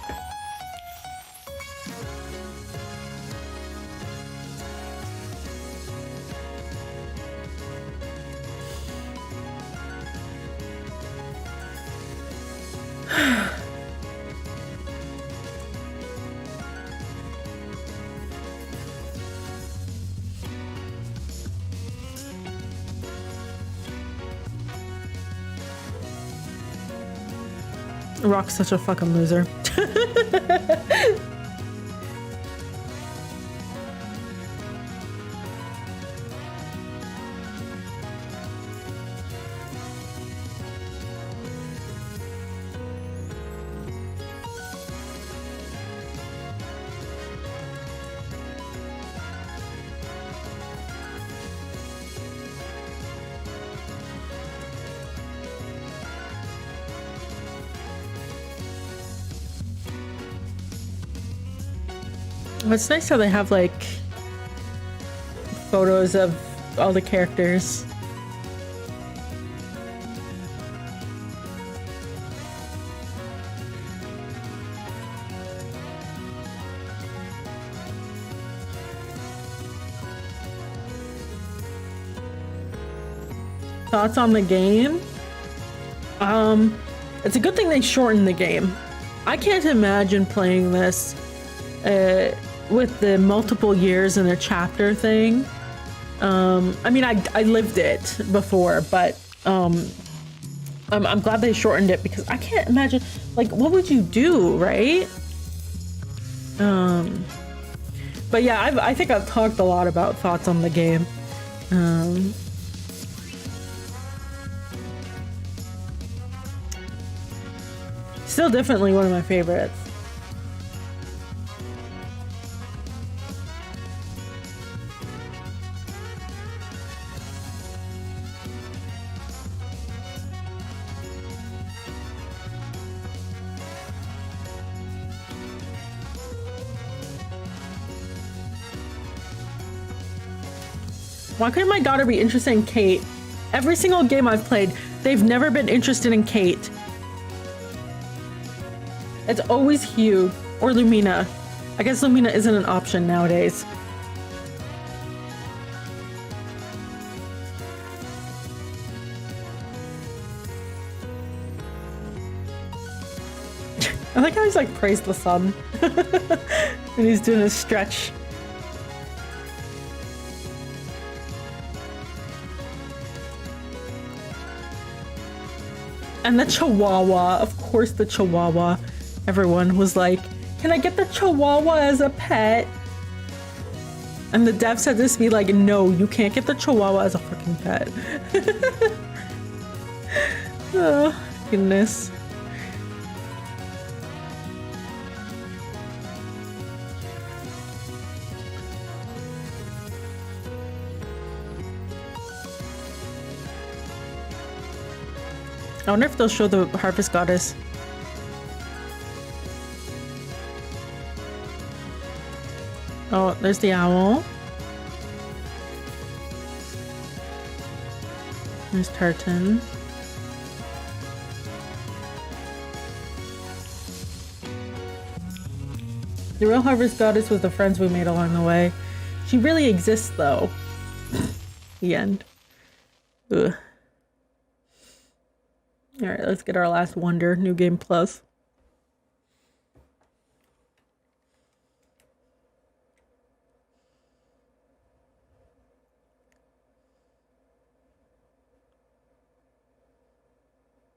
Rock's such a fucking loser. It's nice how they have like photos of all the characters. Thoughts on the game? It's a good thing they shortened the game. I can't imagine playing this with the multiple years in a chapter thing. I mean, I lived it before, but I'm glad they shortened it because I can't imagine, like, what would you do, right? But yeah, I think I've talked a lot about thoughts on the game. still definitely one of my favorites. Why couldn't my daughter be interested in Kate? Every single game I've played, they've never been interested in Kate. It's always Hugh or Lumina. I guess Lumina isn't an option nowadays. I like how he's like praised the sun. And he's doing a stretch. And the Chihuahua, of course the Chihuahua. Everyone was like, can I get the Chihuahua as a pet? And the dev said this to me like, no, you can't get the Chihuahua as a fucking pet. Oh, goodness. I wonder if they'll show the Harvest Goddess. Oh, there's the owl. There's Tartan. The real Harvest Goddess was the friends we made along the way. She really exists, though. The end. Ugh. Alright, let's get our last wonder. New Game Plus.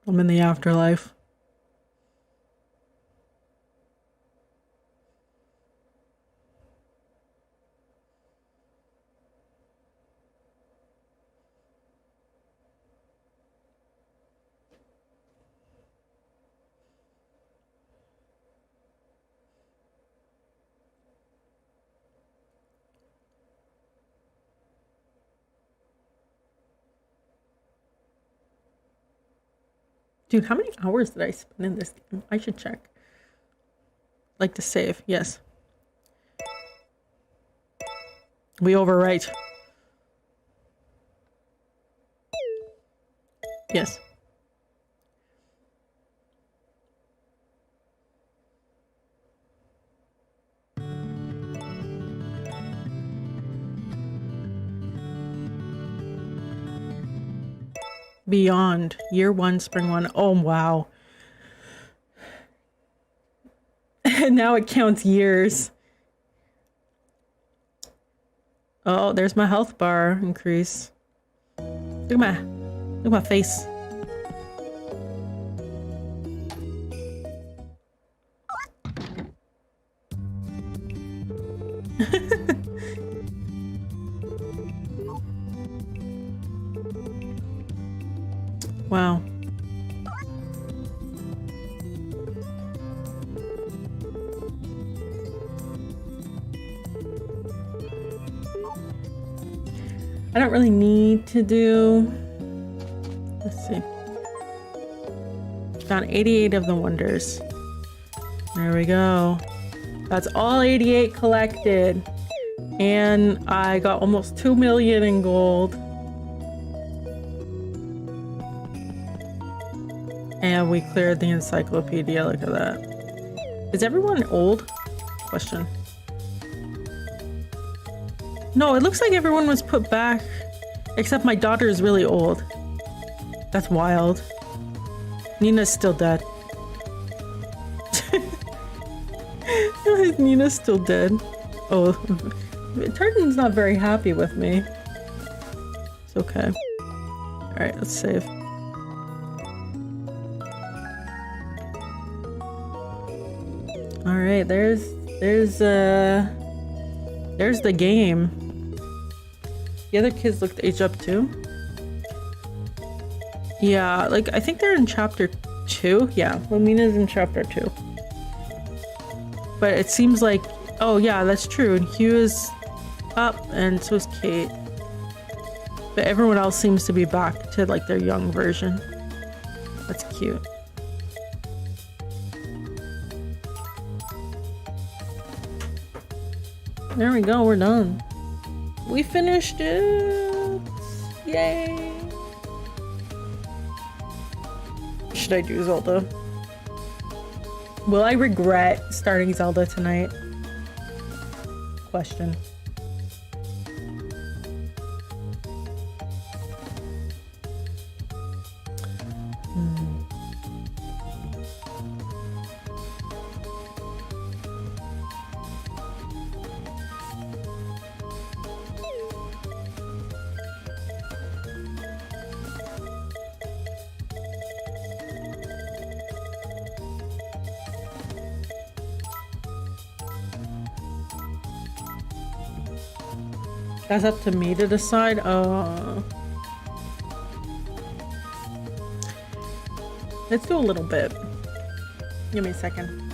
I'm in the afterlife. Dude, how many hours did I spend in this game? I should check. Like to save, yes. We overwrite. Yes. Beyond year 1, spring 1. Oh wow. And now it counts years. Oh, there's my health bar increase. Look at my face. Wow. I don't really need to do... Let's see. Found 88 of the wonders. There we go. That's all 88 collected. And I got almost 2 million in gold. And we cleared the encyclopedia. Look at that. Is everyone old? Question. No, it looks like everyone was put back. Except my daughter is really old. That's wild. Nina's still dead. Nina's still dead. Oh, Tartan's not very happy with me. It's okay. Alright, let's save. Alright, there's the game. The other kids looked age up too. Yeah, like I think they're in chapter 2? Yeah, Lumina's in chapter 2. But it seems like, oh yeah, that's true. And Hugh is up, and so is Kate. But everyone else seems to be back to like their young version. That's cute. There we go, we're done. We finished it! Yay! Should I do Zelda? Will I regret starting Zelda tonight? Question. That's up to me to decide. Let's do a little bit. Give me a second.